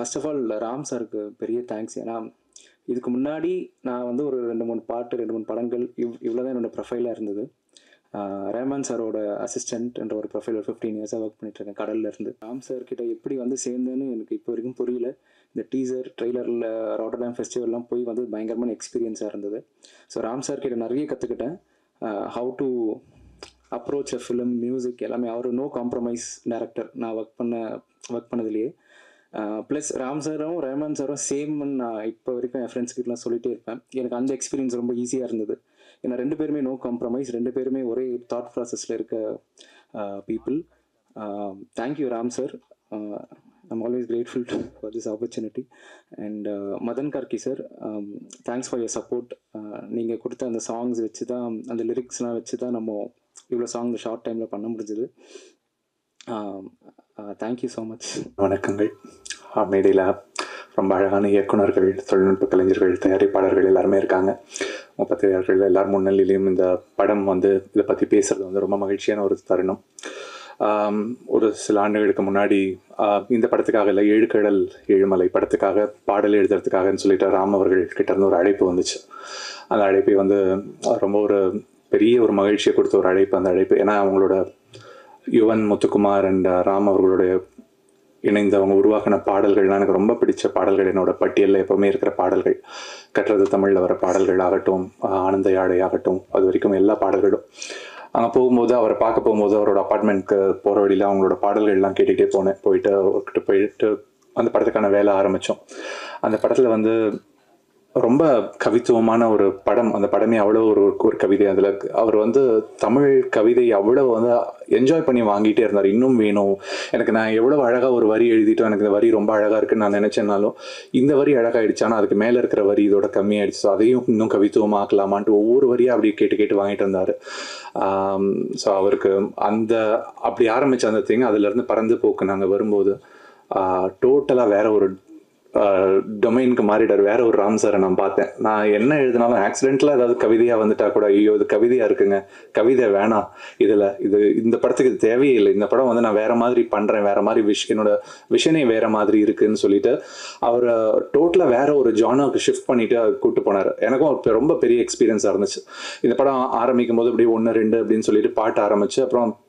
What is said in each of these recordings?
First of all Ram சாருக்கு பெரிய thanks. ஏன்னா இதுக்கு முன்னாடி நான் வந்து ஒரு 2-3 பாட்டு 2-3 படங்கள் இவ்வளோ தான் என்னோட ப்ரொஃபைலாக இருந்தது. ரஹ்மான் சாரோட அசிஸ்டன்ட் என்ற ஒரு ப்ரொஃபைல் ஒரு 15 இயர்ஸாக ஒர்க் பண்ணிட்டுருக்கேன் கடல்ல இருந்து. ராம் சார் கிட்ட எப்படி வந்து சேர்ந்தேன்னு எனக்கு இப்போ வரைக்கும் புரியல. இந்த டீசர் ட்ரெய்லரில் ராட்டர்டாம் ஃபெஸ்டிவல்லாம் போய் வந்து பயங்கரமான எக்ஸ்பீரியன்ஸாக இருந்தது. ஸோ ராம் சார் கிட்ட நிறைய கற்றுக்கிட்டேன். How to approach a film, music எல்லாமே. அவர் நோ காம்ப்ரமைஸ் டேரக்டர் நான் ஒர்க் பண்ணதுலேயே. ப்ளஸ் ராம் சாரும் ரஹ்மான் சாரும் சேம்னு நான் இப்போ வரைக்கும் என் ஃப்ரெண்ட்ஸ்கிட்டலாம் சொல்லிகிட்டே இருப்பேன். எனக்கு அந்த எக்ஸ்பீரியன்ஸ் ரொம்ப ஈஸியாக இருந்தது. ஏன்னா 2 பேருமே நோ காம்ப்ரமைஸ், 2 பேருமே ஒரே தாட் ப்ராசஸில் இருக்க people. Thank you Ram sir. I'm always grateful for this opportunity. And Madan Karky sir, thanks for your support. நீங்கள் கொடுத்த அந்த சாங்ஸ் வச்சு தான், அந்த லிரிக்ஸ்லாம் வச்சு தான் நம்ம இவ்வளோ சாங் இந்த ஷார்ட் டைமில் பண்ண முடிஞ்சது. Thank you so much. வணக்கங்கள். மேடையில் ரொம்ப அழகான இயக்குநர்கள், தொழில்நுட்ப கலைஞர்கள், தயாரிப்பாளர்கள் எல்லாருமே இருக்காங்க. பத்திரிகையாளர்கள் எல்லாரும் முன்னிலையிலையும் இந்த படம் வந்து இதை பற்றி பேசுகிறது வந்து ரொம்ப மகிழ்ச்சியான ஒரு தருணம். ஒரு சில ஆண்டுகளுக்கு முன்னாடி இந்த படத்துக்காக இல்லை, ஏழுக்கடல் ஏழுமலை படத்துக்காக பாடல் எழுதுறதுக்காகன்னு சொல்லிட்டு ராம் அவர்கள் கிட்டேருந்து ஒரு அழைப்பு வந்துச்சு. அந்த அழைப்பை வந்து ரொம்ப ஒரு பெரிய ஒரு மகிழ்ச்சியை கொடுத்த ஒரு அழைப்பு அந்த அழைப்பு. ஏன்னா அவங்களோட யுவன் முத்துக்குமார் அண்ட் ராம் அவர்களுடைய இணைந்து அவங்க உருவாக்கின பாடல்கள்லாம் எனக்கு ரொம்ப பிடிச்ச பாடல்கள். என்னோட பட்டியலில் எப்போவுமே இருக்கிற பாடல்கள், கற்றது தமிழில் வர பாடல்கள் ஆகட்டும், ஆனந்த யாழை ஆகட்டும், அது வரைக்கும் எல்லா பாடல்களும். அங்கே போகும்போது அவரை பார்க்க போகும்போது அவரோட அப்பார்ட்மெண்ட்க்கு போகிற வழியில் அவங்களோட பாடல்கள்லாம் கேட்டுகிட்டே போயிட்டு அந்த படத்துக்கான வேலை ஆரம்பித்தோம். அந்த படத்தில் வந்து ரொம்ப கவித்துவமான ஒரு படம். அந்த படமே அவ்வளோ ஒரு கவிதை. அதில் அவர் வந்து தமிழ் கவிதை அவ்வளோ வந்து என்ஜாய் பண்ணி வாங்கிட்டே இருந்தார். இன்னும் வேணும் எனக்கு, நான் எவ்வளோ அழகாக ஒரு வரி எழுதிட்டோம், எனக்கு இந்த வரி ரொம்ப அழகாக இருக்குன்னு நான் நினச்சேன்னாலும் இந்த வரி அழகாகிடுச்சு, ஆனால் அதுக்கு மேலே இருக்கிற வரி இதோட கம்மியாயிடுச்சு, ஸோ அதையும் இன்னும் கவித்துவமாக்கலாமான்ட்டு ஒவ்வொரு வரியாக அப்படி கேட்டு வாங்கிட்டு இருந்தார். ஸோ அவருக்கு அந்த அப்படி ஆரம்பித்த அந்த திங் அதுலேருந்து பறந்து போக்கு நாங்கள் வரும்போது டோட்டலாக வேற ஒரு டொமைனுக்கு மாறிட்டார். வேற ஒரு ராம் சாரை நான் பார்த்தேன். நான் என்ன எழுதினாலும் ஆக்சிடென்ட்ல ஏதாவது கவிதையாக வந்துட்டா கூட, ஐயோ இது கவிதையாக இருக்குங்க, கவிதை வேணாம், இந்த படத்துக்கு இது தேவையே இல்லை, இந்த படம் வந்து நான் வேற மாதிரி பண்ணுறேன், வேற மாதிரி என்னோட விஷனே வேற மாதிரி இருக்குன்னு சொல்லிட்டு அவர் டோட்டலாக வேற ஒரு ஜானருக்கு ஷிஃப்ட் பண்ணிட்டு கூப்பிட்டு போனார். எனக்கும் ரொம்ப பெரிய எக்ஸ்பீரியன்ஸாக இருந்துச்சு. இந்த படம் ஆரம்பிக்கும் போது அப்படியே 1, 2 அப்படின்னு சொல்லிட்டு பாட்டு ஆரம்பிச்சு அப்புறம்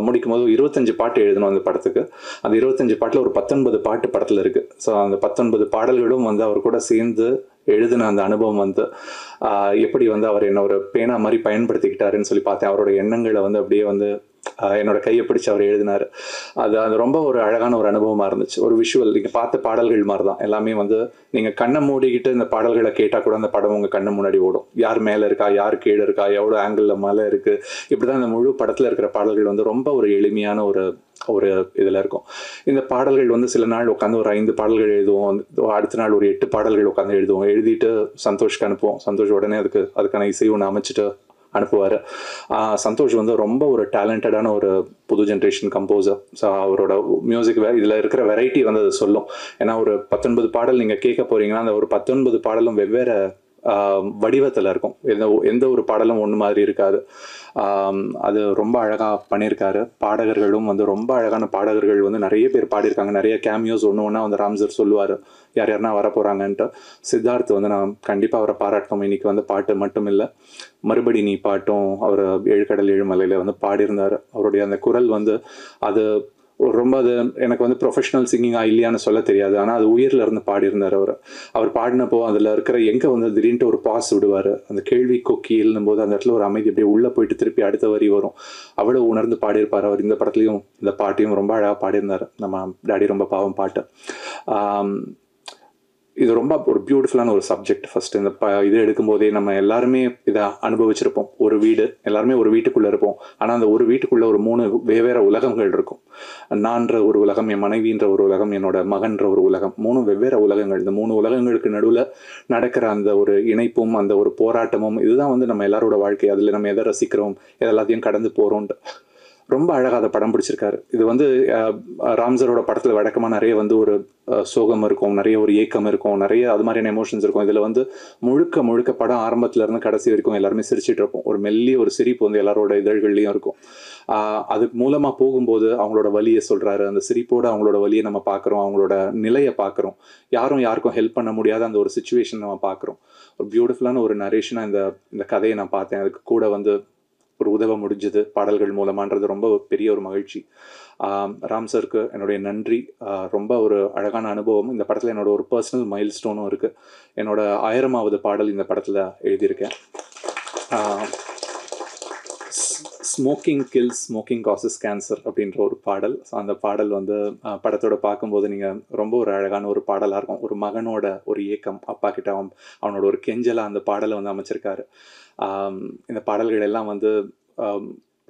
முடிக்கும் போது 25 பாட்டு எழுதணும் அந்த படத்துக்கு. அந்த 25 பாட்டில் ஒரு 19 பாட்டு படத்தில் இருக்குது. ஸோ அந்த 19 பாடல்களும் வந்து அவர் கூட சேர்ந்து எழுதின அந்த அனுபவம் வந்து எப்படி வந்து அவர் என்ன ஒரு பேனா மாதிரி பயன்படுத்திக்கிட்டாருன்னு சொல்லி பார்த்தேன். அவரோட எண்ணங்களை வந்து அப்படியே வந்து என்னோட கையை பிடிச்சி அவர் எழுதினார். அது ரொம்ப ஒரு அழகான ஒரு அனுபவமாக இருந்துச்சு. ஒரு விஷுவல், நீங்கள் பார்த்த பாடல்கள் மாதிரி தான் எல்லாமே. வந்து நீங்கள் கண்ணை மூடிக்கிட்டு இந்த பாடல்களை கேட்டால் கூட அந்த படம் உங்கள் கண்ணு முன்னாடி ஓடும். யார் மேலே இருக்கா, யார் கீழே இருக்கா, எவ்வளோ ஆங்கிளில் மேலே இருக்குது, இப்படி தான் இந்த முழு படத்தில் இருக்கிற பாடல்கள் வந்து ரொம்ப ஒரு எளிமையான ஒரு இதில் இருக்கும். இந்த பாடல்கள் வந்து சில நாள் உட்காந்து ஒரு 5 பாடல்கள் எழுதுவோம், அடுத்த நாள் ஒரு 8 பாடல்கள் உட்காந்து எழுதுவோம். எழுதிட்டு சந்தோஷ்க்கு அனுப்புவோம். சந்தோஷ் உடனே அதுக்கான இசை ஒன்று அமைச்சிட்டு அனுப்புவார். சந்தோஷ் வந்து ரொம்ப ஒரு டேலண்டடான ஒரு புது ஜென்ரேஷன் கம்போசர். ஸோ அவரோட மியூசிக் இதில் இருக்கிற வெரைட்டி வந்து அது சொல்லும். ஏன்னா ஒரு 19 பாடல் நீங்கள் கேட்க போகிறீங்கன்னா அந்த ஒரு 19 பாடலும் வெவ்வேறு வடிவத்தில் இருக்கும். எந்த ஒரு பாடலும் ஒன்று மாதிரி இருக்காது. அது ரொம்ப அழகாக பண்ணியிருக்காரு. பாடகர்களும் வந்து ரொம்ப அழகான பாடகர்கள் வந்து நிறைய பேர் பாடியிருக்காங்க. நிறைய கேமியோஸ் ஒன்று வந்து ராம் சார் சொல்லுவார் யார் யாருன்னா வரப்போகிறாங்கன்ட்டு. சித்தார்த் வந்து நான் கண்டிப்பாக அவரை பாராட்டணும். இன்னைக்கு வந்து பாட்டு மட்டும் இல்லை, மறுபடி நீ பாட்டும் அவர் ஏழுக்கடல் ஏழுமலையில் வந்து பாடியிருந்தார். அவருடைய அந்த குரல் வந்து அது ரொம்ப அது எனக்கு வந்து ப்ரொஃபஷனல் சிங்கிங்காக இல்லையான்னு சொல்ல தெரியாது, ஆனால் அது உயிரில் இருந்து பாடியிருந்தார். அவர் பாடினப்போ அதில் இருக்கிற எங்கே வந்து திடீர்னு ஒரு பாஸ் விடுவார், அந்த கேள்வி கொக்கி எழுதும் போது அந்த இடத்துல ஒரு அமைதி அப்படியே உள்ளே போயிட்டு திருப்பி அடுத்த வரி வரும். அவ்வளோ உணர்ந்து பாடியிருப்பார் அவர். இந்த படத்துலையும் இந்த பாட்டையும் ரொம்ப அழகாக பாடியிருந்தார். நம்ம டாடி ரொம்ப பாவம் பாட்டு. இது ரொம்ப ஒரு பியூட்டிஃபுல்லான ஒரு சப்ஜெக்ட். ஃபர்ஸ்ட் இந்த இது எடுக்கும்போதே நம்ம எல்லாருமே இதை அனுபவிச்சிருப்போம். ஒரு வீடு, எல்லாருமே ஒரு வீட்டுக்குள்ளே இருப்போம். ஆனால் அந்த ஒரு வீட்டுக்குள்ளே ஒரு 3 வெவ்வேறு உலகங்கள் இருக்கும். நான்ற ஒரு உலகம், என் மனைவின்ற ஒரு உலகம், என்னோட மகன்ற ஒரு உலகம். 3 வெவ்வேறு உலகங்கள். இந்த 3 உலகங்களுக்கு நடுவில் நடக்கிற அந்த ஒரு இணைப்பும் அந்த ஒரு போராட்டமும் இதுதான் வந்து நம்ம எல்லாரோட வாழ்க்கை. அதில் நம்ம எதை ரசிக்கிறோம், எல்லாத்தையும் கடந்து போகிறோன்ட்டு ரொம்ப அழகாக அதை படம் பிடிச்சிருக்காரு. இது வந்து ராம்சரோட படத்தில் வழக்கமாக நிறைய வந்து ஒரு சோகம் இருக்கும், நிறைய ஒரு ஏக்கம் இருக்கும், நிறைய அது மாதிரியான எமோஷன்ஸ் இருக்கும். இதில் வந்து முழுக்க முழுக்க படம் ஆரம்பத்துலேருந்து கடைசி வரைக்கும் எல்லாருமே சிரிச்சிட்டு இருப்போம். ஒரு மெல்லிய ஒரு சிரிப்பு வந்து எல்லாரோட இதழ்கள்லையும் இருக்கும். அதுக்கு மூலமாக போகும்போது அவங்களோட வலியை சொல்கிறாரு. அந்த சிரிப்போடு அவங்களோட வலியை நம்ம பார்க்குறோம், அவங்களோட நிலையை பார்க்குறோம். யாரும் யாருக்கும் ஹெல்ப் பண்ண முடியாத அந்த ஒரு சுச்சுவேஷன் நம்ம பார்க்குறோம். ஒரு பியூட்டிஃபுல்லான ஒரு நரேஷனாக இந்த கதையை நான் பார்த்தேன். அதுக்கு கூட வந்து ஒரு உதவ முடிஞ்சது பாடல்கள் மூலமான்றது ரொம்ப பெரிய ஒரு மகிழ்ச்சி. ராம் சருக்கு என்னுடைய நன்றி. ரொம்ப ஒரு அழகான அனுபவம். இந்த படத்தில் என்னோட ஒரு பர்சனல் மைல் ஸ்டோனும் இருக்குது. என்னோட 1000வது பாடல் இந்த படத்தில் எழுதியிருக்கேன். Smoking kills, smoking causes cancer அப்படின்ற ஒரு பாடல். ஸோ அந்த பாடல் வந்து படத்தோட பார்க்கும்போது நீங்கள் ரொம்ப ஒரு அழகான ஒரு பாடலாக இருக்கும். ஒரு மகனோட ஒரு ஏக்கம், அப்பா கிட்ட அவனோட ஒரு கெஞ்சலாக அந்த பாடலை வந்து அமைச்சிருக்காரு. இந்த பாடல்கள் எல்லாம் வந்து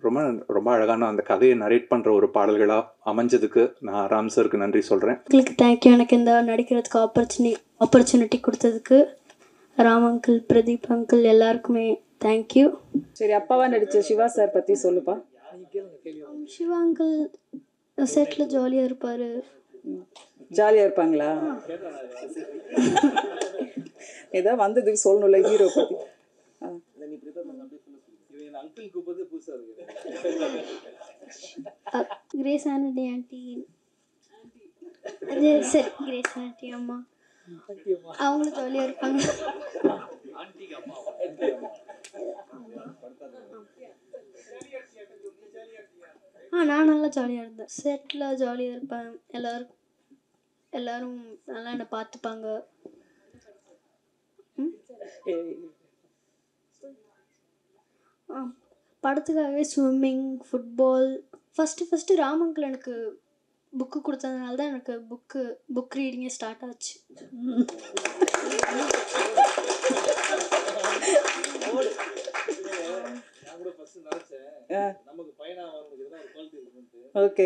ரொம்ப ரொம்ப அழகான அந்த கதையை நரேட் பண்ணுற ஒரு பாடல்களாக அமைஞ்சதுக்கு நான் ராம் சருக்கு நன்றி சொல்கிறேன். உங்களுக்கு தேங்க்யூ. எனக்கு இந்த நடிக்கிறதுக்கு ஆப்பர்ச்சுனிட்டி கொடுத்ததுக்கு ராம் அங்கிள், பிரதீப் அங்கிள் எல்லாருக்குமே தேங்க்யூ. சரி, அப்பாவா நடிச்ச சிவா சார் பற்றி சொல்லுப்பா. சிவா அங்கிள் செட்டில் ஜாலியாக இருப்பார். ஜாலியாக இருப்பாங்களா? ஏதோ வந்ததுக்கு சொல்லணும்ல ஹீரோ பற்றி. கிரேஸ் ஆண்டி ஆண்டி, அது சரி, கிரேஸ் ஆண்டி அம்மா அவங்களும் ஜாலியாக இருப்பாங்க. நான் நல்லா ஜாலியாக இருந்தேன். செட்டில் ஜாலியாக இருப்பேன். எல்லாரும் நல்லா என்னை பார்த்துப்பாங்க. படத்துக்காகவே swimming, football. First Ram uncle எனக்கு புக்கு கொடுத்ததுனால தான் எனக்கு புக் ரீடிங்கே ஸ்டார்ட் ஆச்சு. Okay,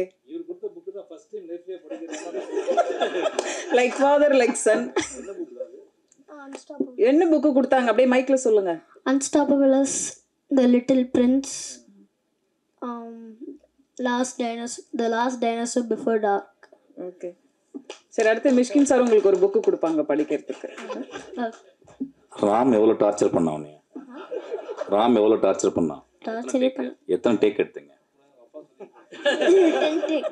like father like son. என்ன புக்கு கொடுத்தாங்க? அப்படியே மைக்கில் சொல்லுங்க. Unstoppable us, the little prince, the last dinosaur before dark. Okay, சரி. அடுத்து மிஷ்கின் சார் உங்களுக்கு ஒரு புக்கு கொடுப்பாங்க படிக்கிறதுக்கு. ராம் எவ்வளோ டார்ச்சர் பண்ணா உன்னைய? ராம் எவ்வளோ டார்ச்சர் பண்ணா? டார்ச்சரே பண்ண. எத்தனை டேக் எடுத்தீங்க? 10 take.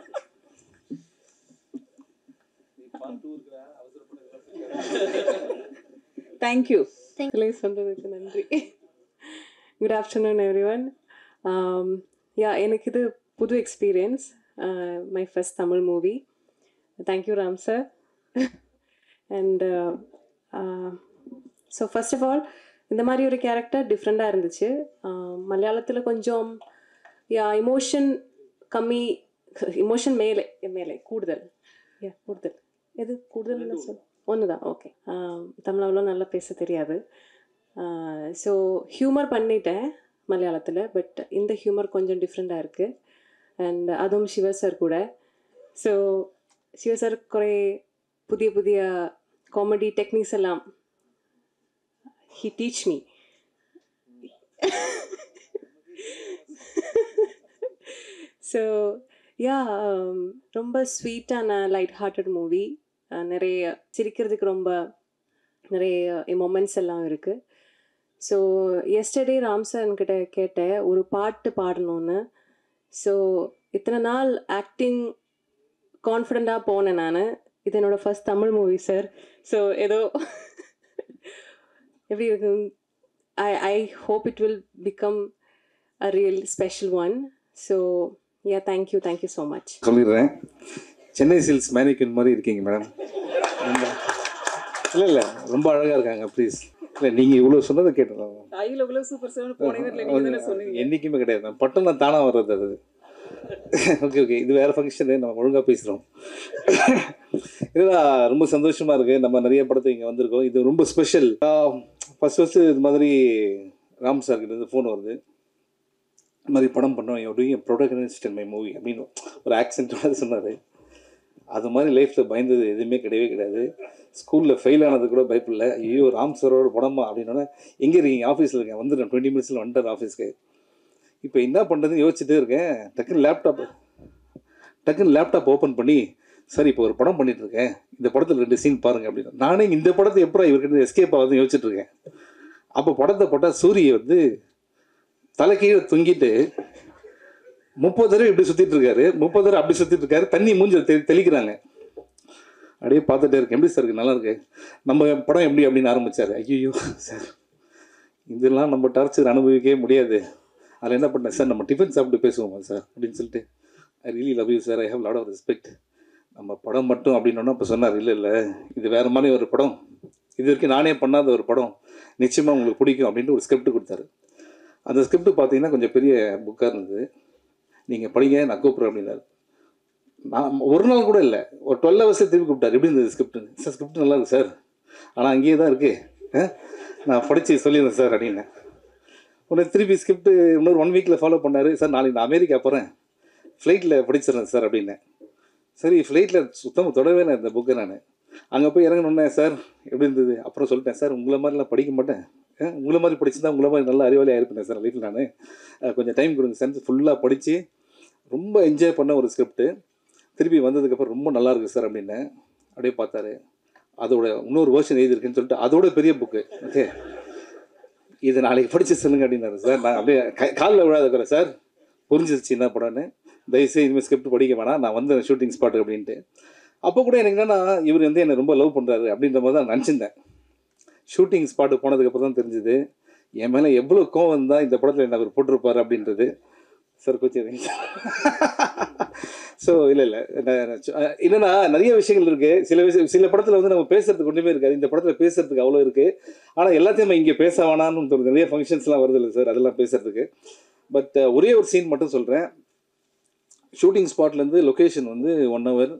தேங்க்யூ. சொல்றதுக்கு நன்றி. Good afternoon everyone. எனக்கு இது புது experience. My first Tamil movie. Thank you Ram sir. And so first of all இந்த மாதிரி ஒரு கேரக்டர் டிஃப்ரெண்ட்டாக இருந்துச்சு. மலையாளத்தில் கொஞ்சம் இமோஷன் கம்மி, இமோஷன் மேலே கூடுதல். எது கூடுதல் சொல் ஒன்று தான். ஓகே, தமிழ் அவ்வளோ நல்லா பேச தெரியாது. ஸோ ஹியூமர் பண்ணிட்டேன் மலையாளத்தில். பட் இந்த ஹியூமர் கொஞ்சம் டிஃப்ரெண்ட்டாக இருக்குது. அண்ட் அதுவும் சிவா சார் கூட. ஸோ சிவா சார் குறை புதிய காமெடி டெக்னிக்ஸ் எல்லாம் he teach me. ஸோ ரொம்ப ஸ்வீட்டான லைட் ஹார்ட்டட் மூவி. நிறைய சிரிக்கிறதுக்கு ரொம்ப நிறைய மொமெண்ட்ஸ் எல்லாம் இருக்குது. ஸோ எஸ்டர்டே ராம் சார் என்கிட்ட கேட்டேன் ஒரு பாட்டு பாடணுன்னு. ஸோ இத்தனை நாள் ஆக்டிங் கான்ஃபிடெண்ட்டாக போனேன் நான். இது என்னோடய first Tamil movie sir. So ஏதோ எப்படி இருக்கு? I hope it will become a real special one. So yeah, thank you so much. சொல்லிடுறேன், சென்னை சில்க்ஸ் மேனிக்வின் மாதிரி இருக்கீங்க மேடம். இல்லை ரொம்ப அழகாக இருக்காங்க. ப்ளீஸ். இல்லை நீங்கள் இவ்வளோ சொன்னதை கேட்டோம். என்றைக்குமே கிடையாது. பட்டம் நான் தானாக வர்றது அது. ஓகே, இது வேறு ஃபங்க்ஷனு, நம்ம ஒழுங்காக பேசுகிறோம். இதுதான் ரொம்ப சந்தோஷமாக இருக்குது. நம்ம நிறைய படத்தை இங்கே வந்திருக்கோம். இது ரொம்ப ஸ்பெஷல். ஃபஸ்ட்டு இது மாதிரி ராம் சார்கிட்ட ஃபோன் வருது, இது மாதிரி படம் பண்ணோம், எப்படியும் ப்ரொடகனிஸ்ட் இன் மை மூவி அப்படின்னு ஒரு ஆக்சென்ட்டோட சொன்னார். அது மாதிரி லைஃப்பில் பயந்தது எதுவுமே கிடையாது. ஸ்கூலில் ஃபெயில் ஆனது கூட பயப்படல. ஐயோ ராம் சாரோட படமா அப்படின்னோடனே, எங்கே இருக்கீங்க? ஆஃபீஸில் இருக்கேன், வந்துடுறேன், 20 minutes வந்துட்டார் ஆஃபீஸ்க்கு. இப்போ என்ன பண்ணுறதுன்னு யோசிச்சுட்டே இருக்கேன். டக்குன்னு லேப்டாப் ஓப்பன் பண்ணி, சார் இப்போ ஒரு படம் பண்ணிகிட்ருக்கேன், இந்த படத்தில் 2 சீன் பாருங்கள் அப்படின்னு. நானே இந்த படத்தை எப்போ இவர்கிட்ட எஸ்கேப் ஆகுதுன்னு யோசிச்சுட்ருக்கேன். அப்போ படத்தை போட்டால் சூரிய வந்து தலைக்கீழே தொங்கிட்டு 30 தடவை இப்படி சுற்றிட்டு இருக்காரு, 30 தடவை அப்படி சுற்றிட்டு இருக்காரு, தண்ணி மூஞ்சில் தெளிக்கிறாங்க. அப்படியே பார்த்துட்டே இருக்கேன். எப்படி சார் இருக்கு, நல்லா இருக்கு, நம்ம படம் எப்படி அப்படின்னு ஆரம்பித்தார். ஐயோ சார், இதெல்லாம் நம்ம டார்ச்சர் அனுபவிக்கவே முடியாது. அதில் என்ன பண்ணேன், சார் நம்ம டிஃபன் சாப்பிட்டு பேசுவோமா சார் அப்படின்னு சொல்லிட்டு, I really love you sir, I have lot of respect, நம்ம படம் மட்டும் அப்படின்னோன்னா அப்போ சொன்னார், இல்லை இது வேறு மாதிரி ஒரு படம், இது வரைக்கும் நானே பண்ணாத ஒரு படம், நிச்சயமாக உங்களுக்கு பிடிக்கும் அப்படின்ட்டு ஒரு ஸ்கிரிப்ட் கொடுத்தாரு. அந்த ஸ்கிரிப்ட் பார்த்தீங்கன்னா கொஞ்சம் பெரிய புக்காக இருந்தது. நீங்கள் படிங்க, நான் கூப்பிட்றேன் அப்படின்னாரு. நான் ஒரு நாள் கூட இல்லை, ஒரு 12 ஹவர்ஸே திருப்பி கூப்பிட்டார். எப்படி இருந்தது ஸ்கிரிப்ட்? சார் ஸ்கிரிப்ட் நல்லா இருக்கு சார், ஆனால் அங்கேயே தான் இருக்குது, நான் படித்து சொல்லிடுறேன் சார் அப்படின்னேன். உடனே திருப்பி ஸ்கிரிப்ட் இன்னொரு 1 வீக்கில் ஃபாலோ பண்ணார். சார் நாளைக்கு நான் அமெரிக்கா போகிறேன், ஃப்ளைட்டில் படிச்சிடுறேன் சார் அப்படின்னேன். சரி, ஃப்ளைட்டில் சுத்தமாக தொடவே இல்லை இந்த புக்கை. நான் அங்கே போய் இறங்கணுன்னே, சார் எப்படி இருந்தது? அப்புறம் சொல்லிட்டேன், சார் உங்களை மாதிரிலாம் படிக்க மாட்டேன், உங்களை மாதிரி படிச்சுதான் உங்களை மாதிரி நல்ல அறிவாளியாக இருப்பேன் சார் லைஃப்பில், நான் கொஞ்சம் டைம் கொடுங்க சார். ஃபுல்லாக படித்து ரொம்ப என்ஜாய் பண்ண ஒரு ஸ்கிரிப்ட்டு. திருப்பி வந்ததுக்கப்புறம் ரொம்ப நல்லாயிருக்கு சார் அப்படின்னேன். அப்படியே பார்த்தாரு, அதோட இன்னொரு வேர்ஷன் எழுதியிருக்குன்னு சொல்லிட்டு அதோட பெரிய புக்கு, ஓகே இதை நாளைக்கு படித்து சொல்லுங்க அப்படின்னாரு. சார் நான் அப்படியே காலில் விழாதுக்கிறேன், சார் புரிஞ்சிருச்சு என்ன படம்னு, தயவுசெய்து இனிமேல் ஸ்கிரிப்ட் படிக்க வேணாம், நான் வந்து ஷூட்டிங் ஸ்பாட்டு அப்படின்ட்டு. அப்போ கூட எனக்கு என்னென்னா, இவர் வந்து என்னை ரொம்ப லவ் பண்ணுறாரு அப்படின்ற மாதிரி தான் நினச்சிருந்தேன். ஷூட்டிங் ஸ்பாட்டு போனதுக்கப்புறம் தான் தெரிஞ்சுது என் மேலே எவ்வளோ கோவம் தான் இந்த படத்தில் என்ன அவர் போட்டிருப்பார் அப்படின்றது. Sir கோச்சிங்க sir. ஸோ இல்லை என்னென்னா நிறைய விஷயங்கள் இருக்குது. சில படத்தில் வந்து நம்ம பேசுறதுக்கு ஒன்றுமே இருக்காது, இந்த படத்தில் பேசுறதுக்கு அவ்வளோ இருக்குது. ஆனால் எல்லாத்தையும் நம்ம இங்கே பேச வேணான்னு தோணுது. நிறைய ஃபங்க்ஷன்ஸ்லாம் வருது இல்லை சார், அதெல்லாம் பேசுறதுக்கு. பட் ஒரே ஒரு சீன் மட்டும் சொல்கிறேன். ஷூட்டிங் ஸ்பாட்லேருந்து லொக்கேஷன் வந்து 1 ஹவர்,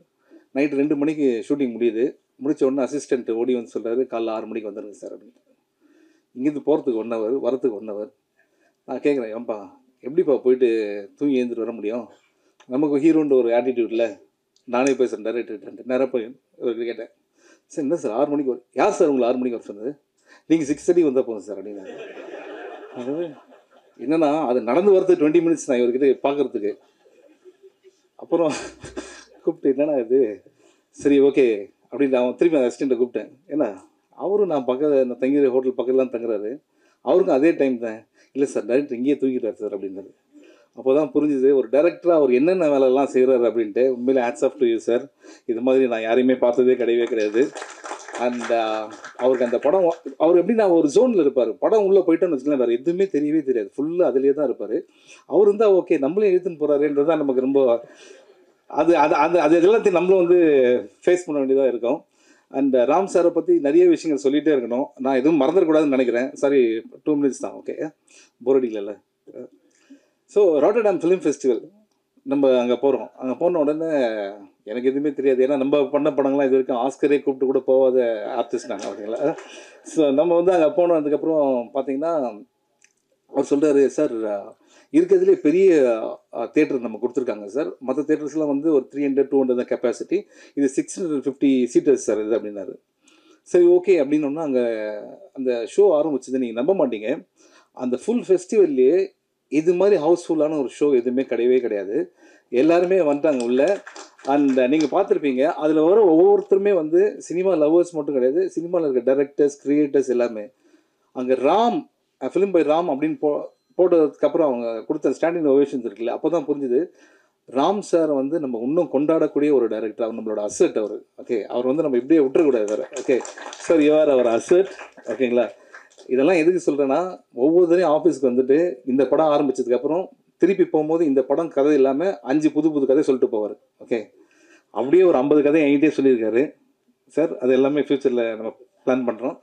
நைட்டு 2 மணிக்கு ஷூட்டிங் முடிச்ச உடனே அசிஸ்டன்ட் ஓடி வந்து சொல்கிறாரு, காலைல 6 மணிக்கு வந்துடுங்க சார் அப்படின்னு. இங்கேருந்து போகிறதுக்கு 1 ஹவர், வரத்துக்கு 1 ஹவர். நான் கேட்குறேன், ஏன்பா எப்படிப்பா போயிட்டு தூங்கி எழுந்துட்டு வர முடியும், நமக்கு ஹீரோன்ற ஒரு ஆட்டிடியூடில் நானே பேசுகிறேன் டைரக்டர் நேராக போய் அவர்கிட்ட கேட்டேன். சார் என்ன சார் 6 மணிக்கு வரும்? யார் சார் உங்களை 6 மணிக்கு வர சொன்னது? நீங்கள் 6:30 வந்தால் போதும் சார் அப்படின்னு. அதாவது என்னென்னா அது நடந்து வரது 20 மினிட்ஸ் நான் இவர்கிட்ட பார்க்குறதுக்கு. அப்புறம் கூப்பிட்டு என்னன்னா இது, சரி ஓகே அப்படின்ட்டு அவன் திருப்பி அந்த அசிஸ்டண்ட்டை கூப்பிட்டேன். ஏன்னா அவரும் நான் தங்குற ஹோட்டல் பக்கத்தில் தான் தங்குறாரு, அவருக்கும் அதே டைம் தான். இல்லை சார் டைரக்டர் இங்கேயே தூங்கிட்டார் சார் அப்படின்னாரு. அப்போ தான் புரிஞ்சுது ஒரு டேரக்டராக அவர் என்னென்ன வேலைலாம் செய்கிறாரு அப்படின்ட்டு. உண்மையிலே hats off to you sir. இது மாதிரி நான் யாரையுமே பார்த்ததே கிடையாது. அண்ட் அவருக்கு அந்த படம், அவர் எப்படின்னா ஒரு ஜோனில் இருப்பார். படம் உள்ளே போயிட்டோன்னு வச்சுக்கலாம், வேறு எதுவுமே தெரியவே தெரியாது, ஃபுல்லாக அதிலே தான் இருப்பார். அவர் இருந்தால் ஓகே நம்மளே இழுத்துன்னு போகிறாருன்றது தான் நமக்கு ரொம்ப அது அது அது அது எல்லாத்தையும் நம்மளும் வந்து ஃபேஸ் பண்ண வேண்டியதாக இருக்கும். அண்ட் ராம் சாரை பற்றி நிறைய விஷயங்கள் சொல்லிகிட்டே இருக்கணும், நான் எதுவும் மறந்துடக்கூடாதுன்னு நினைக்கிறேன். சாரி 2 மினிட்ஸ் தான், ஓகே போர் அடிக்கல. ஸோ ராட்டர்டாம் ஃபிலிம் ஃபெஸ்டிவல் நம்ம அங்கே போகிறோம். அங்கே போன உடனே எனக்கு எதுவுமே தெரியாது, ஏன்னா நம்ம பண்ண படங்கள்லாம் இது வரைக்கும் ஆஸ்கரே கூப்பிட்டு கூட போகாத ஆர்டிஸ்ட் நாங்கள், ஓகேங்களா. ஸோ நம்ம வந்து அங்கே போனதுக்கப்புறம் பார்த்தீங்கன்னா அவர் சொல்கிறாரு, சார் இருக்கிறதுலே பெரிய தேட்டர் நம்ம கொடுத்துருக்காங்க சார், மற்ற தேட்டர்ஸ்லாம் வந்து ஒரு 300-200 தான் கெப்பாசிட்டி, இது 650 சீட்டர்ஸ் சார் இது அப்படின்னாரு. சரி ஓகே அப்படின்னோன்னா அங்கே அந்த ஷோ ஆரம்பிச்சது நீங்கள் நம்ப மாட்டீங்க, அந்த ஃபுல் ஃபெஸ்டிவல்லையே இது மாதிரி ஹவுஸ்ஃபுல்லான ஒரு ஷோ எதுவுமே கிடையாது. எல்லாருமே வந்துட்டாங்க உள்ள. அண்ட் நீங்கள் பார்த்துருப்பீங்க, அதில் வர ஒவ்வொருத்தருமே வந்து சினிமா லவர்ஸ் மட்டும் கிடையாது, சினிமாவில் இருக்க டைரக்டர்ஸ், கிரியேட்டர்ஸ் எல்லாமே. அங்கே ராம் ஃபிலிம் பை ராம் அப்படின்னு போட்டதுக்கப்புறம் அவங்க கொடுத்த ஸ்டாண்டிங் ஓவேஷன்ஸ் இருக்குல்ல, அப்போ தான் புரிஞ்சுது ராம் சார் வந்து நம்ம இன்னும் கொண்டாடக்கூடிய ஒரு டைரக்டர். அவர் நம்மளோட அசட் அவர், ஓகே அவர் வந்து நம்ம இப்படியே விட்டுறக்கூடாது sir. Okay sir you're our asset, ஓகேங்களா. இதெல்லாம் எதுக்கு சொல்கிறேன்னா, ஒவ்வொருத்தரையும் ஆஃபீஸ்க்கு வந்துட்டு இந்த படம் ஆரம்பித்ததுக்கப்புறம் திருப்பி போகும்போது இந்த படம் கதை இல்லாமல் 5 புது கதை சொல்லிட்டு போவார். ஓகே அப்படியே ஒரு 50 கதை என்கிட்டே சொல்லியிருக்காரு சார். அது எல்லாமே ஃப்யூச்சரில் நம்ம பிளான் பண்ணுறோம்.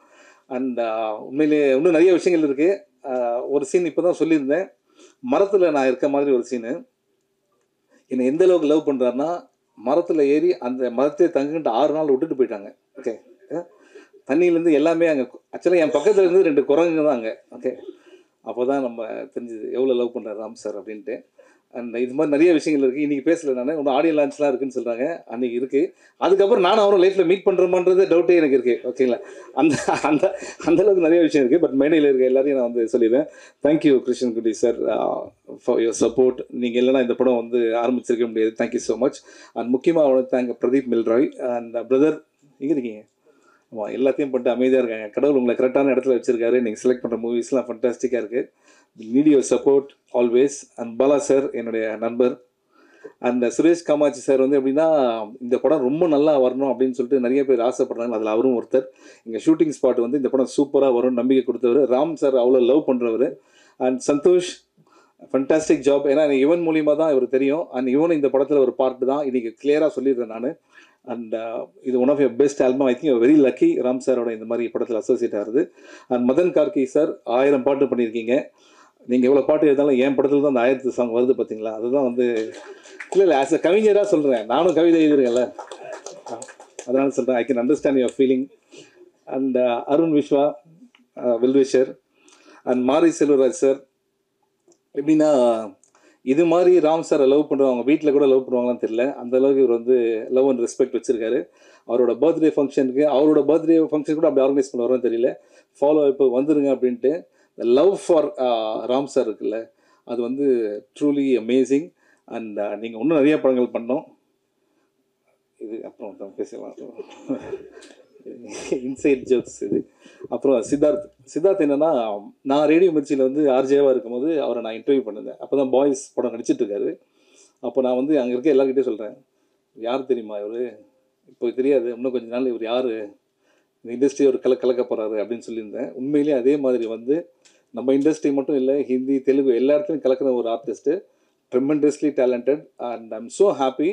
அண்ட் உண்மையிலேயே இன்னும் நிறைய விஷயங்கள் இருக்குது. ஒரு சீன் இப்போ தான் சொல்லியிருந்தேன், மரத்தில் நான் இருக்க மாதிரி ஒரு சீனு. என்னை எந்த அளவுக்கு லவ் பண்ணுறாருன்னா, மரத்தில் ஏறி அந்த மரத்தையே தங்குன்ட்டு 6 நாள் விட்டுட்டு போயிட்டாங்க. ஓகே தண்ணியிலேருந்து எல்லாமே அங்கே, ஆக்சுவலாக என் பக்கத்தில் இருந்து 2 குரங்குங்க தான் அங்கே. ஓகே அப்போ தான் நம்ம தெரிஞ்சுது எவ்வளோ லவ் பண்ணுறாரு ராம் சார் அப்படின்ட்டு. அண்ட் இது மாதிரி நிறைய விஷயங்கள் இருக்குது. இன்றைக்கி பேசல நான் ஒன்றும் ஆடியோ லான்ச்லாம் இருக்குதுன்னு சொல்கிறாங்க, அன்றைக்கி இருக்குது. அதுக்கப்புறம் நானும் அவரும் லைஃப்பில் மீட் பண்ணுறோமான்றது டவுட்டே எனக்கு இருக்குது. ஓகேங்களா, அந்த அந்த அந்தளவுக்கு நிறைய விஷயம் இருக்குது. பட் மேடையில் இருக்க எல்லாரையும் நான் வந்து சொல்லிடுவேன். Thank you Krishnankutty sir for your support. நீங்கள் இல்லைனா இந்த படம் வந்து ஆரம்பிச்சிருக்க முடியாது. Thank you so much. அண்ட் முக்கியமாக அவனை thank Pradeep Milroy and brother. எங்கே இருக்கீங்க? ஆமாம், எல்லாத்தையும் பண்ணிட்டு அமைதியாக இருக்காங்க. கடவுள் உங்களை கரெக்டான இடத்துல வச்சுருக்காரு. நீங்கள் செலக்ட் பண்ணுற மூவிஸ்லாம் ஃபண்டாஸ்டிக்காக இருக்குது. Need your support always. And Bala sir என்னுடைய நண்பர். அண்ட் சுரேஷ் காமாட்சி சார் வந்து எப்படின்னா, இந்த படம் ரொம்ப நல்லா வரணும் அப்படின்னு சொல்லிட்டு நிறைய பேர் ஆசைப்படுறாங்க. அதில் அவரும் ஒருத்தர். எங்கள் ஷூட்டிங் ஸ்பாட் வந்து இந்த படம் சூப்பராக வரும்னு நம்பிக்கை கொடுத்தவர். ராம் சார் அவ்வளோ லவ் பண்ணுறவர். And Santhosh fantastic job. ஏன்னா இவன் மூலியமாக தான் இவர் தெரியும். அண்ட் இவனும் இந்த படத்தில் ஒரு பார்ட்டு தான். இன்றைக்கி கிளியராக சொல்லிடுறேன் நான். அண்ட் இது one of your best album. I think very lucky Ram சாரோட இந்த மாதிரி படத்தில் அசோசியேட் ஆகுது. அண்ட் மதன் கார்கி சார் 1000 பாட்டு பண்ணியிருக்கீங்க. நீங்கள் எவ்வளோ பாட்டு எழுதாலும் என் படத்தில் தான் அந்த 1000th சாங் வருது பார்த்தீங்களா. அதுதான் வந்து இல்லை ஆஸ் அ கவிஞராக சொல்கிறேன். நானும் கவிதை எழுதுறேங்கல்ல, அதனால சொல்கிறேன். I can understand your feeling. And Arun Viswa well wisher. And Mari Selvaraj sir. எப்படின்னா, இது மாதிரி ராம் சாரை லவ் பண்ணுறவங்க வீட்டில் கூட லவ் பண்ணுவாங்களான்னு தெரியல. அந்தளவுக்கு இவர் வந்து லவ் அண்ட் ரெஸ்பெக்ட் வச்சுருக்காரு. அவரோட பர்த்டே ஃபங்க்ஷனுக்கு கூட அப்படி ஆர்கனைஸ் பண்ணுவாரோன்னு தெரியல. ஃபாலோ இப்போ வந்துருங்க அப்படின்ட்டு. லவ் ஃபார் ராம் சார் இருக்குல்ல, அது வந்து ட்ரூலி அமேசிங். அண்ட் நீங்கள் இன்னும் நிறைய படங்கள் பண்ணோம். இது அப்புறம் பேசலாம். இன்சைட் ஜோக்ஸ் இது. அப்புறம் சித்தார்த் என்னென்னா, நான் ரேடியோ மிர்ச்சியில் வந்து ஆர்ஜேவாக இருக்கும்போது அவரை நான் இன்டர்வியூ பண்ணிருந்தேன். அப்போ தான் பாய்ஸ் படம் நடிச்சிட்ருக்காரு. அப்போ நான் வந்து அங்கே இருக்க எல்லாருக்கிட்டே சொல்கிறேன், யார் தெரியுமா இவர், இப்போ தெரியாது, இன்னும் கொஞ்சம் நாள் இவர் யார், இந்த இண்டஸ்ட்ரி ஒரு கலக்க போகிறாரு அப்படின்னு சொல்லியிருந்தேன். உண்மையிலேயே அதே மாதிரி வந்து நம்ம இண்டஸ்ட்ரி மட்டும் இல்லை, ஹிந்தி தெலுங்கு எல்லா இடத்துலையும் கலக்கிற ஒரு artist. Tremendously talented. And I am so happy.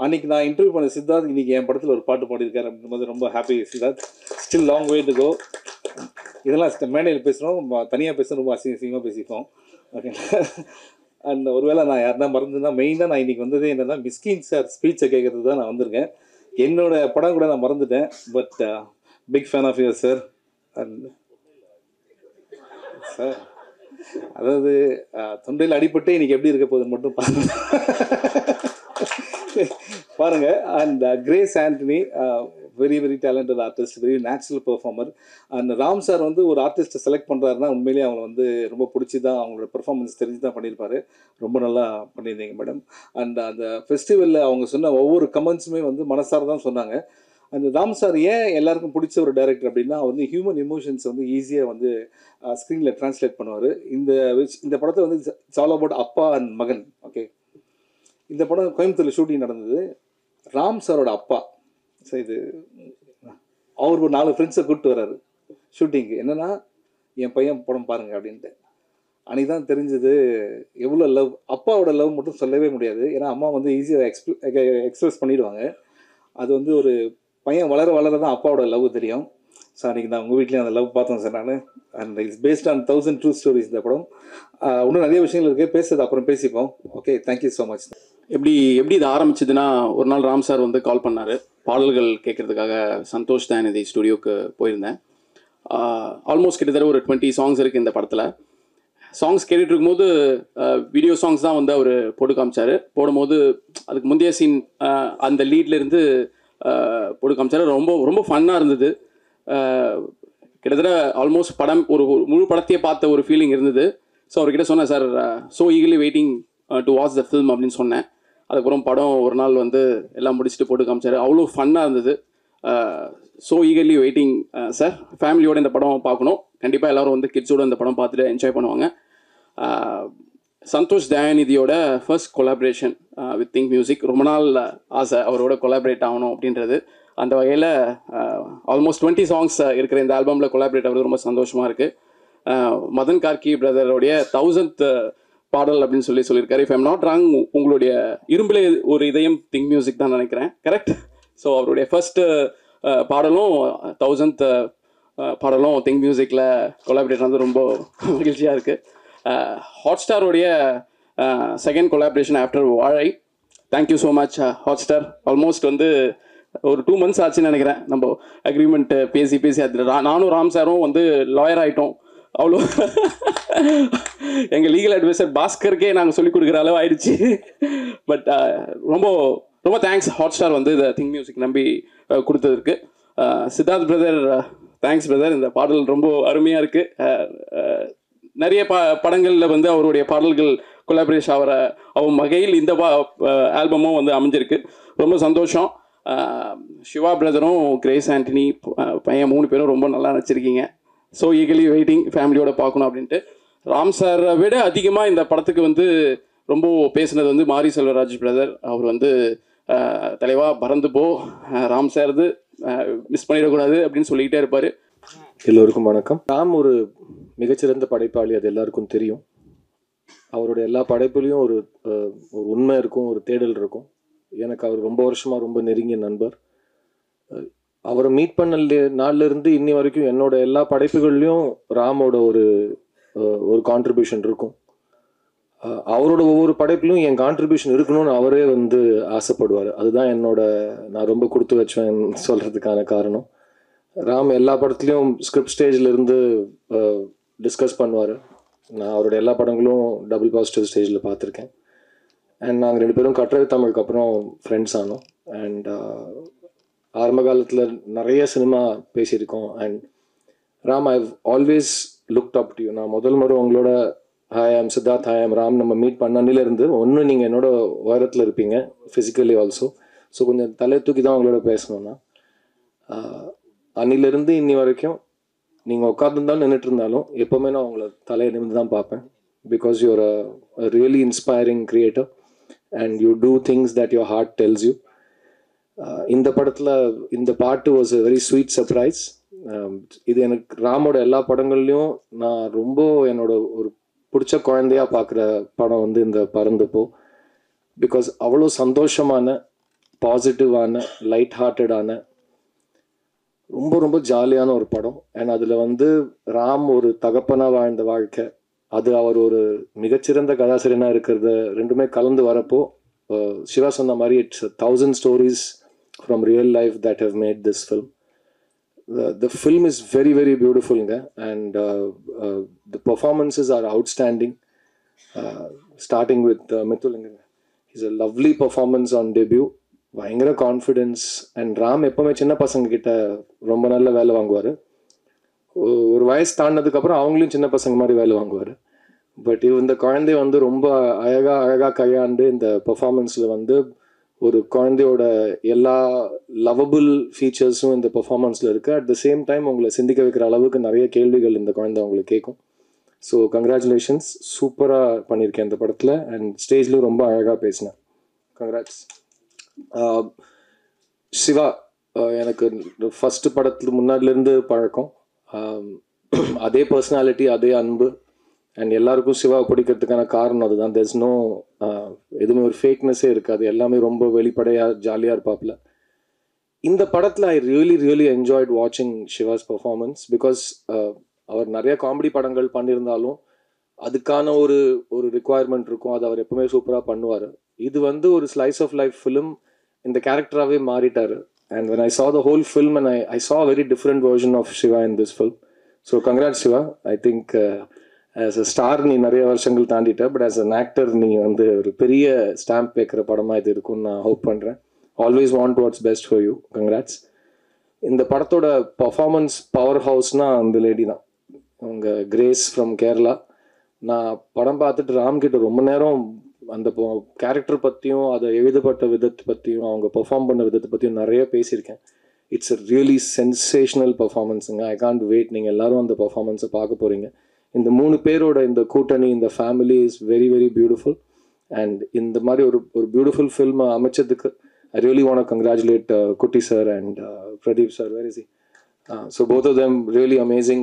அன்றைக்கி நான் இன்டர்வியூ பண்ண சித்தார்த் இன்றைக்கி என் படத்தில் ஒரு பாட்டு பாடியிருக்காரு அப்படின்றது ரொம்ப happy. Siddharth still long way to go. இதெல்லாம் மேடையில் பேசுகிறோம், தனியாக பேசுகிறோம், ரொம்ப அசிங்கமாக பேசிப்போம். ஓகே. அண்ட் ஒருவேளை நான் யாருன்னா மறந்துன்னா, மெயினாக நான் இன்றைக்கி வந்ததே என்னென்னா மிஸ்கின் சார் ஸ்பீச்சை கேட்குறது தான் நான் வந்திருக்கேன். என்னோடய படம் கூட நான் மறந்துட்டேன். But big fan of your sir. And sir அதாவது தொண்டையில் அடிபட்டு இன்றைக்கி எப்படி இருக்க போகுதுன்னு மட்டும் பாருங்கள். And Grace Antony very very talented artist, very natural performer. And Ram sir வந்து ஒரு ஆர்டிஸ்ட்டை செலக்ட் பண்ணுறாருன்னா உண்மையிலேயே அவங்க வந்து ரொம்ப பிடிச்சி தான், அவங்களோட பெர்ஃபார்மன்ஸ் தெரிஞ்சு தான் பண்ணியிருப்பார். ரொம்ப நல்லா பண்ணியிருந்தீங்க மேடம். அண்ட் அந்த ஃபெஸ்டிவலில் அவங்க சொன்ன ஒவ்வொரு கமெண்ட்ஸுமே வந்து மனசார தான் சொன்னாங்க. அந்த ராம் சார் ஏன் எல்லாருக்கும் பிடிச்ச ஒரு டைரக்டர் அப்படின்னா, அவர் வந்து ஹியூமன் எமோஷன்ஸ் வந்து ஈஸியாக வந்து ஸ்க்ரீனில் ட்ரான்ஸ்லேட் பண்ணுவார். இந்த படத்தை வந்து இட்ஸ் ஆல் அபவுட் அப்பா அண்ட் மகன். ஓகே, இந்த படம் கோயம்புத்தூரில் ஷூட்டிங் நடந்தது. ராம் சாரோட அப்பா சார் இது அவர் ஒரு 4 ஃப்ரெண்ட்ஸை கூப்பிட்டு வர்றாரு ஷூட்டிங்க்கு. என்னென்னா, என் பையன் படம் பாருங்கள் அப்படின்ட்டு. அன்றைக்கி தான் தெரிஞ்சது எவ்வளோ லவ். அப்பாவோட லவ் மட்டும் சொல்லவே முடியாது, ஏன்னா அம்மா வந்து ஈஸியாக எக்ஸ்பிரஸ் பண்ணிவிடுவாங்க. அது வந்து ஒரு பையன் வளர தான் அப்பாவோட லவ் தெரியும். ஸோ அன்றைக்கி நான் உங்கள் வீட்லேயும் அந்த லவ் பார்த்தேன் சார் நான். And it's based on 1000 true stories இந்த படம். இன்னும் நிறைய விஷயங்கள் இருக்குது, பேசுறது அப்புறம் பேசிப்போம். Okay, thank you so much. எப்படி இது ஆரம்பிச்சதுன்னா, ஒரு நாள் ராம் சார் வந்து கால் பண்ணார். பாடல்கள் கேட்குறதுக்காக சந்தோஷ் தயாநிதி ஸ்டுடியோவுக்கு போயிருந்தேன். ஆல்மோஸ்ட் கிட்டத்தட்ட ஒரு 20 சாங்ஸ் இருக்குது இந்த படத்தில். சாங்ஸ் கேட்டுட்டு இருக்கும்போது வீடியோ சாங்ஸ் தான் வந்து அவர் போட்டு காமிச்சார். போடும்போது அதுக்கு முந்தைய சீன் அந்த லீட்லேருந்து போட்டு காமிச்சார். ரொம்ப ரொம்ப ஃபன்னாக இருந்தது. கிட்டத்தட்ட ஆல்மோஸ்ட் படம் ஒரு முழு படத்தையே பார்த்த ஒரு ஃபீலிங் இருந்தது. ஸோ அவர்கிட்ட சொன்னேன், sir so eagerly waiting to watch the film அப்படின்னு சொன்னேன். அதுக்கப்புறம் படம் ஒரு நாள் வந்து எல்லாம் முடிச்சுட்டு போட்டு காமிச்சார். அவ்வளோ ஃபன்னாக இருந்தது. So eagerly waiting sir. ஃபேமிலியோட இந்த படம் பார்க்கணும். கண்டிப்பாக எல்லோரும் வந்து கிட்ஸோட இந்த படம் பார்த்துட்டு என்ஜாய் பண்ணுவாங்க. சந்தோஷ் தயாநிதியோட first collaboration with think music. ரொம்ப நாள் ஆசை அவரோட கொலாபரேட் ஆகணும் அப்படின்றது. அந்த வகையில் ஆல்மோஸ்ட் 20 சாங்ஸ் இருக்கிற இந்த ஆல்பமில் கொலாபரேட் ஆகிறது ரொம்ப சந்தோஷமாக இருக்குது. மதன் கார்கி பிரதருடைய 1000th பாடல் அப்படின்னு சொல்லியிருக்காரு. இஃப் ஐம் நாட் ராங், உங்களுடைய இரும்பிலே ஒரு இதயம் திங்க் மியூசிக் தான் நினைக்கிறேன், கரெக்ட்? ஸோ அவருடைய ஃபர்ஸ்ட் பாடலும் 1000th பாடலும் திங்க் மியூசிக்கில் கொலாபரேட் வந்து ரொம்ப மகிழ்ச்சியாக இருக்குது. ஹாட்ஸ்டாரோடைய செகண்ட் கொலாபரேஷன் ஆஃப்டர் வாழை. Thank you so much Hotstar. Almost வந்து ஒரு 2 months ஆச்சுன்னு நினைக்கிறேன் நம்ம அக்ரிமெண்ட் பேசி அது. நானும் ராம் சாரும் வந்து லாயர் ஆகிட்டோம். அவ்வளோ எங்கள் லீகல் அட்வைசர் பாஸ்கருக்கே நாங்கள் சொல்லிக் கொடுக்குற அளவு ஆயிடுச்சு. பட் ரொம்ப ரொம்ப தேங்க்ஸ் ஹாட்ஸ்டார் வந்து இந்த திங் மியூசிக் நம்பி கொடுத்ததுக்கு. Siddharth brother, thanks brother. இந்த பாடல் ரொம்ப அருமையாக இருக்குது. நிறைய படங்களில் வந்து அவருடைய பாடல்கள் கொலாபரேஷன் ஆகிற அவன் வகையில் இந்த ஆல்பமும் வந்து அமைஞ்சிருக்கு. ரொம்ப சந்தோஷம். சிவா பிரதரும் கிரேஸ் ஆண்டனி பையன் 3 பேரும் ரொம்ப நல்லா நடிச்சிருக்கீங்க. ஸோ ஈகலி வெயிட்டிங் ஃபேமிலியோட பார்க்கணும் அப்படின்ட்டு. ராம் சாரை விட அதிகமாக இந்த படத்துக்கு வந்து ரொம்ப பேசுனது வந்து மாரி செல்வராஜ் பிரதர். அவர் வந்து தலைவா பறந்து போ, ராம் சார்து மிஸ் பண்ணிடக்கூடாது அப்படின்னு சொல்லிக்கிட்டே இருப்பார். எல்லோருக்கும் வணக்கம். ராம் ஒரு மிகச்சிறந்த படைப்பாளி, அது எல்லாருக்கும் தெரியும். அவருடைய எல்லா படைப்புலையும் ஒரு உண்மை இருக்கும், ஒரு தேடல் இருக்கும். எனக்கு அவர் ரொம்ப வருஷமாக ரொம்ப நெருங்கிய நண்பர். அவரை மீட் பண்ண நாள்லேருந்து இன்னி வரைக்கும் என்னோட எல்லா படைப்புகள்லையும் ராமோட ஒரு கான்ட்ரிபியூஷன் இருக்கும். அவரோட ஒவ்வொரு படைப்பிலும் என் கான்ட்ரிபியூஷன் இருக்கணும்னு அவரே வந்து ஆசைப்படுவார். அதுதான் நான் ரொம்ப கொடுத்து வச்சேன் சொல்கிறதுக்கான காரணம். ராம் எல்லா படத்துலையும் ஸ்கிரிப்ட் ஸ்டேஜ்லேருந்து டிஸ்கஸ் பண்ணுவார். நான் அவரோட எல்லா படங்களும் டபுள் பாசிட்டிவ் ஸ்டேஜில் பார்த்துருக்கேன். அண்ட் நாங்கள் 2 பேரும் கட்டுரை தமிழுக்கு அப்புறம் ஃப்ரெண்ட்ஸ் ஆனோம். அண்ட் ஆரம்ப காலத்தில் நிறைய சினிமா பேசியிருக்கோம். And Ram, I always looked up to you. நான் முதல் முறை உங்களோட hi I'm Siddharth, hi I'm Ram நம்ம மீட் பண்ணனிலேருந்து ஒன்று நீங்கள் என்னோட உயரத்தில் இருப்பீங்க, ஃபிசிக்கலி ஆல்சோ. ஸோ கொஞ்சம் தலை தூக்கி தான் உங்களோட பேசணுன்னா, அன்னிலிருந்து இன்னி வரைக்கும் நீங்கள் உட்காந்துருந்தாலும் நின்றுட்டு இருந்தாலும் எப்போவுமே நான் உங்களை தலையை நிமிர்ந்து தான் பார்ப்பேன். Because you're a really inspiring creator and you do things that your heart tells you. இந்த படத்தில் இந்த பாட்டு was a very sweet surprise. இது எனக்கு ராமோட எல்லா படங்கள்லையும் நான் ரொம்ப என்னோட ஒரு பிடிச்ச குழந்தையாக பார்க்குற படம் வந்து இந்த பறந்துப்போ. பிகாஸ் அவ்வளோ சந்தோஷமான, பாசிட்டிவான, லைட் ஹார்ட்டடான, ரொம்ப ரொம்ப ஜாலியான ஒரு படம். அண்ட் அதில் வந்து ராம் ஒரு தகப்பனாக வாழ்ந்த வாழ்க்கை, அது அவர் ஒரு மிகச்சிறந்த கதாசிரியனாக இருக்கிறத ரெண்டுமே கலந்து வரப்போ, சிவா சொன்ன மாதிரி it's 1000 stories from real life that have made this film. The film is very, very beautiful, and the performances are outstanding. Starting with Mithul, he's a lovely performance on debut. பயங்கர கான்ஃபிடென்ஸ். அண்ட் ராம் எப்போவுமே சின்ன பசங்க கிட்ட ரொம்ப நல்ல வேலை வாங்குவார். ஒரு வயசு தாண்டினதுக்கப்புறம் அவங்களையும் சின்ன பசங்க மாதிரி வேலை வாங்குவார். பட் இந்த குழந்தை வந்து ரொம்ப அழகாக கையாண்டு இந்த பெர்ஃபார்மன்ஸில் வந்து ஒரு குழந்தையோட எல்லா லவபிள் ஃபீச்சர்ஸும் இந்த பெர்ஃபார்மன்ஸில் இருக்குது. அட் த சேம் டைம் உங்களை சிந்திக்க வைக்கிற அளவுக்கு நிறைய கேள்விகள் இந்த குழந்தை உங்களுக்கு கேட்கும். ஸோ கங்க்ராச்சுலேஷன்ஸ், சூப்பராக பண்ணியிருக்கேன் இந்த படத்தில். அண்ட் ஸ்டேஜ்லேயும் ரொம்ப அழகாக பேசினேன். கங்க்ராட்ஸ். சிவா எனக்கு ஃபஸ்ட்டு படத்துக்கு முன்னாடிலேருந்து பழக்கம். அதே பர்சனாலிட்டி, அதே அன்பு. அண்ட் எல்லாருக்கும் சிவாவை பிடிக்கிறதுக்கான காரணம் அதுதான். தெர்ஸ் நோ எதுவுமே ஒரு ஃபேக்னஸே இருக்காது. எல்லாமே ரொம்ப வெளிப்படையாக ஜாலியாக இருப்பாப்புல. இந்த படத்தில் ஐ ரியலி என்ஜாய்ட் வாட்சிங் சிவாஸ் பர்ஃபார்மன்ஸ். பிகாஸ் அவர் நிறைய காமெடி படங்கள் பண்ணியிருந்தாலும் அதுக்கான ஒரு ரிக்குவயர்மெண்ட் இருக்கும். அது அவர் எப்பவுமே சூப்பராக பண்ணுவார். இது வந்து ஒரு ஸ்லைஸ் ஆஃப் லைஃப் ஃபிலிம். இந்த கேரக்டராகவே மாறிட்டார். And when I saw the whole film and I saw a very different version of Shiva in this film. So congrats Shiva. I think as a star நீ நிறைய வருஷங்கள் தாண்டிட்ட, but as an actor நீ வந்து ஒரு பெரிய stamp வைக்கிற படமாக இது இருக்கும்னு நான் ஹோப் பண்ணுறேன். Always want what's best for you. Congrats. இந்த படத்தோட பர்ஃபார்மன்ஸ் பவர் ஹவுஸ்னால் அந்த லேடி தான், உங்கள் கிரேஸ் ஃப்ரம் கேரளா. நான் படம் பார்த்துட்டு ராம்கிட்ட ரொம்ப நேரம் அந்த கேரக்டர் பற்றியும், அதை எழுதப்பட்ட விதத்தை பற்றியும், அவங்க பெர்ஃபார்ம் பண்ண விதத்தை பற்றியும் நிறைய பேசியிருக்கேன். இட்ஸ் அ ரியலி சென்சேஷனல் பர்ஃபார்மன்ஸுங்க. I can't wait. நீங்கள் எல்லோரும் அந்த பர்ஃபார்மன்ஸை பார்க்க போகிறீங்க. இந்த 3 பேரோட இந்த கூட்டணி, இந்த family is very very beautiful. And இந்த மாதிரி ஒரு பியூட்டிஃபுல் ஃபில்மை அமைச்சதுக்கு I really want to congratulate Kutty sir and Pradeep sir. Where is he? So both of them really amazing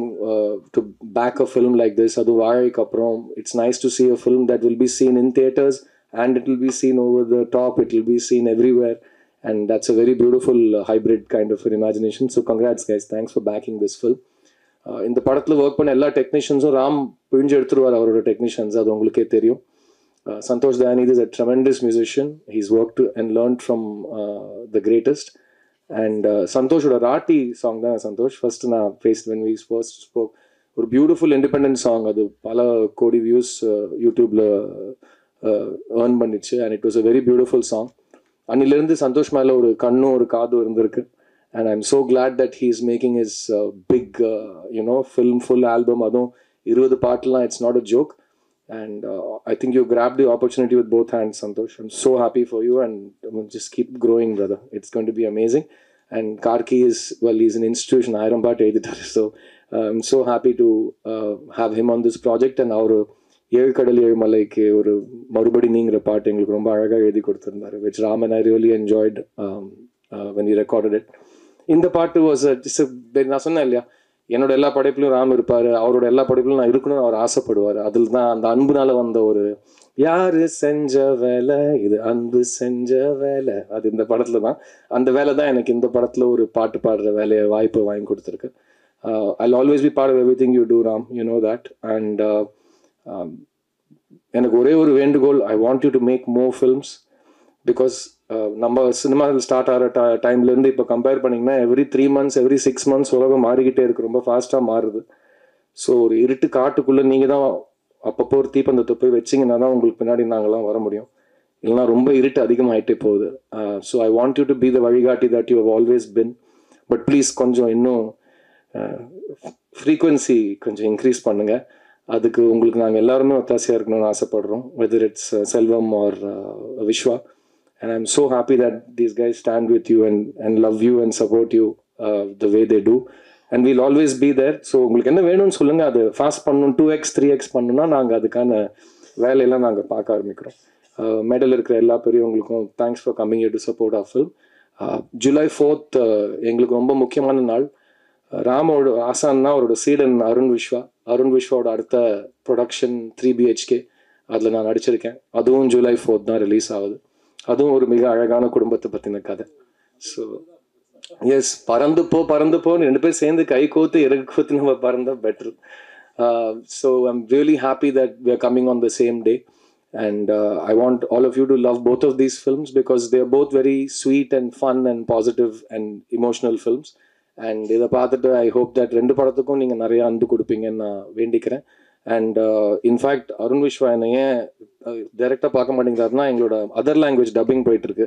to back a film like this. Adu vaazhaikku appuram it's nice to see a film that will be seen in theaters and it will be seen over the top, it will be seen everywhere, and that's a very beautiful hybrid kind of an imagination. So congrats guys, thanks for backing this film. In the padathula work panna ella technicians Ram pinju eduthuruvar avaroda technicians, adu ungalke theriyum. Santosh Dayanidhi is a tremendous musician. He's worked and learned from the greatest. And Santosh oda Raati song da Santosh first na faced when we first spoke ஒரு beautiful independent song. அது பல கோடி views யூடியூப்பில் earn பண்ணிச்சு. And it was a very beautiful song. அன்னிலேருந்து சந்தோஷ் மேலே ஒரு கண்ணும் ஒரு காதும் இருந்திருக்கு. And I am so glad that he is making is big film full album. அதுவும் 20 பாட்டுலாம் it's not a joke. And I think you grabbed the opportunity with both hands, Santosh. I'm so happy for you, and just keep growing, brother. It's going to be amazing. And Karki is, well, he's an institution. I am part editor, so I'm so happy to have him on this project. And our ஏழு கடல் ஏழு மலைக்கு ஒரு மறுபடி நீங்கிற பாட்டு எங்களுக்கு ரொம்ப அழகாக எழுதி கொடுத்துருந்தாரு, which Ram and I really enjoyed when we recorded it. இந்த பாட்டு வாஸ் நான் சொன்னேன் இல்லையா, என்னோட எல்லா படைப்பிலும் ராம் இருப்பார், அவரோட எல்லா படைப்பிலும் நான் இருக்கணும்னு அவர் ஆசைப்படுவார். அதில் தான் அந்த அன்புனால வந்த ஒரு யாரு செஞ்ச வேலை இது அன்பு செஞ்ச வேலை, அது இந்த படத்தில் தான். அந்த வேலை தான் எனக்கு இந்த படத்தில் ஒரு பாட்டு பாடுற வேலையை வாய்ப்பு வாங்கி கொடுத்துருக்கு. I'll always be part of everything you do, Ram, you know that. And எனக்கு ஒரே ஒரு வேண்டுகோள், I want you to make more films, because நம்ம சினிமா ஸ்டார்ட் ஆகிற டைம்லேருந்து இப்போ கம்பேர் பண்ணிங்கன்னா எவ்ரி 3 months எவ்ரி 6 months உலகம் மாறிக்கிட்டே இருக்குது, ரொம்ப ஃபாஸ்ட்டாக மாறுது. ஸோ ஒரு இருட்டு காட்டுக்குள்ளே நீங்கள் தான் அப்பப்போ ஒரு தீப்பந்தத்தை போய் வச்சிங்கன்னா தான் உங்களுக்கு பின்னாடி நாங்கள்லாம் வர முடியும், இல்லைனா ரொம்ப இருட்டு அதிகமாகிட்டே போகுது. So I want you to be the வழிகாட்டி that you have always been. But please கொஞ்சம் இன்னும் ஃப்ரீக்வன்சி கொஞ்சம் இன்க்ரீஸ் பண்ணுங்கள். அதுக்கு உங்களுக்கு நாங்கள் எல்லாருமே ஒத்தாசையாக இருக்கணும்னு ஆசைப்படுறோம், whether it's Selvam or Viswa. And I'm so happy that these guys stand with you and love you and support you the way they do. And we'll always be there. So உங்களுக்கு என்ன வேணும்னு சொல்லுங்கள், அது ஃபாஸ்ட் பண்ணணும், 2x 3x பண்ணணும்னா நாங்கள் அதுக்கான வேலையெல்லாம் நாங்கள் பார்க்க ஆரம்பிக்கிறோம். மெடல் இருக்கிற எல்லா பெரியவங்களுக்கும் thanks for coming here to support our film. July 4th எங்களுக்கு ரொம்ப முக்கியமான நாள். ராமோட ஆசான்னா அவரோட சீடன் அருண் விஸ்வாவோட அடுத்த ப்ரொடக்ஷன் 3 BHK, அதில் நான் நடிச்சிருக்கேன். அதுவும் July 4th தான் ரிலீஸ் ஆகுது. அதுவும் ஒரு மிக அழகான குடும்பத்தை பற்றின கதை. ஸோ எஸ், பறந்து போன்னு 2 பேர் சேர்ந்து கை கோத்து இறகு கோத்து நம்ம பறந்தால் பெட்ரு. So I'm really happy that we are coming on the same day. And I want all of you to love both of these films, because they are both very sweet and fun and positive and emotional films. And இதை பார்த்துட்டு I hope that 2 படத்துக்கும் நீங்கள் நிறைய அன்பு கொடுப்பீங்கன்னு நான் வேண்டிக்கிறேன். And in fact Arun Vishwa என்னை ஏன் டைரெக்டாக பார்க்க மாட்டேங்கிறாருன்னா, எங்களோட அதர் லாங்குவேஜ் டப்பிங் போயிட்டுருக்கு,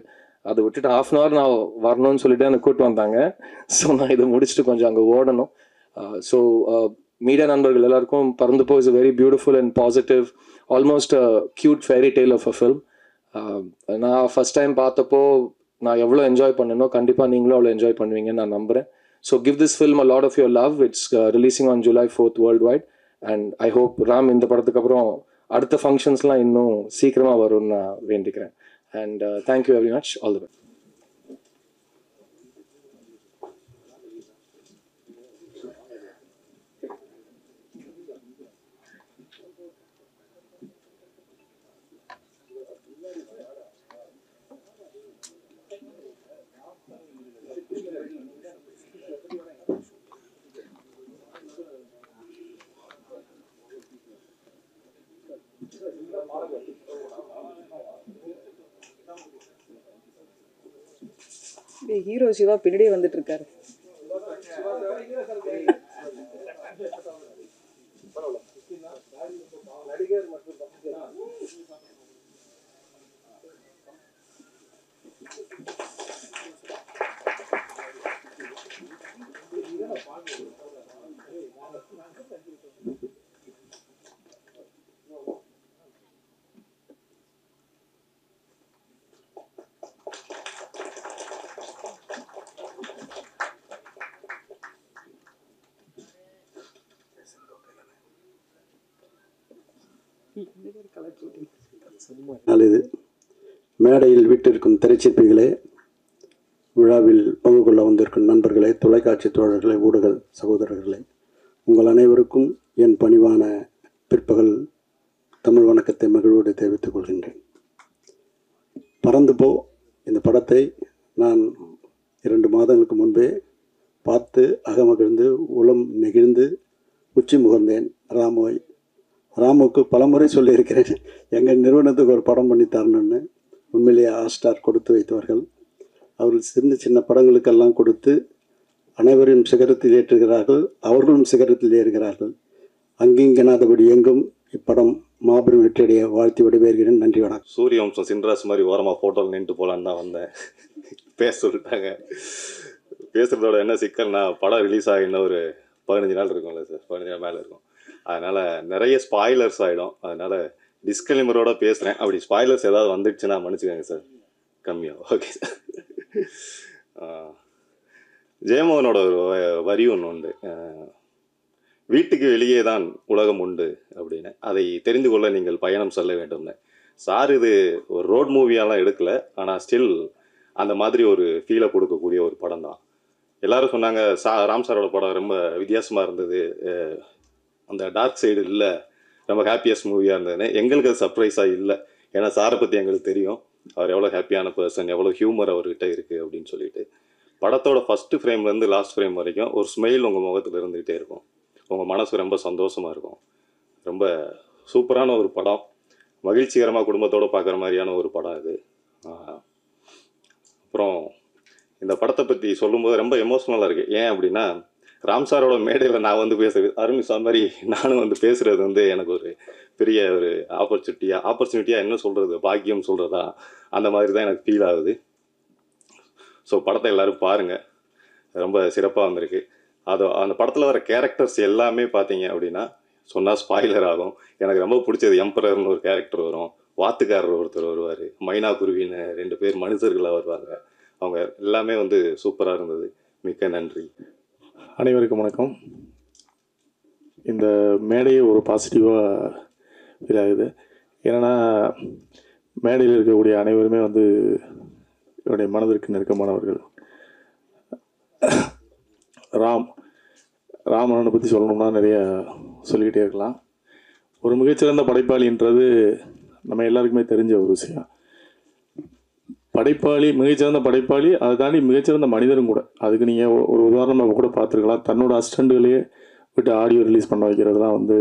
அதை விட்டுட்டு 1/2 hour நான் வரணும்னு சொல்லிட்டு எனக்கு கூப்பிட்டு வந்தாங்க. ஸோ நான் இதை முடிச்சுட்டு கொஞ்சம் அங்கே ஓடணும். ஸோ மீடியா நண்பர்கள் எல்லாருக்கும் Paranthu Po is a very beautiful and positive, almost a cute fairy tale of a film. நான் ஃபஸ்ட் டைம் பார்த்தப்போ நான் எவ்வளோ என்ஜாய் பண்ணனோ கண்டிப்பாக நீங்களும் அவ்வளோ என்ஜாய் பண்ணுவீங்கன்னு நான் நம்புகிறேன். So give this film a lot of your love. It's releasing on July 4th worldwide. And I hope Ram இந்த படத்துக்கு அப்புறம் அடுத்த ஃபங்க்ஷன்ஸ்லாம் இன்னும் சீக்கிரமாக வரும்னு நான் வேண்டிக்கிறேன். And thank you very much, all the best. Hero Siva பின்னாடியே வந்துட்டு இருக்காரு. நல்லது. மேடையில் வீட்டிற்கும் திரைச்சிற்பிகளே, விழாவில் பங்கு கொள்ள வந்திருக்கும் நண்பர்களே, தொலைக்காட்சி தோழர்களே, ஊடக சகோதரர்களே, உங்கள் அனைவருக்கும் என் பணிவான பிற்பகல் தமிழ் வணக்கத்தை மகிழ்வோடு தெரிவித்துக் கொள்கின்றேன். பறந்து போ இந்த படத்தை நான் 2 மாதங்களுக்கு முன்பே பார்த்து அகமகிழ்ந்து உளம் நெகிழ்ந்து உச்சி முகர்ந்தேன். ராமுக்கு பலமுறை சொல்லியிருக்கிறேன், எங்கள் நிறுவனத்துக்கு ஒரு படம் பண்ணி தரணுன்னு. உண்மையிலேயே ஆஸ்டார் கொடுத்து வைத்தவர்கள். அவர்கள் சின்ன படங்களுக்கெல்லாம் கொடுத்து அனைவரையும் சிகரத்தில் ஏற்றுகிறார்கள், அவர்களும் சிகரத்தில் ஏறுகிறார்கள். அங்கிங்கனாதபடி எங்கும் இப்படம் மாபெரும் வெற்றியடைய வாழ்த்தி விடைபெறுகிறேன். நன்றி, வணக்கம். சூரியவம்சம் சின்ராஸ் மாதிரி ஓரமாக ஃபோட்டோவில் நின்று போகலான்னு தான் வந்தேன். பேச சொல்லிட்டாங்க. பேசுகிறதோட என்ன சிக்கல்னா, படம் ரிலீஸ் ஆகி இன்னும் ஒரு 15 நாள் இருக்கும்ல சார், 15 நாள் மேலே இருக்கும். அதனால் நிறைய ஸ்பாய்லர்ஸ் ஆகிடும். அதனால் டிஸ்க்ளைமரோட பேசுகிறேன். அப்படி ஸ்பாய்லர்ஸ் ஏதாவது வந்துடுச்சுன்னா மன்னிச்சுக்கோங்க சார், கம்மியாக. Okay sir. ஜெயமோகனோட ஒரு வரி ஒன்று உண்டு, வீட்டுக்கு வெளியே தான் உலகம் உண்டு அப்படின்னு. அதை தெரிந்து கொள்ள நீங்கள் பயணம் செல்ல வேண்டும்னு. சார் இது ஒரு ரோட் மூவியாலாம் எடுக்கலை, ஆனால் ஸ்டில் அந்த மாதிரி ஒரு ஃபீலை கொடுக்கக்கூடிய ஒரு படம் தான். எல்லோரும் சொன்னாங்க ராம் சாரோட படம் ரொம்ப வித்தியாசமாக இருந்தது, அந்த டார்க் சைடு இல்லை, ரொம்ப ஹாப்பியஸ்ட் மூவியாக இருந்ததுன்னு. எங்களுக்கு அது சர்ப்ரைஸாக இல்லை. ஏன்னா சாரை பற்றி எங்களுக்கு தெரியும், அவர் எவ்வளோ ஹாப்பியான பர்சன், எவ்வளோ ஹியூமர் அவர்கிட்ட இருக்குது அப்படின்னு சொல்லிட்டு. படத்தோட ஃபஸ்ட்டு ஃப்ரேம்லேருந்து லாஸ்ட் ஃப்ரேம் வரைக்கும் ஒரு ஸ்மைல் உங்கள் முகத்தில் இருந்துகிட்டே இருக்கும். உங்கள் மனசு ரொம்ப சந்தோஷமாக இருக்கும். ரொம்ப சூப்பரான ஒரு படம், மகிழ்ச்சிகரமாக குடும்பத்தோடு பார்க்குற மாதிரியான ஒரு படம் இது. அப்புறம் இந்த படத்தை பற்றி சொல்லும்போது ரொம்ப எமோஷ்னலாக இருக்குது. ஏன் அப்படின்னா, ராம் சாரோட மேடையில் நான் வந்து பேசுகிறது, அருண் சார் மாதிரி நானும் வந்து பேசுகிறது வந்து எனக்கு ஒரு பெரிய ஒரு ஆப்பர்ச்சுனிட்டியாக என்ன சொல்கிறது, பாக்கியம் சொல்கிறதா, அந்த மாதிரி தான் எனக்கு ஃபீல் ஆகுது. ஸோ படத்தை எல்லோரும் பாருங்கள், ரொம்ப சிறப்பாக வந்திருக்கு. அந்த படத்தில் வர கேரக்டர்ஸ் எல்லாமே பார்த்தீங்க அப்படின்னா சொன்னால் ஸ்பாய்லர் ஆகும். எனக்கு ரொம்ப பிடிச்சது எம்பரர்னு ஒரு கேரக்டர் வரும், வாத்துக்காரர் ஒருத்தர் வருவார், மைனா குருவின்னு 2 பேர் மனுஷர்களாக வருவாங்க. அவங்க எல்லாமே வந்து சூப்பராக இருந்தது. மிக்க நன்றி. அனைவருக்கும் வணக்கம். இந்த மேடையே ஒரு பாசிட்டிவாக ஃபீல் ஆகுது. ஏன்னா மேடையில் இருக்கக்கூடிய அனைவருமே வந்து என்னுடைய மனதிற்கு நெருக்கமானவர்கள். ராமனை பற்றி சொல்லணும்னா நிறைய சொல்லிக்கிட்டே இருக்கலாம். ஒரு மிகச்சிறந்த படைப்பாளின்றது நம்ம எல்லாருக்குமே தெரிஞ்ச ஒரு விஷயம். மிகச்சிறந்த படைப்பாளி, அதை தாண்டி மிகச்சிறந்த மனிதரும் கூட. அதுக்கு நீங்கள் ஒரு உதாரணமாக கூட பார்த்துருக்கலாம். தன்னோட அசிஸ்டண்ட்டுகளையே விட்டு ஆடியோ ரிலீஸ் பண்ண வைக்கிறதுலாம் வந்து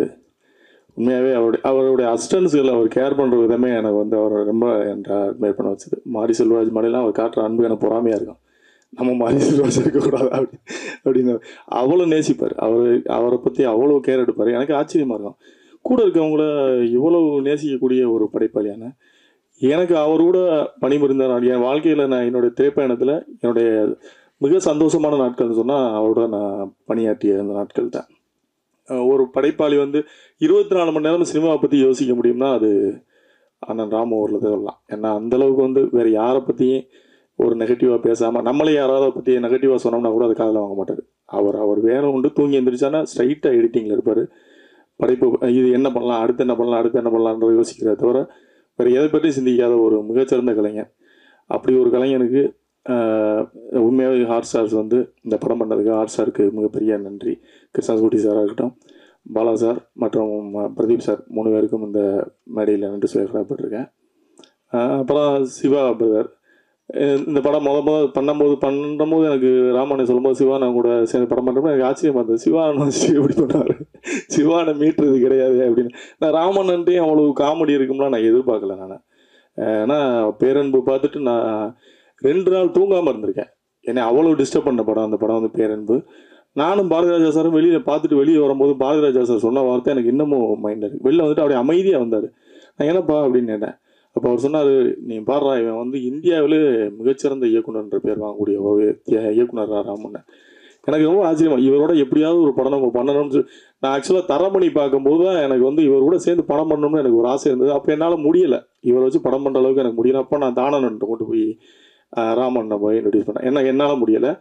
உண்மையாகவே அவருடைய அசிஸ்டன்ஸுகளை அவர் கேர் பண்ணுற விதமே எனக்கு வந்து அவரை ரொம்ப அட்மையர் பண்ண வச்சது. மாரி செல்வராஜ் மாதிரிலாம் அவர் காட்டுற அன்பு எனக்கு பொறாமையாக இருக்கும். நம்ம மாரி செல்வராஜ் இருக்கக்கூடாது அப்படின்னு அவ்வளோ நேசிப்பார். அவரை பற்றி அவ்வளோ கேர் எடுப்பார். எனக்கு ஆச்சரியமாக இருக்கும், கூட இருக்கவங்கள இவ்வளோ நேசிக்கக்கூடிய ஒரு படைப்பாளியான. எனக்கு அவர் கூட பணிபுரிந்தார் என் வாழ்க்கையில். நான் என்னுடைய திரைப்பயணத்தில் என்னுடைய மிக சந்தோஷமான நாட்கள்னு சொன்னால் அவரோட நான் பணியாற்றிய அந்த நாட்கள் தான். ஒரு படைப்பாளி வந்து 24 மணி நேரம் சினிமாவை பற்றி யோசிக்க முடியும்னா அது அண்ணன் ராம் அவரில் தான் சொல்லலாம். ஏன்னா அந்தளவுக்கு வந்து வேறு யாரை பற்றியும் ஒரு நெகட்டிவாக பேசாமல், நம்மளே யாராவது பற்றி நெகட்டிவாக சொன்னோம்னா கூட அது காதில் வாங்க மாட்டார். அவர் வேலை உண்டு, தூங்கி எழுந்திரிச்சானா ஸ்ட்ரைட்டாக எடிட்டிங்கில் இருப்பார். படைப்பு இது என்ன பண்ணலாம், அடுத்து என்ன பண்ணலான்ற யோசிக்கிறத தவிர வேறு எதை பற்றி சிந்திக்காத ஒரு மிகச்சிறந்த கலைஞர். அப்படி ஒரு கலைஞனுக்கு உண்மையாகவே ஹாட் ஸ்டார்ஸ் வந்து இந்த படம் பண்ணதுக்கு ஹாட் ஸ்டாருக்கு மிகப்பெரிய நன்றி. கிருஷ்ணாஸ்குட்டி சாராக இருக்கட்டும், பாலா சார் மற்றும் பிரதீப் சார் 3 பேருக்கும் இந்த மேடையில் நன்றி சொல்லி கடமைப்பட்டிருக்கேன். அப்புறம் சிவா பிரதர் இந்த படம் முதல் பண்ணும்போது எனக்கு ராமனை சொல்லும்போது சிவானை கூட சேர்ந்து படம் பண்ணுறப்ப எனக்கு ஆச்சரியமாக இருந்தது. சிவானை எப்படி பண்ணார், சிவானை மீட்டுறது கிடையாது அப்படின்னு. நான் ராமன்ன்ட்டையும் அவ்வளோ காமெடி இருக்கும்லாம் நான் எதிர்பார்க்கல. நான் ஏன்னா பேரன்பு பார்த்துட்டு நான் 2 நாள் தூங்காமல் இருந்திருக்கேன். என்னை அவ்வளோ டிஸ்டர்ப் பண்ண படம் அந்த படம் வந்து பேரன்பு. நானும் பாரதிராஜா சாரும் வெளியே வரும்போது பாரதிராஜா சார் சொன்ன வார்த்தை எனக்கு இன்னமும் மைண்டில் இருக்குது. வெளில வந்துட்டு அப்படியே அமைதியாக வந்தார். நான் என்னப்பா அப்படின்னு கேட்டேன். அப்போ அவர் சொன்னார், நீ பாடுறா, இவன் வந்து இந்தியாவிலே மிகச்சிறந்த இயக்குனர்ன்ற பேர் வாங்கக்கூடிய ஒரு இயக்குனர் ராமன். எனக்கு ரொம்ப ஆச்சரியமா, இவரோட எப்படியாவது ஒரு படம் நம்ம பண்ணணும்னு நான் ஆக்சுவலாக தரமணி பார்க்கும்போது தான் எனக்கு வந்து இவர் கூட சேர்ந்து படம் பண்ணணும்னு எனக்கு ஒரு ஆசை இருந்தது. அப்போ என்னால் முடியலை, இவரை வச்சு படம் பண்ணுற அளவுக்கு எனக்கு முடியல. அப்போ நான் தானன்ட்ட கொண்டு போய் ராமனை போய் இன்ட்ரடியூஸ் பண்ணேன். ஏன்னா என்னால் முடியலை,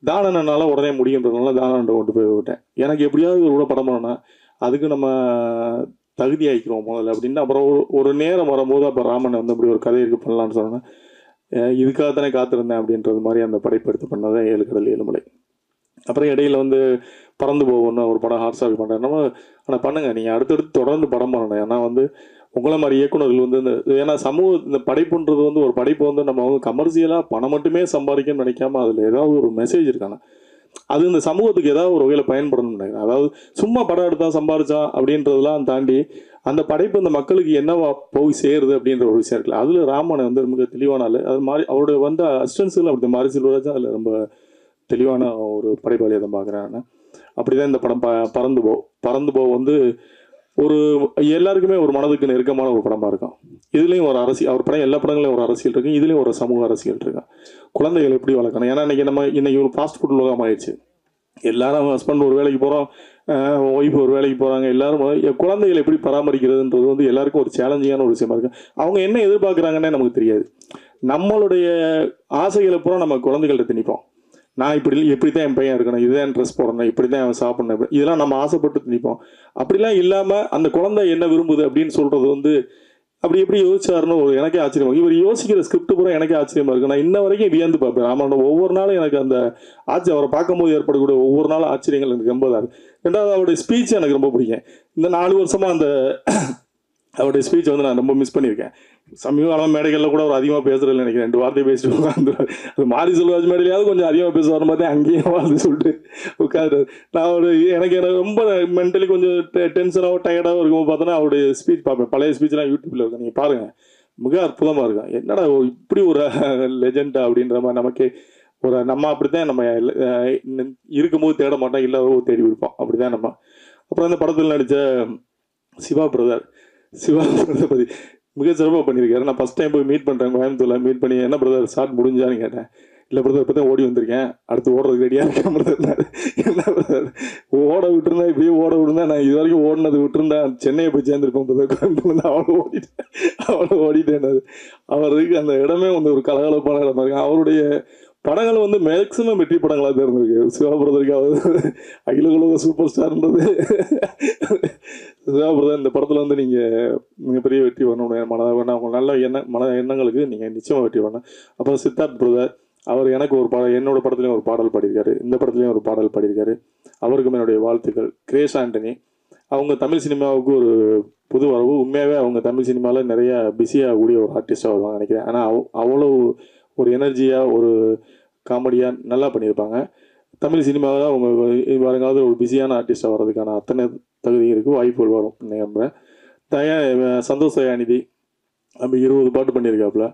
தானனால் உடனே முடியுன்றதுனால தானன்ட்ட கொண்டு போய் விட்டேன். எனக்கு எப்படியாவது இவர் கூட படம் பண்ணணும்னா அதுக்கு நம்ம தகுதி ஆகிக்கிறோம் முதல்ல அப்படின்னு. அப்புறம் ஒரு நேரம் வரும்போது அப்போ ராமனை வந்து அப்படி ஒரு கதை இருக்குது பண்ணலான்னு சொன்னேன். இதுக்காகத்தானே காத்திருந்தேன் அப்படின்றது மாதிரி அந்த படைப்பெடுத்து பண்ணதான் 7 கடல் 7 மலை. அப்புறம் இடையில வந்து பறந்து போகணும்னு ஒரு படம் ஹாட் ஸ்டார் பண்ணுறேன். நம்ம ஆனால் பண்ணுங்கள், நீங்கள் அடுத்தடுத்து தொடர்ந்து படம் பண்ணணும். ஏன்னா வந்து உங்களை மாதிரி இயக்குநர்கள் வந்து ஏன்னா இந்த படைப்புன்றது வந்து ஒரு படைப்பு வந்து நம்ம வந்து கமர்ஷியலாக பணம் மட்டுமே சம்பாதிக்கணும்னு நினைக்காம அதில் ஏதாவது ஒரு மெசேஜ் இருக்காங்க, அது இந்த சமூகத்துக்கு ஏதாவது ஒரு வகையில் பயன்படணும்னு நினைக்கிறேன். அதாவது சும்மா படம் எடுத்தா சம்பாதிச்சான் அப்படின்றதெல்லாம் தாண்டி அந்த படைப்பு அந்த மக்களுக்கு என்னவா போய் சேருது அப்படின்ற ஒரு விஷயம் இருக்குல்ல. அதில் ராமனை வந்து மிக தெளிவான ஆள். அது மாதிரி அவருடைய வந்து அசிஸ்டன்ஸில் அப்படி மாரி செல்வராஜ் அதில் ரொம்ப தெளிவான ஒரு படைப்பாளியை தான் பார்க்குறேன் நான். அப்படி தான் இந்த படம் பறந்து போ வந்து ஒரு எல்லாருக்குமே ஒரு மனதுக்கு நெருக்கமான ஒரு படமாக இருக்கும். இதுலேயும் ஒரு அரசியல், அவர் படம் எல்லா படங்களையும் ஒரு அரசியல் இருக்குது, இதுலேயும் ஒரு சமூக அரசியல் இருக்கு. குழந்தைகள் எப்படி வளர்க்கணும், ஏன்னா இன்னைக்கு ஒரு ஃபாஸ்ட் ஃபுட் உலகம் ஆயிடுச்சு. எல்லாரும் ஹஸ்பண்ட் ஒரு வேலைக்கு போகிறோம், ஒய்ஃப் ஒரு வேலைக்கு போகிறாங்க, எல்லாரும் குழந்தைகளை எப்படி பராமரிக்கிறதுன்றது வந்து எல்லாருக்கும் ஒரு சேலஞ்சிங்கான ஒரு விஷயமா இருக்குது. அவங்க என்ன எதிர்பார்க்குறாங்கன்னே நமக்கு தெரியாது. நம்மளுடைய ஆசைகளை பூரா நம்ம குழந்தைகள்கிட்ட திணிப்போம். நான் எப்படி தான் என் பையன் இருக்கணும், இதுதான் ட்ரெஸ் போடணும், இப்படி தான் அவன் சாப்பிடணும், இதெல்லாம் நம்ம ஆசைப்பட்டு திணிப்போம். அப்படிலாம் இல்லாமல் அந்த குழந்தை என்ன விரும்புது அப்படின்னு சொல்கிறது வந்து அப்படி எப்படி யோசிச்சாருன்னு எனக்கே ஆச்சரியமா. இவர் யோசிக்கிற ஸ்கிரிப்ட் பூரா எனக்கே ஆச்சரியமா இருக்கு. நான் இன்ன வரைக்கும் வியந்து பார்ப்பேன் ராமன். ஒவ்வொரு நாளும் எனக்கு அந்த அவரை பார்க்கும்போது ஏற்படக்கூடிய ஒவ்வொரு நாளும் ஆச்சரியங்கள் எனக்கு ரொம்ப தான். ரெண்டாவது அவருடைய ஸ்பீச் எனக்கு ரொம்ப பிடிக்கும். இந்த 4 வருஷமா அந்த அவருடைய ஸ்பீச் வந்து நான் ரொம்ப மிஸ் பண்ணியிருக்கேன். சமீப காலம் மேடைகளில் கூட அவர் அதிகமாக பேசுறதில்லை நினைக்கிறேன். 2 வார்த்தை பேசிட்டு உட்காந்துருவார். அது மாரி செல்வராஜ் மேடையிலாவது கொஞ்சம் அதிகமாக பேசுவார் மாதிரி அங்கேயும் வாழ்ந்து சொல்லிட்டு உட்காந்துரு. நான் எனக்கு ரொம்ப மென்டலி கொஞ்சம் டென்ஷனாகவும் டயர்டாகவும் இருக்கும் பார்த்தோன்னா அவருடைய ஸ்பீச் பார்ப்பேன். பழைய ஸ்பீச்லாம் யூடியூப்பில் இருக்கும், நீங்கள் பாருங்கள், மிக அற்புதமாக இருக்கும். என்னடா இப்படி ஒரு லெஜெண்டா அப்படின்ற மாதிரி நமக்கே நம்ம அப்படித்தான் நம்ம இருக்கும்போது தேட மாட்டோம், இல்லாத தேடி விடுப்போம், அப்படிதான் நம்ம. அப்புறம் அந்த படத்தில் நடித்த சிவா பிரதர் பற்றி மிக சிறப்பாக பண்ணியிருக்காரு. நான் ஃபஸ்ட் டைம் போய் மீட் பண்ணுறேன் கோயம்புத்தூரில். மீட் பண்ணி என்ன பிரதர் ஷார்ட் முடிஞ்சான்னு கேட்டேன். இல்லை பிரதர் இப்போ தான் ஓடி வந்திருக்கேன், அடுத்து ஓடுறதுக்கு ரெடியாக இருக்கேன் பிரதர். என்ன பிரதர் ஓட விட்டுருந்தேன், இப்படியே ஓட விட்டுருந்தேன், நான் இது வரைக்கும் ஓடினது விட்டுருந்தேன், சென்னையை போய் சேர்ந்துருப்பேன் பிரதர். கோயம்புத்தூர்லேருந்து அவ்வளோ ஓடிட்டேன். அவருக்கு அந்த இடமே வந்து ஒரு கலகலப்பான இடமா இருக்கு. அவருடைய படங்கள் வந்து மேக்சிமம் வெற்றி படங்களாக தான் இருந்திருக்கு. சிவாபிரதருக்காவது அகில உலக சூப்பர் ஸ்டார்ன்றது சிவாபிரதர். இந்த படத்தில் வந்து நீங்கள் மிகப்பெரிய வெற்றி பண்ணணும், அவங்க நல்ல எண்ணங்களுக்கு நீங்கள் நிச்சயமாக வெற்றி பண்ணணும். அப்புறம் சித்தார்த் பிரதர், அவர் எனக்கு ஒரு என்னோட படத்துலையும் ஒரு பாடல் பாடியிருக்காரு, இந்த படத்துலையும் ஒரு பாடல் பாடியிருக்காரு. அவருக்கும் என்னுடைய வாழ்த்துக்கள். கிரேஸ் ஆண்டனி, அவங்க தமிழ் சினிமாவுக்கு ஒரு புது வரவு. உண்மையாகவே அவங்க தமிழ் சினிமாவில் நிறைய பிஸியாக கூடிய ஒரு ஆர்டிஸ்டாக வருவாங்க நினைக்கிறேன். ஆனால் அவ்வளோ ஒரு எனர்ஜியாக ஒரு காமெடியாக நல்லா பண்ணியிருப்பாங்க. தமிழ் சினிமாவில் அவங்க வருங்காலத்தில் ஒரு பிஸியான ஆர்டிஸ்டாக வர்றதுக்கான அத்தனை தகுதி இருக்குது, வாய்ப்புகள் வரும் நம்புகிறேன். சந்தோஷ் தயாநிதி நம்ம 20 பாட்டு பண்ணியிருக்காப்புல.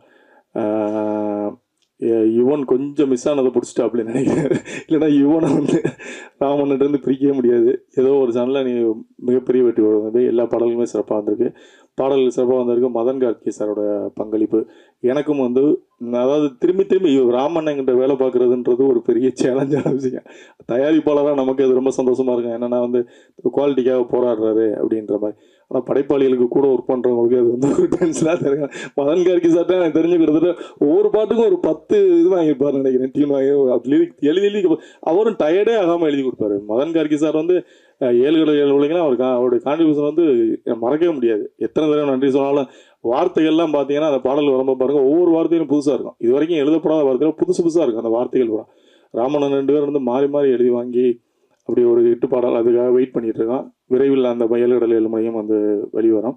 யுவன் கொஞ்சம் மிஸ் ஆனதை பிடிச்சிட்டா அப்படின்னு நினைக்கிறேன். இல்லைனா யுவனை வந்து ராமன்கிட்டேருந்து பிரிக்கவே முடியாது. ஏதோ ஒரு சேனலில் நீ மிகப்பெரிய வெற்றி வருது. எல்லா பாடல்களுமே சிறப்பாக வந்திருக்கு. பாடல்கள் சிறப்பாக வந்திருக்கு. மதன் கார்கி சாரோட பங்களிப்பு எனக்கும் வந்து, அதாவது திரும்பி ராமண்ணங்கிட்ட வேலை பார்க்குறதுன்றது ஒரு பெரிய சேலஞ்சான விஷயம். தயாரிப்பாளராக நமக்கு அது ரொம்ப சந்தோஷமாக இருக்கும். ஏன்னா வந்து குவாலிட்டிக்காக போராடுறாரு அப்படின்ற மாதிரி. ஆனால் படைப்பாளிகளுக்கு கூட ஒர்க் பண்ணுறவங்களுக்கு அது வந்து ஒரு டென்ஷனாக தெரியும். மதன் கார்கி சார்ட்ட எனக்கு தெரிஞ்சுக்கிட்டது ஒவ்வொரு பாட்டுக்கும் ஒரு 10 இது வாங்கியிருப்பாரு நினைக்கிறேன், டியூன் வாங்கி எழுதி அவரும் டயர்டே ஆகாமல் எழுதி கொடுப்பாரு. மதன் கார்கி சார் வந்து 7 உலகெல்லாம் அவருடைய கான்ட்ரிபியூஷன் வந்து மறக்கவே முடியாது. எத்தனை தடவை நன்றி சொன்னாலும் வார்த்தைகள்லாம் பார்த்தீங்கன்னா அந்த பாடல் வரும்போது பாருங்கள், ஒவ்வொரு வார்த்தைகளும் புதுசாக இருக்கும். இது வரைக்கும் எழுதப்படாத வார்த்தைகள் புதுசாக இருக்கும் அந்த வார்த்தைகள் பூரா. ராமண்ணன் 2 பேர் வந்து மாறி எழுதி வாங்கி அப்படி ஒரு 8 பாடல் அதுக்காக வெயிட் பண்ணிட்டு இருக்கோம். விரைவில் அந்த 7 மணியும் வந்து வெளிவரும்.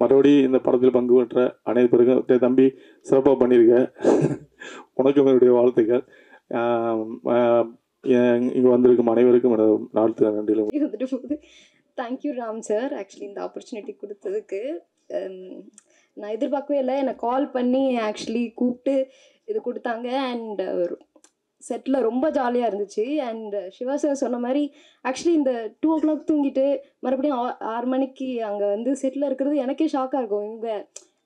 மறுபடி இந்த படத்தில் பங்கு பெற்ற அனைத்து பேருக்கும் தம்பி சிறப்பாக பண்ணியிருக்க, உனக்கும் என்னுடைய வாழ்த்துக்கள். இங்கே வந்திருக்கும் அனைவருக்கும் வாழ்த்து நன்றிகள். தேங்க்யூ ராம் சார், ஆக்சுவலி இந்த ஆப்பர்ச்சுனிட்டி கொடுத்ததுக்கு. நான் எதிர்பார்க்கவே இல்லை, என்னை கால் பண்ணி ஆக்சுவலி கூப்பிட்டு இது கொடுத்தாங்க. அண்ட் செட்டில் ரொம்ப ஜாலியாக இருந்துச்சு. அண்ட் சிவா சார் சொன்ன மாதிரி ஆக்சுவலி இந்த 2 o'clock தூங்கிட்டு மறுபடியும் 6 மணிக்கு அங்கே வந்து செட்டில் இருக்கிறது எனக்கே ஷாக்காக இருக்கும். இவங்க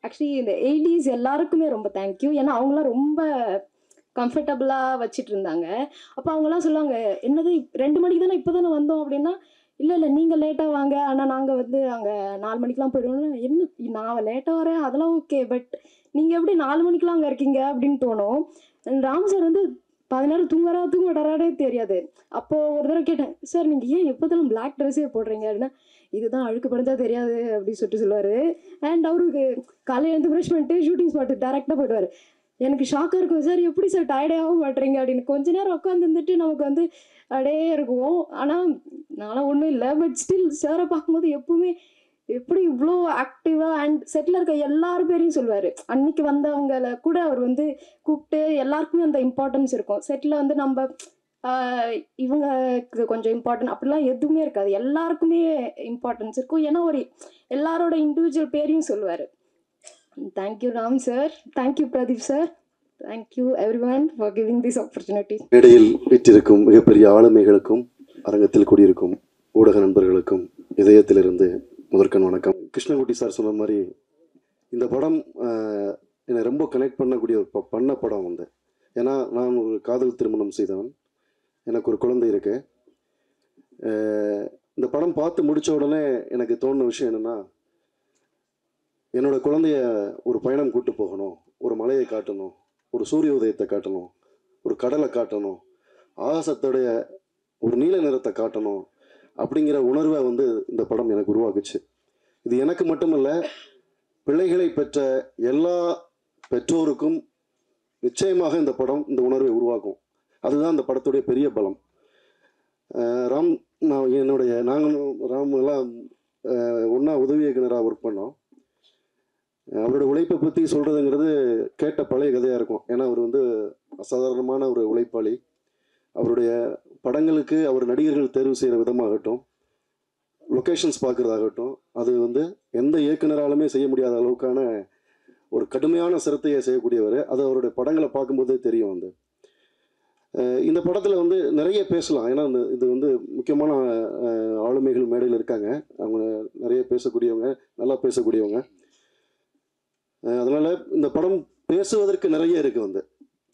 ஆக்சுவலி இந்த 80s எல்லாருக்குமே ரொம்ப தேங்க்யூ. ஏன்னா அவங்களாம் ரொம்ப கம்ஃபர்டபுளாக வச்சுட்டு இருந்தாங்க. அப்போ அவங்களாம் சொல்லுவாங்க, என்னது 2 மணிக்கு தானே இப்போ தானே வந்தோம் அப்படின்னா, இல்லை நீங்கள் லேட்டாக வாங்க, ஆனால் நாங்கள் வந்து அங்கே 4 மணிக்கெலாம் போயிடுவோம். என்ன நான் லேட்டாக வரேன் அதெல்லாம் ஓகே, பட் நீங்கள் எப்படி 4 மணிக்கெலாம் அங்கே இருக்கீங்க அப்படின்னு தோணும். ராம் சார் வந்து 10 நேரம் தூங்க மாட்டாரே தெரியாது. அப்போது ஒரு தடவை கேட்டேன், சார் நீங்கள் ஏன் எப்போதெல்லாம் பிளாக் ட்ரெஸ்ஸே போடுறீங்க அப்படின்னா, இதுதான் அழுக்கு படிஞ்சா தெரியாது அப்படின்னு சொல்லுவார். அண்ட் அவருக்கு காலையில் எழுந்து ப்ரஷ் பண்ணிட்டு ஷூட்டிங் ஸ்பாட்டு டேரெக்டாக போயிடுவார். எனக்கு ஷாக்காக இருக்கும், சார் எப்படி சார் டயர்டே ஆக மாட்டேறீங்க அப்படின்னு. கொஞ்ச நேரம் உட்காந்துருந்துட்டு நமக்கு வந்து அப்படியே இருக்கும். ஆனால் நானும் ஒன்றும் இல்லை, பட் ஸ்டில் சாரை பார்க்கும்போது எப்பவுமே எப்படி இவ்வளோ ஆக்டிவாக அண்ட் செட்டில் இருக்க எல்லாரும் பேரையும் சொல்லுவார். அன்னைக்கு வந்தவங்களை கூட அவர் வந்து கூப்பிட்டு எல்லாருக்குமே அந்த இம்பார்ட்டன்ஸ் இருக்கும். செட்டில் வந்து நம்ம இவங்களுக்கு கொஞ்சம் இம்பார்ட்டன்ட் அப்படிலாம் எதுவுமே இருக்காது, எல்லாருக்குமே இம்பார்ட்டன்ஸ் இருக்கும். ஏன்னா ஒரு எல்லாரோட இண்டிவிஜுவல் பேரையும் சொல்லுவார். Thank you Ram sir, thank you Pradeep sir, thank you every one for giving this opportunity. மேடையில் வீட்டிருக்கும் மிகப்பெரிய ஆளுமைகளுக்கும் அரங்கத்தில் கூடியிருக்கும் ஊடக நண்பர்களுக்கும் இதயத்திலிருந்து முதற்கண் வணக்கம். கிருஷ்ணகுட்டி சார் சொன்ன மாதிரி இந்த படம் என்னை ரொம்ப கனெக்ட் பண்ணக்கூடிய ஒரு பண்ண படம் வந்து, ஏன்னா நான் ஒரு காதல் திருமணம் செய்தவன், எனக்கு ஒரு குழந்தை இருக்கு. இந்த படம் பார்த்து முடித்த உடனே எனக்கு தோணுன விஷயம் என்னென்னா, என்னோட குழந்தைய ஒரு பயணம் கூட்டு போகணும், ஒரு மலையை காட்டணும், ஒரு சூரிய உதயத்தை காட்டணும், ஒரு கடலை காட்டணும், ஆகாசத்துடைய ஒரு நீல நிறத்தை காட்டணும் அப்படிங்கிற உணர்வை வந்து இந்த படம் எனக்கு உருவாக்குச்சு. இது எனக்கு மட்டுமல்ல, பிள்ளைகளை பெற்ற எல்லா பெற்றோருக்கும் நிச்சயமாக இந்த படம் இந்த உணர்வை உருவாக்கும். அதுதான் இந்த படத்துடைய பெரிய பலம். ராம், நாங்களும் ராம் எல்லாம் ஒன்றா உதவி இயக்குனராக ஒர்க் பண்ணோம். அவரோட உழைப்பை பற்றி சொல்கிறதுங்கிறது கேட்ட பழைய கதையாக இருக்கும். ஏன்னா அவர் வந்து அசாதாரணமான ஒரு உழைப்பாளி. அவருடைய படங்களுக்கு அவர் நடிகர்கள் தேர்வு செய்கிற விதமாகட்டும், லொக்கேஷன்ஸ் பார்க்குறதாகட்டும், அது வந்து எந்த இயக்குனராலுமே செய்ய முடியாத அளவுக்கான ஒரு கடுமையான சிரத்தையை செய்யக்கூடியவர். அது அவருடைய படங்களை பார்க்கும்போதே தெரியும். வந்து இந்த படத்தில் வந்து நிறைய பேசலாம். ஏன்னா இது வந்து முக்கியமான ஆளுமைகள் மேடையில் இருக்காங்க. அவங்க நிறைய பேசக்கூடியவங்க, நல்லா பேசக்கூடியவங்க. அதனால் இந்த படம் பேசுவதற்கு நிறைய இருக்குது. வந்து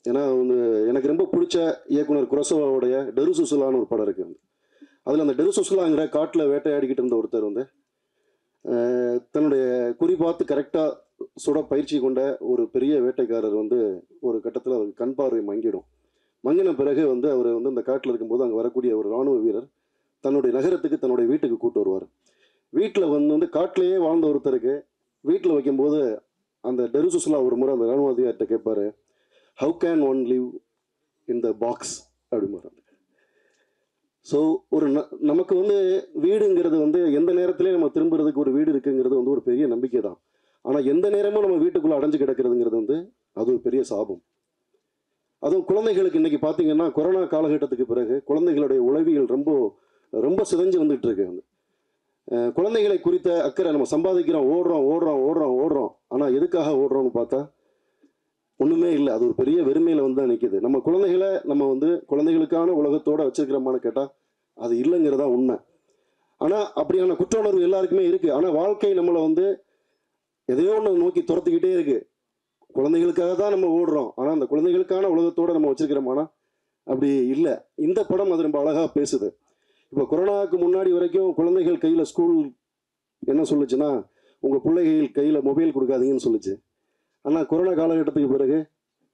ஏன்னா வந்து எனக்கு ரொம்ப பிடிச்ச இயக்குனர் குரோசவாவுடைய டெருசுசுலான்னு ஒரு படம் இருக்குது. அதில் அந்த டெருசுசுலாங்கிற காட்டில் வேட்டையாடிக்கிட்டு இருந்த ஒருத்தர் வந்து தன்னுடைய குறி பார்த்து கரெக்டாக சுட பயிற்சி கொண்ட ஒரு பெரிய வேட்டைக்காரர் வந்து ஒரு கட்டத்தில் அவருக்கு கண் பார்வை மங்கின பிறகு வந்து அவர் வந்து அந்த காட்டில் இருக்கும்போது அங்கே வரக்கூடிய ஒரு இராணுவ வீரர் தன்னுடைய நகரத்துக்கு, தன்னுடைய வீட்டுக்கு கூட்டு வருவார். வீட்டில் வந்து காட்டிலேயே வாழ்ந்த ஒருத்தருக்கு வீட்டில் வைக்கும்போது அந்த டெருசுசுலா ஒரு முறை அந்த இராணுவ அதிகாரிட்ட கேட்பார், how can one live in the box அப்படிம்பாரு. ஸோ ஒரு நமக்கு வந்து வீடுங்கிறது வந்து எந்த நேரத்துலேயும் நம்ம திரும்புறதுக்கு ஒரு வீடு இருக்குங்கிறது வந்து ஒரு பெரிய நம்பிக்கை தான். ஆனால் எந்த நேரமும் நம்ம வீட்டுக்குள்ளே அடைஞ்சு கிடக்கிறதுங்கிறது வந்து அது ஒரு பெரிய சாபம். அதுவும் குழந்தைகளுக்கு இன்றைக்கி பார்த்தீங்கன்னா கொரோனா காலகட்டத்துக்கு பிறகு குழந்தைகளுடைய உளவியல் ரொம்ப ரொம்ப சிதைஞ்சு வந்துட்டு இருக்கு. வந்து குழந்தைகளை குறித்த அக்கறை நம்ம சம்பாதிக்கிறோம், ஓடுறோம். ஆனால் எதுக்காக ஓடுறோம்னு பார்த்தா ஒன்றுமே இல்லை. அது ஒரு பெரிய வெறுமையில் வந்து தான் நிற்கிது. நம்ம குழந்தைகளை நம்ம வந்து குழந்தைகளுக்கான உலகத்தோடு வச்சுருக்கிறோமான்னு கேட்டால் அது இல்லைங்கிறதா உண்மை. ஆனால் அப்படியான குற்ற உணர்வு எல்லாருக்குமே இருக்குது. ஆனால் வாழ்க்கை நம்மளை வந்து எதையோ ஒன்று நோக்கி துரத்துக்கிட்டே இருக்குது. குழந்தைகளுக்காக தான் நம்ம ஓடுறோம், ஆனால் அந்த குழந்தைகளுக்கான உலகத்தோடு நம்ம வச்சுருக்கிறோமானா அப்படி இல்லை. இந்த படம் அது ரொம்ப அழகாக பேசுது. இப்போ கொரோனாவுக்கு முன்னாடி வரைக்கும் குழந்தைகள் கையில் ஸ்கூல் என்ன சொல்லுச்சுன்னா, உங்கள் பிள்ளைகள் கையில் மொபைல் கொடுக்காதீங்கன்னு சொல்லுச்சு. ஆனால் கொரோனா காலகட்டத்துக்கு பிறகு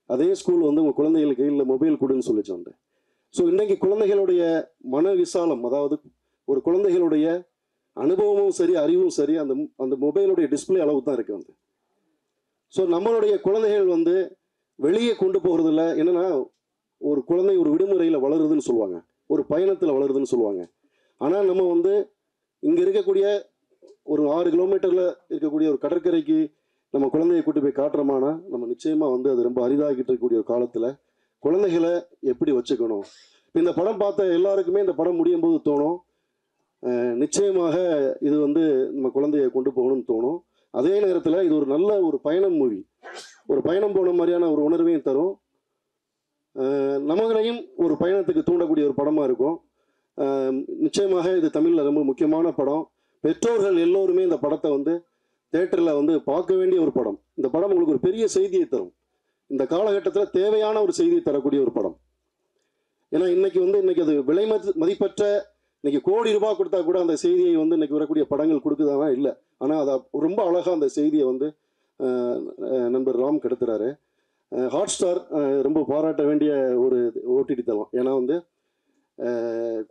அதே ஸ்கூல் வந்து உங்கள் குழந்தைகள் கையில் மொபைல் கொடுன்னு சொல்லிச்சு. வந்து ஸோ இன்றைக்கி குழந்தைகளுடைய மன விசாலம், அதாவது ஒரு குழந்தைகளுடைய அனுபவமும் சரி, அறிவும் சரி, அந்த மொபைலுடைய டிஸ்பிளே அளவு தான் இருக்குது. வந்து ஸோ நம்மளுடைய குழந்தைகள் வந்து வெளியே கொண்டு போகிறதில்ல. என்னென்னா, ஒரு குழந்தை ஒரு விடுமுறையில் வளருதுன்னு சொல்லுவாங்க, ஒரு பயணத்தில் வளருதுன்னு சொல்லுவாங்க. ஆனால் நம்ம வந்து இங்கே இருக்கக்கூடிய ஒரு 6 கிலோமீட்டரில் இருக்கக்கூடிய ஒரு கடற்கரைக்கு நம்ம குழந்தையை கூட்டு போய் காட்டுறோமானா நம்ம நிச்சயமாக வந்து அது ரொம்ப அரிதாகிட்டு இருக்கக்கூடிய ஒரு காலத்தில் குழந்தைகளை எப்படி வச்சுக்கணும். இந்த படம் பார்த்த எல்லாருக்குமே இந்த படம் முடியும் போது தோணும், நிச்சயமாக இது வந்து நம்ம குழந்தையை கொண்டு போகணும்னு தோணும். அதே நேரத்தில் இது ஒரு நல்ல ஒரு பயணம் மூவி, ஒரு பயணம் போன மாதிரியான ஒரு உணர்வையும் தரும். நம்மளையும் ஒரு பயணத்துக்கு தூண்டக்கூடிய ஒரு படமாக இருக்கும். நிச்சயமாக இது தமிழில் ரொம்ப முக்கியமான படம். பெற்றோர்கள் எல்லோருமே இந்த படத்தை வந்து தேட்டரில் வந்து பார்க்க வேண்டிய ஒரு படம். இந்த படம் உங்களுக்கு ஒரு பெரிய செய்தியை தரும். இந்த காலகட்டத்தில் தேவையான ஒரு செய்தியை தரக்கூடிய ஒரு படம். ஏன்னா இன்னைக்கு அது விலை மதிப்பற்ற, இன்னைக்கு கோடி ரூபாய் கொடுத்தா கூட அந்த செய்தியை வந்து இன்னைக்கு வரக்கூடிய படங்கள் கொடுக்குதானா இல்லை. ஆனால் அதை ரொம்ப அழகாக அந்த செய்தியை வந்து நண்பர் ராம் கெடுத்துறாரு. ஹாட் ஸ்டார் ரொம்ப பாராட்ட வேண்டிய ஒரு ஓடிடி தளம். ஏன்னா வந்து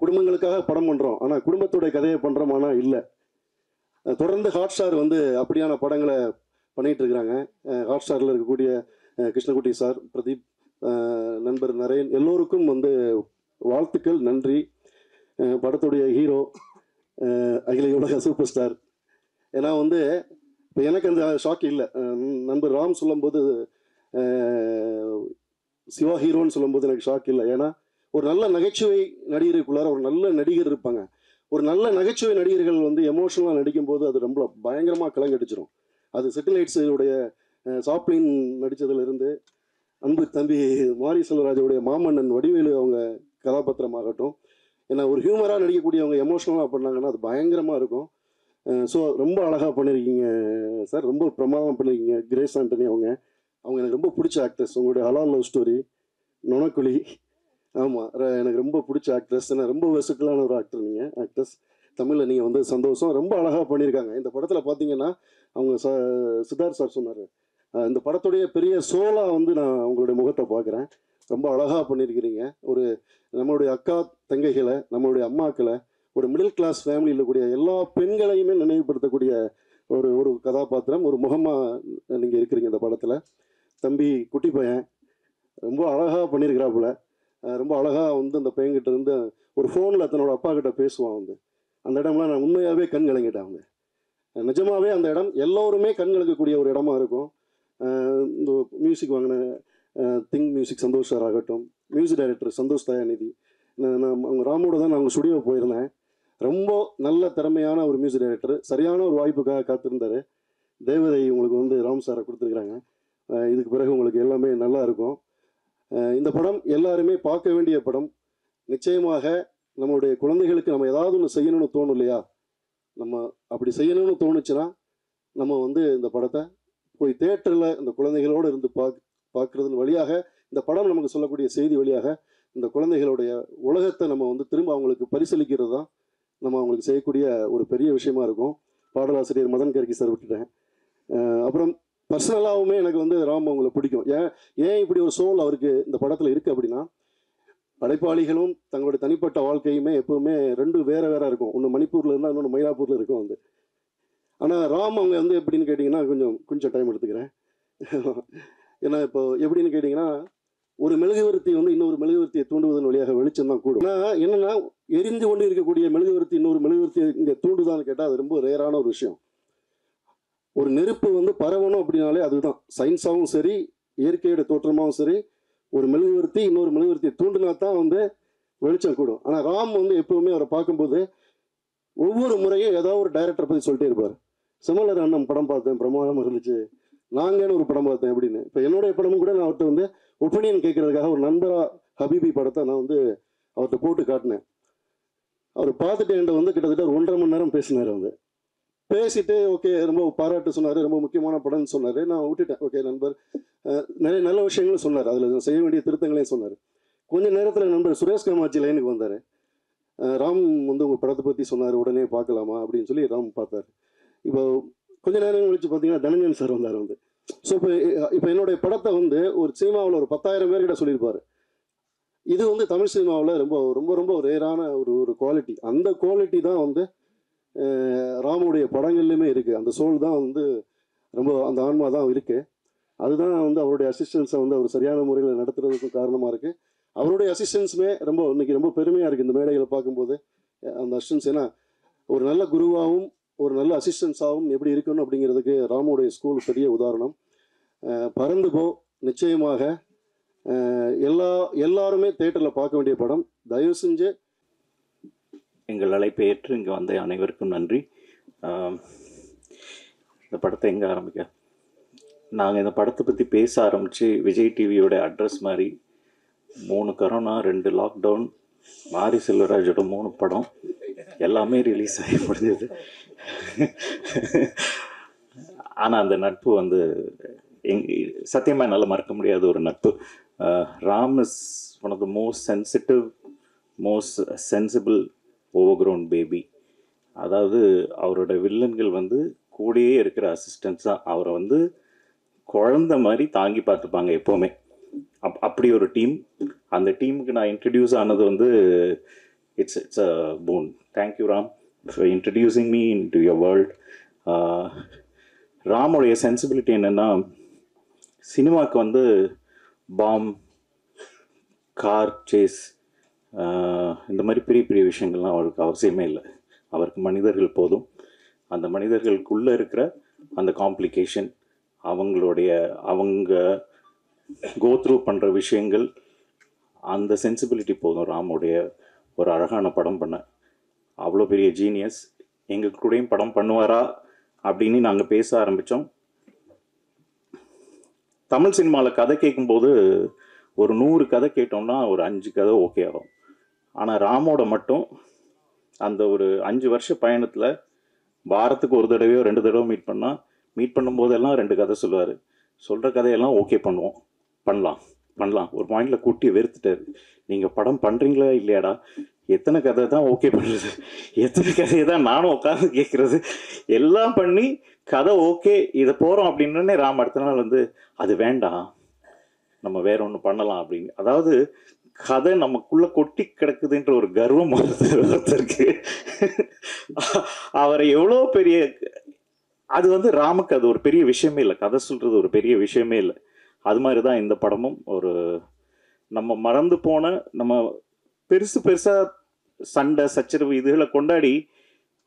குடும்பங்களுக்காக படம் பண்ணுறோம், ஆனால் குடும்பத்துடைய கதையை பண்ணுறோம், ஆனால் இல்லை. தொடர்ந்து ஹாட் ஸ்டார் வந்து அப்படியான படங்களை பண்ணிகிட்டு இருக்கிறாங்க. ஹாட் ஸ்டாரில் இருக்கக்கூடிய கிருஷ்ணகுட்டி சார், பிரதீப், நண்பர் நரேன் எல்லோருக்கும் வந்து வாழ்த்துக்கள், நன்றி. படத்துடைய ஹீரோ அகில உலக சூப்பர் ஸ்டார். ஏன்னா வந்து இப்போ எனக்கு அந்த ஷாக் இல்லை. நண்பர் ராம் சொல்லும்போது சிவா ஹீரோன்னு சொல்லும்போது எனக்கு ஷாக் இல்லை. ஏன்னா ஒரு நல்ல நகைச்சுவை நடிகருக்குள்ளார ஒரு நல்ல நடிகர் இருப்பாங்க. ஒரு நல்ல நகைச்சுவை நடிகர்கள் வந்து எமோஷனலாக நடிக்கும்போது அது ரொம்ப பயங்கரமாக கலங்கடிச்சிடும். அது செட்டிலைட்ஸுடைய சாப்ளின் நடித்ததுலேருந்து அன்பு தம்பி மாரி செல்வராஜுடைய மாமன்னன் வடிவேலு அவங்க கதாபாத்திரமாகட்டும், ஏன்னா ஒரு ஹியூமராக நடிக்கக்கூடியவங்க எமோஷ்னலாக பண்ணாங்கன்னா அது பயங்கரமாக இருக்கும். ஸோ ரொம்ப அழகாக பண்ணியிருக்கீங்க சார், ரொம்ப பிரமாதம் பண்ணியிருக்கீங்க. கிரேஸ் ஆண்டனி அவங்க எனக்கு ரொம்ப பிடிச்ச ஆக்ட்ரஸ். உங்களுடைய ஹலால் லவ் ஸ்டோரி, நுணக்குழி, ஆமாம் எனக்கு ரொம்ப பிடிச்ச ஆக்ட்ரஸ். ஏன்னா ரொம்ப வெர்சட்டிலான ஒரு ஆக்டர் நீங்கள், ஆக்ட்ரஸ். தமிழில் நீங்கள் வந்து சந்தோஷம், ரொம்ப அழகாக பண்ணியிருக்காங்க. இந்த படத்தில் பார்த்தீங்கன்னா அவங்க சித்தார்த் சார் சொன்னார், இந்த படத்துடைய பெரிய சோலாக வந்து நான் உங்களுடைய முகத்தை பார்க்குறேன். ரொம்ப அழகாக பண்ணியிருக்கிறீங்க. ஒரு நம்மளுடைய அக்கா தங்கைகளை, நம்மளுடைய அம்மாக்களை, ஒரு மிடில் கிளாஸ் ஃபேமிலியில் கூடிய எல்லா பெண்களையுமே நினைவுபடுத்தக்கூடிய ஒரு கதாபாத்திரம், ஒரு முகமாக நீங்கள் இருக்கிறீங்க இந்த படத்தில். தம்பி குட்டி பையன் ரொம்ப அழகாக பண்ணியிருக்கிறாப்புல. ரொம்ப அழகாக வந்து அந்த பையன்கிட்ட இருந்து ஒரு ஃபோனில் தன்னோட அப்பா கிட்ட பேசுவான் வந்து. அந்த இடம்லாம் நான் உண்மையாகவே கண் கலங்கிட்டேன். அவங்க நிஜமாகவே அந்த இடம் எல்லோருமே கண் கலங்கக்கூடிய ஒரு இடமா இருக்கும். இந்த மியூசிக் வாங்கின திங் மியூசிக் சந்தோஷ் சார் ஆகட்டும், மியூசிக் டைரக்டர் சந்தோஷ் தயாநிதி, நான் அவங்க ராமோட தான் நான் அவங்க ஸ்டுடியோ போயிருந்தேன். ரொம்ப நல்ல திறமையான ஒரு மியூசிக் டைரக்டர், சரியான ஒரு வாய்ப்புக்காக காத்திருந்தார். தேவதை உங்களுக்கு வந்து ராம் சாரை கொடுத்துருக்குறாங்க. இதுக்கு பிறகு உங்களுக்கு எல்லாமே நல்லா இருக்கும். இந்த படம் எல்லாருமே பார்க்க வேண்டிய படம். நிச்சயமாக நம்மளுடைய குழந்தைகளுக்கு நம்ம ஏதாவது ஒன்று செய்யணும்னு தோணும் இல்லையா? நம்ம அப்படி செய்யணும்னு தோணுச்சுன்னா நம்ம வந்து இந்த படத்தை போய் தேட்டரில் இந்த குழந்தைகளோடு இருந்து பார்க்குறதன் வழியாக, இந்த படம் நமக்கு சொல்லக்கூடிய செய்தி வழியாக இந்த குழந்தைகளுடைய உலகத்தை நம்ம வந்து திரும்ப அவங்களுக்கு பரிசீலிக்கிறது தான் நம்ம அவங்களுக்கு செய்யக்கூடிய ஒரு பெரிய விஷயமா இருக்கும். பாடலாசிரியர் மதன் கர்கி சார் விட்டுட்டேன். அப்புறம் பர்சனலாகவுமே எனக்கு வந்து ராம் அவங்களை பிடிக்கும். ஏன் இப்படி ஒரு சோல் அவருக்கு இந்த படத்தில் இருக்குது அப்படின்னா, படைப்பாளிகளும் தங்களுடைய தனிப்பட்ட வாழ்க்கையுமே எப்போவுமே ரெண்டு வேறு வேறு இருக்கும். ஒன்று மணிப்பூரில் இருந்தால் இன்னொன்று மயிலாப்பூரில் இருக்கும் வந்து. ஆனால் ராம் அவங்க வந்து எப்படின்னு கேட்டிங்கன்னா கொஞ்சம் டைம் எடுத்துக்கிறேன். ஏன்னா இப்போ எப்படின்னு கேட்டிங்கன்னா, ஒரு மெழுகுவர்த்தி வந்து இன்னொரு மெழுகுவர்த்தியை தூண்டுவதன் வழியாக வெளிச்சம் தான் கூடும். ஆனால் என்னென்னா, எரிந்து கொண்டு இருக்கக்கூடிய மெழுகுவர்த்தி இன்னொரு மெழுகுவர்த்தியை இங்கே தூண்டுதான்னு கேட்டால் அது ரொம்ப ரேரான ஒரு விஷயம். ஒரு நெருப்பு வந்து பரவணும் அப்படின்னாலே அதுதான். சயின்ஸாகவும் சரி, இயற்கையோட தோற்றமாகவும் சரி, ஒரு மெழுகுவர்த்தி இன்னொரு மெழுகுவர்த்தியை தூண்டினா தான் வந்து வெளிச்சம் கூடும். ஆனால் ராம் வந்து எப்போவுமே அவரை பார்க்கும்போது ஒவ்வொரு முறையும் ஏதாவது ஒரு டைரக்டரை பற்றி சொல்லிட்டே இருப்பார். சிமிலர் அண்ணன் படம் பார்த்தேன், பிரமாதமாக இருந்துச்சு. நாங்கன்னு ஒரு படம் பார்த்தேன் அப்படின்னு. இப்போ என்னுடைய படமும் கூட நான் அவர்கிட்ட வந்து ஒப்பீனியன் கேட்கறதுக்காக ஒரு நண்பராக ஹபீபி படத்தை நான் வந்து அவர்கிட்ட போட்டு காட்டினேன். அவர் பார்த்துட்டு என்கிட்ட வந்து கிட்டத்தட்ட ஒரு 1.5 மணி நேரம் பேசினார். வந்து பேசிட்டு ஓகே ரொம்ப பாராட்டு சொன்னார், ரொம்ப முக்கியமான படம்னு சொன்னார். நான் விட்டுட்டேன். ஓகே நண்பர் நிறைய நல்ல விஷயங்களும் சொன்னார், அதில் செய்ய வேண்டிய திருத்தங்களையும் சொன்னார். கொஞ்சம் நேரத்தில் நண்பர் சுரேஷ் காமாட்சி லைனுக்கு வந்தார். ராம் வந்து உங்கள் படத்தை பற்றி சொன்னார், உடனே பார்க்கலாமா அப்படின்னு சொல்லி ராம் பார்த்தார். இப்போ கொஞ்சம் நேரம் கழிச்சு பார்த்தீங்கன்னா தனஞ்சன் சார் வந்தார் வந்து. ஸோ இப்போ என்னுடைய படத்தை வந்து ஒரு சினிமாவில் ஒரு 10,000 பேர்கிட்ட சொல்லியிருப்பார். இது வந்து தமிழ் சினிமாவில் ரொம்ப ரொம்ப ரொம்ப ரேரான ஒரு குவாலிட்டி. அந்த குவாலிட்டி தான் வந்து ராமுடைய படங்கள்லையுமே இருக்குது. அந்த சோல் தான் வந்து ரொம்ப, அந்த ஆன்மா தான் இருக்குது. அதுதான் வந்து அவருடைய அசிஸ்டன்ஸை வந்து அவர் சரியான முறையில் நடத்துறதுக்கும் காரணமாக இருக்குது. அவருடைய அசிஸ்டன்ஸுமே ரொம்ப இன்னைக்கு ரொம்ப பெருமையாக இருக்குது இந்த மேடைகளை பார்க்கும்போது. அந்த அசிஸ்டன்ஸ் ஏன்னா ஒரு நல்ல குருவாகவும் ஒரு நல்ல அசிஸ்டன்ஸாகவும் எப்படி இருக்கணும் அப்படிங்கிறதுக்கு ராமுடைய ஸ்கூல் பெரிய உதாரணம். பறந்து போ நிச்சயமாக எல்லாருமே தேட்டரில் பார்க்க வேண்டிய படம். தயவு செஞ்சு எங்கள் அழைப்பை ஏற்று இங்கே வந்த அனைவருக்கும் நன்றி. இந்த படத்தை எங்கே ஆரம்பிக்க, நாங்கள் இந்த படத்தை பற்றி பேச ஆரம்பித்து விஜய் டிவியோட அட்ரஸ் மாதிரி 3 கரோனா, 2 லாக்டவுன், மாரி செல்வராஜோட 3 படம் எல்லாமே ரிலீஸ் ஆகி முடிஞ்சது. ஆனால் அந்த நட்பு வந்து சத்தியமாக என்னால் மறக்க முடியாத ஒரு நட்பு. Ram is one of the most sensitive, most sensible overgrown baby. அதாவது அவரோட வில்லன்கள் வந்து கூடயே இருக்கிற அசிஸ்டன்ஸ் தான். அவரை வந்து குழந்த மாதிரி தாங்கி பார்த்துப்பாங்க எப்போவுமே. அப்படி ஒரு டீம். அந்த டீமுக்கு நான் இன்ட்ரடியூஸ் ஆனது வந்து it's a phone. Thank you Ram for introducing me into your world. ராமோடைய சென்சிபிலிட்டி என்னென்னா, சினிமாவுக்கு வந்து பாம், கார் சேஸ், இந்த மாதிரி பெரிய பெரிய விஷயங்கள்லாம் அவருக்கு அவசியமே இல்லை. அவருக்கு மனிதர்கள் போதும். அந்த மனிதர்களுக்குள்ளே இருக்கிற அந்த காம்ப்ளிகேஷன், அவங்க கோத்ரூ பண்ணுற விஷயங்கள், அந்த சென்சிபிலிட்டி போதும் ராமுடைய ஒரு அழகான படம் பண்ண. அவ்வளோ பெரிய ஜீனியஸ். எங்கள் கூடயும் படம் பண்ணுவாரா அப்படின்னு நாங்கள் பேச ஆரம்பித்தோம். தமிழ் சினிமாவில் கதை கேட்கும்போது ஒரு 100 கதை கேட்டோம்னா ஒரு 5 கதை ஓகே ஆகும். ஆனால் ராமோட மட்டும் அந்த ஒரு 5 வருஷ பயணத்தில் வாரத்துக்கு ஒரு தடவையோ 2 தடவை மீட் பண்ணும்போதெல்லாம் 2 கதை சொல்லுவார். சொல்கிற கதையெல்லாம் ஓகே பண்ணலாம் ஒரு பாயிண்டில் கூட்டி வெறுத்துட்டார். நீங்கள் படம் பண்ணுறீங்களா இல்லையாடா, எத்தனை கதை தான் ஓகே பண்ணுறது, எத்தனை கதையை தான் நானும் உட்காந்து கேட்குறது, எல்லாம் பண்ணி கதை ஓகே இதை போகிறோம் அப்படின்னே ராம் அடுத்த நாள் வந்து அது வேண்டாம் நம்ம வேற ஒன்று பண்ணலாம் அப்படின்னு. அதாவது கதை நமக்குள்ள கொட்டி கிடக்குதுன்ற ஒரு கர்வம் ஒருத்தருக்கு. அவரை எவ்வளோ பெரிய, அது வந்து ராமுக்கு அது ஒரு பெரிய விஷயமே இல்லை, கதை சொல்றது ஒரு பெரிய விஷயமே இல்லை. அது மாதிரி தான் இந்த படமும். ஒரு நம்ம மறந்து போன, நம்ம பெருசாக சண்டை சச்சரவு இதுகளை கொண்டாடி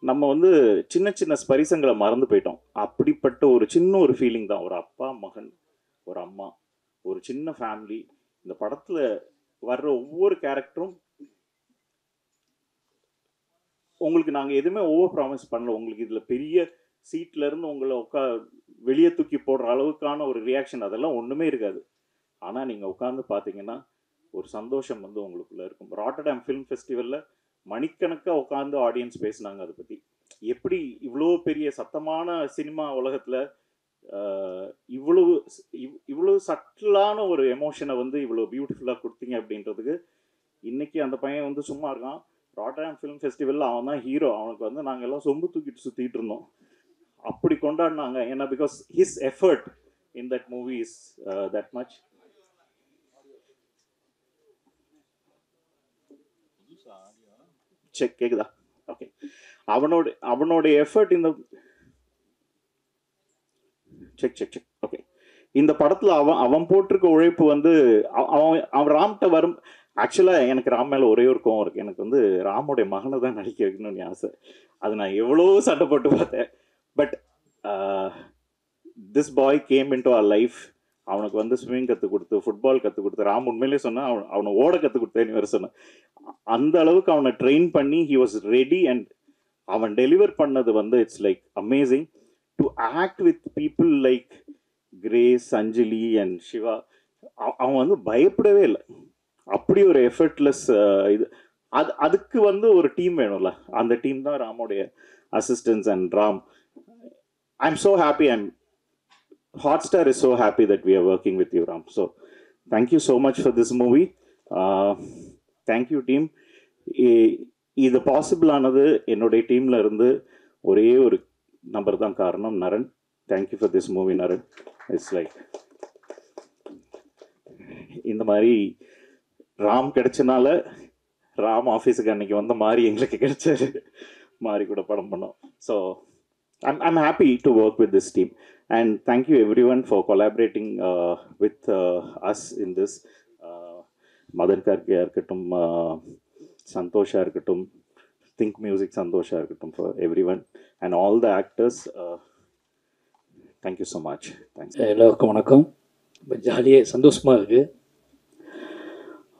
நம்ம வந்து சின்ன ஸ்பரிசங்களை மறந்து போயிட்டோம். அப்படிப்பட்ட ஒரு சின்ன ஒரு ஃபீலிங் தான். ஒரு அப்பா மகன், ஒரு அம்மா, ஒரு சின்ன ஃபேமிலி. இந்த படத்தில் வர்ற ஒவ்வொரு கேரக்டரும் உங்களுக்கு நாங்கள் எதுவுமே ஓவர் ப்ராமிஸ் பண்ணல. உங்களுக்கு இதில் பெரிய சீட்ல இருந்து உங்களை வெளியே தூக்கி போடுற அளவுக்கான ஒரு ரியாக்ஷன் அதெல்லாம் ஒன்றுமே இருக்காது. ஆனால் நீங்கள் உட்காந்து பார்த்தீங்கன்னா ஒரு சந்தோஷம் வந்து உங்களுக்குள்ள இருக்கும். ராட்டர்டாம் ஃபிலிம் ஃபெஸ்டிவலில் மணிக்கணக்காக உட்காந்து ஆடியன்ஸ் பேசினாங்க அதை பற்றி. எப்படி இவ்வளோ பெரிய சத்தமான சினிமா உலகத்தில் இவ்வளவு சட்டிலான ஒரு எமோஷனை வந்து இவ்வளோ பியூட்டிஃபுல்லாக கொடுத்தீங்க அப்படின்றதுக்கு. இன்னைக்கு அந்த பையன் வந்து சும்மா இருக்கான். ராட்டர்டாம் ஃபிலிம் ஃபெஸ்டிவலில் அவன் தான் ஹீரோ. அவனுக்கு வந்து நாங்கள் எல்லாம் சொம்பு தூக்கிட்டு சுற்றிட்டு இருந்தோம். அப்படி கொண்டாடினாங்க. ஏன்னா because his effort in that movie is that much. Check கேக்குதா? ஓகே. அவனோட எஃபர்ட் இந்த செக் ஓகே. இந்த படத்தில் அவன் போட்டிருக்க உழைப்பு வந்து அவன் ராம்கிட்ட வரும். ஆக்சுவலாக எனக்கு ராம் மேலே ஒரே ஒரு கோவம் இருக்குது. எனக்கு வந்து ராமோடைய மகனை தான் நடிக்க வைக்கணும்னு ஆசை. அது நான் எவ்வளோ சண்டை போட்டு பார்த்தேன். But this boy came into our life. அவனுக்கு வந்து ஸ்விம்மிங் கற்றுக் கொடுத்து, ஃபுட்பால் கற்றுக் கொடுத்து, ராம் உண்மையிலே சொன்னான் அவனை ஓட கற்றுக் கொடுத்தேன்னு வேறு சொன்னான். அந்த அளவுக்கு அவனை ட்ரெயின் பண்ணி ஹி வாஸ் ரெடி. அண்ட் அவன் டெலிவர் பண்ணது வந்து it's like amazing. To act with people like Grace, Anjali and Siva, அவன் வந்து பயப்படவே இல்லை. அப்படி ஒரு எஃபர்ட்லெஸ் இது. அதுக்கு வந்து ஒரு டீம் வேணும்ல. அந்த டீம் தான் ராமோடைய assistants and Ram. I'm so happy. Hotstar is so happy that we are working with you, Ram. So thank you so much for this movie. Thank you team. இது பாசிபிள் ஆனது என்னுடைய டீமில் இருந்து ஒரே ஒரு நம்பர் தான் காரணம், Naran. Thank you for this movie Naran. It's like இந்த மாதிரி ராம் கிடைச்சனால ராம் ஆஃபீஸுக்கு அன்னைக்கு வந்த மாதிரி எங்களுக்கு கிடைச்சாரு. மாதிரி கூட படம் பண்ணோம். So I'm happy to work with this team. And thank you everyone for collaborating with us in this. Madan Karke irukattum, Santosh irukattum, Think Music Santosh irukattum, for everyone and all the actors. Thank you so much. Thanks. எல்லாருக்கும் வணக்கம். இப்போ ஜாலியாக சந்தோஷமாக இருக்குது.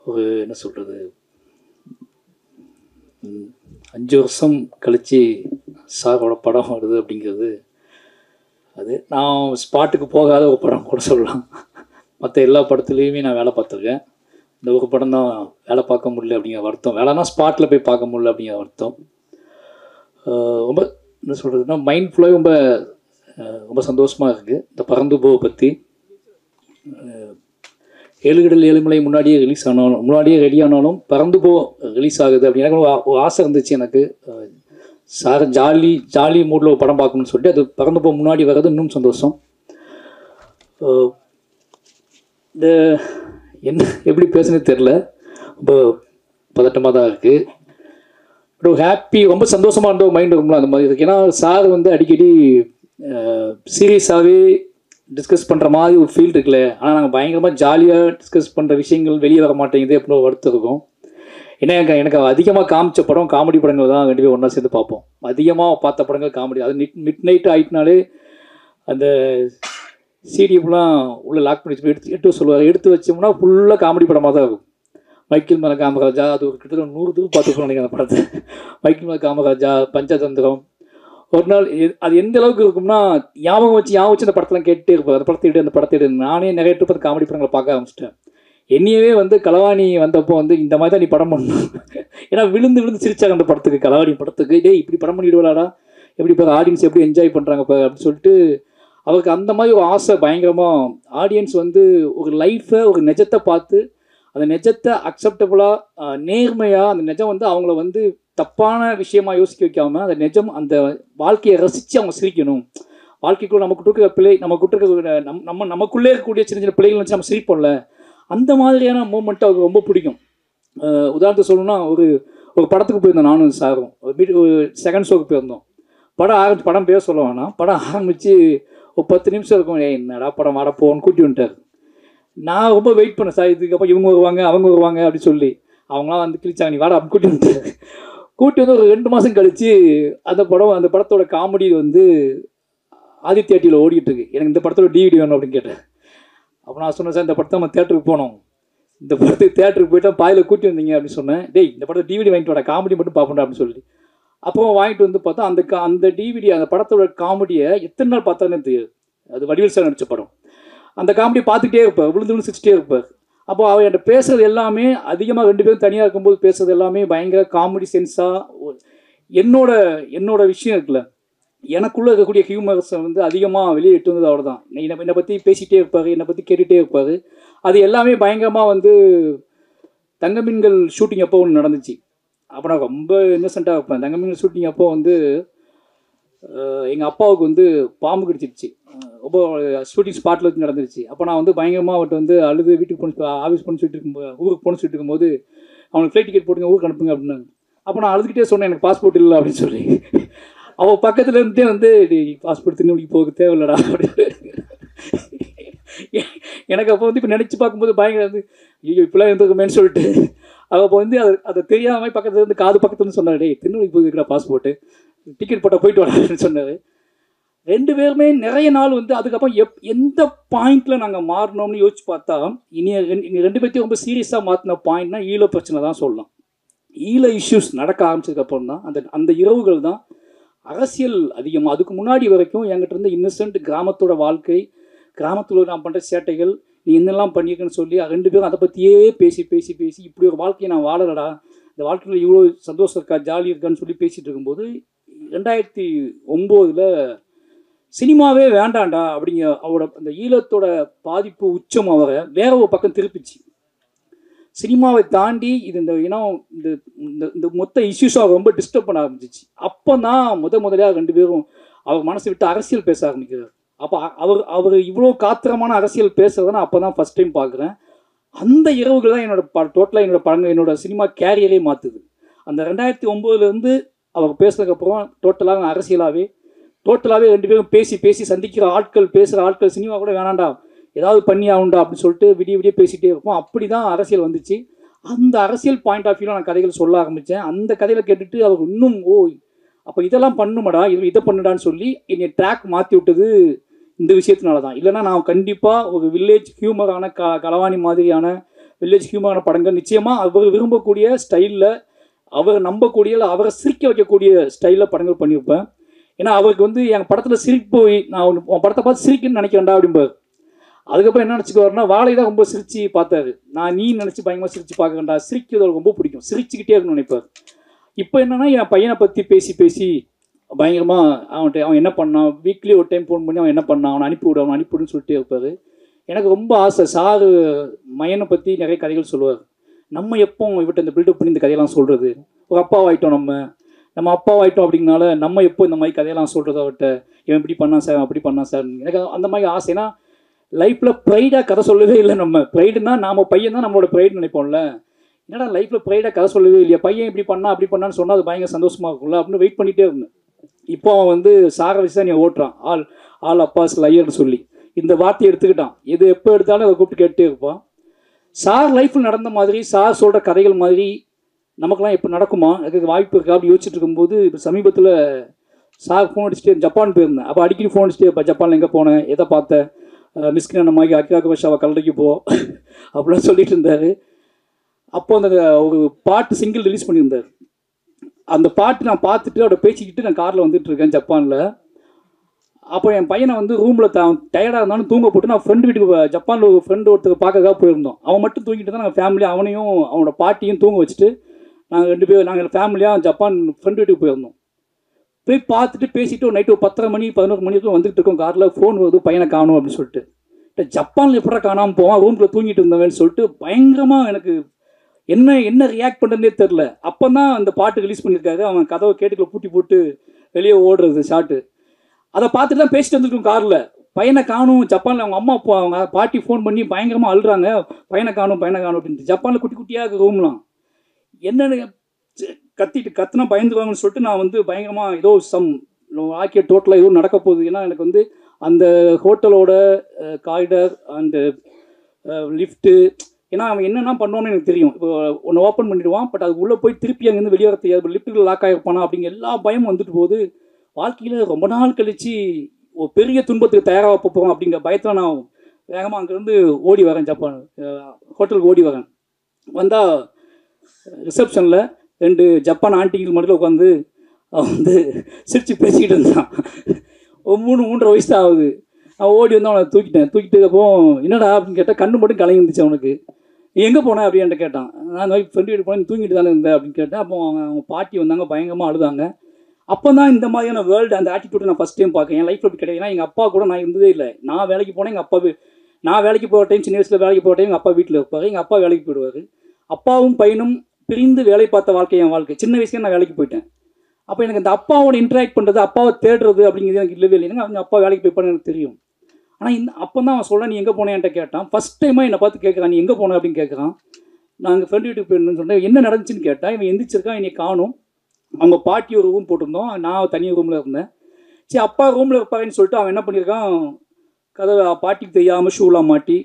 ஒரு என்ன சொல்கிறது, 5 வருஷம் கழித்து சாரோட படம் வருது அப்படிங்கிறது, அது நான் ஸ்பாட்டுக்கு போகாத ஒரு படம் கூட சொல்லலாம். மற்ற எல்லா படத்துலேயுமே நான் வேலை பார்த்துருக்கேன். இந்த ஒரு படம் தான் வேலை பார்க்க முடியல அப்படிங்கிற வருத்தம். வேலைனா ஸ்பாட்டில் போய் பார்க்க முடியல அப்படிங்கிற வருத்தம். ரொம்ப என்ன சொல்கிறதுனா மைண்ட் ஃபுல்லாக ரொம்ப சந்தோஷமாக இருக்குது. இந்த பறந்து போவை பற்றி 7 கடல் 7 மலை முன்னாடியே ரெடி ஆனாலும் பறந்து போ ரிலீஸ் ஆகுது அப்படின்னு எனக்கு ஒரு ஆசை இருந்துச்சு. எனக்கு சார் ஜாலி மூடில் ஒரு படம் பார்க்கணும்னு சொல்லிட்டு அது பறந்து போ முன்னாடி வர்றது இன்னும் சந்தோஷம். இந்த என்ன எப்படி பேசுனது தெரில, ரொம்ப பதட்டமாக தான் இருக்குது. பட் ஒரு ஹாப்பி, ரொம்ப சந்தோஷமாக இருந்த ஒரு மைண்ட் இருக்கும்ல அந்த மாதிரி இருக்குது. ஏன்னா சார் வந்து அடிக்கடி சீரியஸாகவே டிஸ்கஸ் பண்ணுற மாதிரி ஒரு ஃபீல் இருக்குல்ல. ஆனால் நாங்கள் பயங்கரமாக ஜாலியாக டிஸ்கஸ் பண்ணுற விஷயங்கள் வெளியே வர மாட்டேங்குது அப்படின்னு ஒரு வருத்தம் இருக்கும். ஏன்னா எனக்கு அதிகமாக காமிச்ச படம் காமெடி படங்கள் தான். 2 பேரும் ஒன்றா சேர்ந்து பார்ப்போம். அதிகமாக பார்த்த படங்கள் காமெடி. அது மிட் நைட் ஆகிட்டுனாலே அந்த சிடிஎஃப்லாம் உள்ளே லாக் பண்ணி எடுத்து சொல்லுவார். எடுத்து வச்சோம்னா ஃபுல்லாக காமெடி படமாக தான் இருக்கும். மைக்கேல் மேலே காமராஜா, அது ஒரு கிட்டத்தட்ட 100 தூரம் பார்த்துக்கணும் நினைக்கிறேன் அந்த படத்தை. மைக்கேல் மேலே காமராஜா, பஞ்சதந்திரம். ஒரு நாள் அது எந்த அளவுக்கு இருக்கும்னா ஞாபகம் வச்சு அந்த படத்தெல்லாம் கேட்டுட்டே இருப்போம். அந்த படத்தை எடு நானே நிறைய ட்ரிப் அந்த காமெடி படங்களை பார்க்க ஆரம்பிச்சிட்டேன். என்னையவே வந்து களவாணி வந்தப்போ வந்து இந்த மாதிரி தான் நீ படம் பண்ணணும், ஏன்னா விழுந்து விழுந்து சிரிச்சாங்க அந்த படத்துக்கு, கலவாணி படத்துக்கு. டேய் இப்படி படம் பண்ணிடுவாளாடா, எப்படி இப்போ ஆடியன்ஸ் எப்படி என்ஜாய் பண்ணுறாங்க இப்போ அப்படின்னு சொல்லிட்டு அவருக்கு அந்த மாதிரி ஒரு ஆசை பயங்கரமாக. ஆடியன்ஸ் வந்து ஒரு லைஃப்பை ஒரு நிஜத்தை பார்த்து அந்த நிஜத்தை அக்செப்டபுளாக நேர்மையாக அந்த நிஜம் வந்து அவங்கள வந்து தப்பான விஷயமா யோசிக்க வைக்காமல் அந்த நிஜம் அந்த வாழ்க்கையை ரசித்து அவங்க சிரிக்கணும். வாழ்க்கைக்குள்ள நமக்கு கொடுக்குற பிள்ளை நமக்கு கொடுக்குற நமக்குள்ளே இருக்கக்கூடிய சின்ன சின்ன பிள்ளைகள் வச்சு நம்ம சிரிப்போம்ல, அந்த மாதிரியான மூமெண்ட்டு அவருக்கு ரொம்ப பிடிக்கும். உதாரணத்துக்கு சொல்லணும்னா ஒரு படத்துக்கு போயிருந்தோம் நானும் சாரும், ஒரு செகண்ட் ஷோக்கு போயிருந்தோம். படம் பேர் சொல்ல வேணாம். படம் ஆரம்பித்து ஒரு 10 நிமிஷம் இருக்கும். என்னடா படம் வாட போன்னு கூட்டி வந்துட்டார். நான் ரொம்ப வெயிட் பண்ணேன், சார் இதுக்கப்புறம் இவங்க வருவாங்க அவங்க வருவாங்க அப்படின்னு சொல்லி. அவங்களாம் வந்து கிழிச்சாங்க, நீ வாடா அப்படி கூட்டி வந்துட்டார். கூட்டி வந்து ஒரு 2 மாதம் கழித்து அந்த படத்தோட காமெடி வந்து ஆதித்யா டிவியில் ஓடிட்டு இருக்கு. எனக்கு இந்த படத்தோட டிவிடி வேணும் அப்படின்னு கேட்டேன். அப்போ நான் சொன்னேன், சார் இந்த படத்தை நம்ம தேட்டருக்கு போனோம், இந்த படத்துக்கு தேட்டருக்கு போயிட்டா பாயில் கூட்டி வந்தீங்க அப்படின்னு சொன்னேன். டேய் இந்த படத்தை டிவிடி வாங்கிட்டு வாடா, காமெடி மட்டும் பார்ப்போம் அப்படின்னு சொல்லி. அப்போ வாங்கிட்டு வந்து பார்த்தா அந்த டிவிடி அந்த படத்தோட காமெடியை எத்தனை நாள் பார்த்தானே தெரியாது. அது வடிவேல் சார் நடித்த படம். அந்த காமெடி பார்த்துக்கிட்டே இருப்பார், விழுந்து விழுந்து சிரிச்சிட்டே இருப்பார். அப்போ அவர் என்கிட்ட பேசுகிறது எல்லாமே அதிகமாக 2 பேரும் தனியாக இருக்கும்போது பேசுகிறது எல்லாமே பயங்கர காமெடி சென்ஸாக. என்னோட விஷயம் இருக்குல்ல, எனக்குள்ளே இருக்கக்கூடிய ஹியூமர்ஸை வந்து அதிகமாக வெளியே இட்டு வந்தது அவர் தான். என்னை பற்றி பேசிகிட்டே இருப்பார், என்னை பற்றி கேட்டுகிட்டே இருப்பார். அது எல்லாமே பயங்கரமாக வந்து தங்கமீன்கள் ஷூட்டிங் அப்போ ஒன்று நடந்துச்சு. அப்போ நான் ரொம்ப இன்னசென்ட்டாக இருப்பேன். தங்கமீன்கள் ஷூட்டிங் அப்போ வந்து எங்கள் அப்பாவுக்கு வந்து பாம்பு கடிச்சிருச்சு. ரொம்ப ஷூட்டிங் ஸ்பாட்டில் வச்சு நடந்துருச்சு. அப்போ நான் வந்து பயங்கரமாக அவர்கிட்ட வந்து அழுது வீட்டுக்கு போன ஆஃபீஸ் போன சொல்லிட்டு இருக்கும்போது ஊருக்கு போன சொல்லிட்டு இருக்கும்போது அவனுக்கு ஃப்ளைட் டிக்கெட் போட்டுங்க ஊருக்கு அனுப்புங்க அப்படின்னாங்க. அப்போ நான் அழுதுகிட்டே சொன்னேன் எனக்கு பாஸ்போர்ட் இல்லை அப்படின்னு சொல்லி. அவள் பக்கத்தில் இருந்துட்டே வந்து பாஸ்போர்ட் திருநெல்வேலிக்கு போக தேவையில்லடா அப்படின்னு. எனக்கு அப்போ வந்து இப்போ நினச்சி பார்க்கும்போது பயங்கர வந்து ஐயோ இப்போலாம் இருந்துக்குமேன்னு சொல்லிட்டு அவள் அப்போ வந்து அதை தெரியாமல் பக்கத்தில் இருந்து காது பக்கத்துல இருந்து சொன்னார், டேய் திருநெல்வேலிக்கு போயிருக்கிற பாஸ்போர்ட்டு டிக்கெட் போட்டால் போயிட்டு வரா அப்படின்னு சொன்னார். 2 பேருமே நிறைய நாள் வந்து அதுக்கப்புறம் எந்த பாயிண்டில் நாங்கள் மாறினோம்னு யோசிச்சு பார்த்தா இனி 2 பேர்த்தையும் ரொம்ப சீரியஸாக மாற்றின பாயிண்ட்னா ஈழ பிரச்சனை தான் சொல்லலாம். ஈழ இஷ்யூஸ் நடக்க ஆரம்பிச்சதுக்கப்புறம் தான் அந்த இரவுகள் தான் அரசியல் அதிகமாக. அதுக்கு முன்னாடி வரைக்கும் என்கிட்ட இருந்த இன்னசென்ட் கிராமத்தோட வாழ்க்கை, கிராமத்தில் நான் பண்ணுற சேட்டைகள், நீ என்னெல்லாம் பண்ணியிருக்கேன்னு சொல்லி 2 பேரும் அதை பற்றியே பேசி பேசி பேசி இப்படி ஒரு வாழ்க்கையை நான் வாழலடா, இந்த வாழ்க்கையில் இவ்வளோ சந்தோஷம் இருக்கா ஜாலி இருக்கான்னு சொல்லி பேசிகிட்டு இருக்கும்போது 2009 சினிமாவே வேண்டாண்டா அப்படிங்க அவரோட அந்த ஈழத்தோட பாதிப்பு உச்சம் அவரை வேற ஒரு பக்கம் திருப்பிச்சு. சினிமாவை தாண்டி இது இந்த இனம் இந்த மொத்த இஷ்யூஸாக ரொம்ப டிஸ்டர்ப் பண்ண ஆரம்பிச்சிச்சு. அப்போ தான் முதலியாக 2 பேரும் அவர் மனசை விட்டு அரசியல் பேச ஆரம்பிக்கிறார். அப்போ அவர் இவ்வளோ காத்திரமான அரசியல் பேசுறதை நான் அப்போ தான் ஃபஸ்ட் டைம் பார்க்குறேன். அந்த இரவுகள் தான் என்னோட சினிமா கேரியரே மாற்றுது. அந்த 2009 அவர் பேசுனதுக்கப்புறம் டோட்டலாக அரசியலாகவே 2 பேரும் பேசி பேசி சந்திக்கிற ஆட்கள் பேசுகிற ஆட்கள் சினிமா கூட வேணாண்டா ஏதாவது பண்ணி ஆகுண்டா அப்படின்னு சொல்லிட்டு விடிய பேசிகிட்டே இருப்போம். அப்படி தான் அரசியல் வந்துச்சு. அந்த அரசியல் பாயிண்ட் ஆஃப் வியூவில் நான் கதைகள் சொல்ல ஆரம்பித்தேன். அந்த கதையில் கேட்டுட்டு அவர் இன்னும் அப்போ இதெல்லாம் பண்ணுமாடா இதை பண்ணுடான்னு சொல்லி என்னை ட்ராக் மாற்றி விட்டது இந்த விஷயத்தினால தான். இல்லைனா நான் கண்டிப்பாக ஒரு வில்லேஜ் ஹியூமரான களவாணி மாதிரியான வில்லேஜ் ஹியூமரான படங்கள் நிச்சயமாக அவர் விரும்பக்கூடிய ஸ்டைலில் அவர் நம்பக்கூடிய அவரை சிரிக்க வைக்கக்கூடிய ஸ்டைலில் படங்கள் பண்ணியிருப்பேன். ஏன்னா அவருக்கு வந்து என் படத்தில் சிரிப்பு நான் உன் படத்தை பார்த்து சிரிக்குன்னு நினைக்கிறேன்டா அப்படிம்பார். அதுக்கப்புறம் என்ன நினச்சிக்குவாருன்னா வாழை தான் ரொம்ப சிரித்து பார்த்தாரு. நான் நீ நினச்சி பயங்கரமாக சிரித்து பார்க்கண்டா, சிரிக்கிறது அவருக்கு ரொம்ப பிடிக்கும், சிரிச்சுக்கிட்டே இருக்கணும்னு நினைப்பார். இப்போ என்னென்னா என் பையனை பற்றி பேசி பேசி பயங்கரமாக அவன் என்ன பண்ணான், வீக்லி ஒரு டைம் ஃபோன் பண்ணி அவன் என்ன பண்ணான், அவனை அனுப்பிவிடுன்னு சொல்லிட்டே இருப்பார். எனக்கு ரொம்ப ஆசை. சாரு மையனை பற்றி நிறைய கதைகள் சொல்லுவார். நம்ம எப்போ இவட்ட இந்த பில்டப் பண்ணி இந்த கதையெல்லாம் சொல்கிறது, ஒரு அப்பாவாயிட்டோம் நம்ம அப்பாவாயிட்டோம் அப்படிங்கனால நம்ம எப்போ இந்த மாதிரி கதையெல்லாம் சொல்கிறது அவர்கிட்ட, இவன் இப்படி பண்ணான் சார் அப்படி பண்ணான் சார். எனக்கு அந்த மாதிரி ஆசைனா லைஃப்பில் ப்ரைடாக கதை சொல்லவே இல்லை. நம்ம ப்ரைடுனா நாம் பையன் தான் நம்மளோட ப்ரைடு நினைப்போம்ல. என்னடா லைஃப்பில் ப்ரைடாக கதை சொல்லவே இல்லையா, பையன் இப்படி பண்ணா அப்படி பண்ணான்னு சொன்னால் அது பயங்கர சந்தோஷமாக இருக்கும்ல அப்படின்னு வெயிட் பண்ணிகிட்டே இருந்தேன். இப்போ அவன் வந்து சாரை வச்சு தான் நீ ஓட்டுறான், ஆல் அப்பாஸ் லையர்னு சொல்லி இந்த வார்த்தையை எடுத்துக்கிட்டான். இது எப்போ எடுத்தாலும் அதை கூப்பிட்டு கேட்டே இருப்பான். சார் லைஃப்பில் நடந்த மாதிரி சார் சொல்கிற கதைகள் மாதிரி நமக்குலாம் எப்போ நடக்குமா, அதுக்கு வாய்ப்பு இருக்கா அப்படி யோசிச்சுட்டு இருக்கும்போது இப்போ சமீபத்தில் சார் ஃபோன் அடிச்சுட்டே ஜப்பான் போயிருந்தேன். அப்போ அடிக்கடி ஃபோன் அடிச்சுட்டே இப்போ ஜப்பானில் எங்கே போனேன், எதை பார்த்தேன், மிஸ்கின் அந்த மாதிரி அக்கிராக வஷாவை கல்லறைக்கு போ அப்படிலாம் சொல்லிட்டு இருந்தார். அப்போ அந்த ஒரு பாட்டு சிங்கிள் ரிலீஸ் பண்ணியிருந்தார். அந்த பாட்டு நான் பார்த்துட்டு அவரை பேசிக்கிட்டு நான் காரில் வந்துட்டு இருக்கேன் ஜப்பானில். அப்போ என் பையனை வந்து ரூமில் டயர்டாக இருந்தாலும் தூங்க போட்டு நான் ஃப்ரெண்டு வீட்டுக்கு ஜப்பானில் ஒரு ஃப்ரெண்டு ஒருத்தர் பார்க்கறதுக்காக போயிருந்தோம். அவன் மட்டும் தூங்கிட்டு தான் நாங்கள் ஃபேமிலி அவனையும் அவனோட பாட்டியும் தூங்க வச்சுட்டு நாங்கள் ஃபேமிலியாக ஜப்பான் ஃப்ரெண்ட் வீட்டுக்கு போயிருந்தோம். போய் பார்த்துட்டு பேசிட்டு ஒரு நைட்டு ஒரு 10:30 மணி 11 மணிக்கு வந்துட்டு இருக்கோம். காரில் ஃபோன் வருது, பையனை காணும் அப்படின்னு சொல்லிட்டு. ஜப்பானில் எப்படா காணாமல் போவான், ரூமில் தூங்கிட்டு இருந்தவன்னு சொல்லிட்டு பயங்கரமாக எனக்கு என்ன ரியாக்ட் பண்ணுறதே தெரில. அப்போ தான் அந்த பாட்டு ரிலீஸ் பண்ணியிருக்காரு. அவன் கதவை கேட்டுக்குள்ள பூட்டி போட்டு வெளியே ஓடுறது ஷாட்டு. அதை பார்த்துட்டு தான் பேசிட்டு வந்துருக்கோம் காரில். பையனை காணும் ஜப்பானில், அவங்க அம்மா அப்பா அவங்க பாட்டி ஃபோன் பண்ணி பயங்கரமாக அழுறாங்க, பையனை காணும் அப்படின்ட்டு. ஜப்பானில் குட்டி குட்டியாக இருக்குது ரூம்லாம். என்னென்னு கத்துனா பயந்துருவாங்கன்னு சொல்லிட்டு நான் வந்து பயங்கரமாக ஏதோ ஆக்கிய டோட்டலாக ஏதோ நடக்க போகுது. ஏன்னா எனக்கு வந்து அந்த ஹோட்டலோட காரிடார் அந்த லிஃப்ட்டு, ஏன்னா அவன் என்னென்ன பண்ணுவான்னு எனக்கு தெரியும். இப்போ ஒன்று ஓப்பன் பண்ணிடுவான், பட் அது உள்ளே போய் திருப்பி அங்கேருந்து வெளியே வர தெரியாது. லிஃப்ட்டுக்கு லாக் ஆகிருப்பானா அப்படிங்கிற எல்லா பயமும் வந்துட்டு போகுது. வாழ்க்கையில் ரொம்ப நாள் கழித்து ஒரு பெரிய துன்பத்துக்கு தயாராக போகிறோம் அப்படிங்கிற பயத்தில் நான் வேகமாக அங்கேருந்து ஓடி வரேன். ஜப்பான் ஹோட்டலுக்கு ஓடி வரேன். வந்தால் ரிசப்ஷனில் 2 ஜப்பான் ஆண்டிகள் மட்டும் உட்காந்து அவன் வந்து சிரித்து பேசிக்கிட்டு இருந்தான். ஒரு 3-3.5 வயசு தான் ஆகுது. அவன் ஓடி வந்து அவனை தூக்கிட்டு அப்போ என்னடா அப்படின்னு கேட்டால் கண்ணு மட்டும் கலங்கி இருந்துச்சு அவனுக்கு. நீ எங்கே போனேன் அப்படின்ட்டு கேட்டான். நான் ஃப்ரெண்டு வீட்டு போனேன், தூங்கிட்டு தானே இருந்தேன் அப்படின்னு கேட்டேன். அப்போ அவங்க பாட்டி வந்தாங்க, பயங்கரமாக அழுதாங்க. அப்போ தான் இந்த மாதிரியான வேர்ல்டு அந்த ஆட்டிடியூட்டை நான் ஃபஸ்ட் டைம் பார்க்கேன். என் லைஃப்பில் அப்படி கிடையாது. ஏன்னா எங்கள் அப்பா கூட நான் இருந்ததே இல்லை. நான் வேலைக்கு போனேன், எங்கள் அப்பா நான் வேலைக்கு போகிற டைம், சின்ன வயசில் வேலைக்கு போகிற டைம் எங்கள் அப்பா வீட்டில் இருப்பார், எங்கள் அப்பா வேலைக்கு போயிடுவார். அப்பாவும் பையனும் பிரிந்து வேலை பார்த்த வாழ்க்கை என் வாழ்க்கை. சின்ன வயசுலேயே நான் வேலைக்கு போயிட்டேன். அப்போ எனக்கு அந்த அப்பாவோட இன்ட்ராக்ட் பண்ணுறது, அப்பாவை தேடுறது அப்படிங்கிறது எனக்கு இல்லவே இல்லைங்க. அவங்க அப்பா வேலைக்கு போய்ப்பான்னு எனக்கு தெரியும். ஆனால் அப்போ தான் அவன் சொல்ல, நீ எங்கே போனேன்ட்ட கேட்டான். ஃபஸ்ட் டைமாக என்னை பார்த்து கேட்குறான், நீ எங்கே போன அப்படின்னு கேட்குறான். நாங்கள் ஃப்ரெண்டு வீட்டுக்கு போயிருந்தேன்னு சொன்னேன். என்ன நடந்துச்சுன்னு கேட்டால், இவன் எந்திரிச்சிருக்கான், என்னை காணும். அவங்க பாட்டி ஒரு ரூம் போட்டிருந்தோம், நான் தனியாக ரூமில் இருந்தேன். சரி அப்பா ரூமில் இருப்பாருன்னு சொல்லிட்டு அவன் என்ன பண்ணியிருக்கான், கதவை பாட்டிக்கு தெரியாமல் ஷூலாம் மாட்டி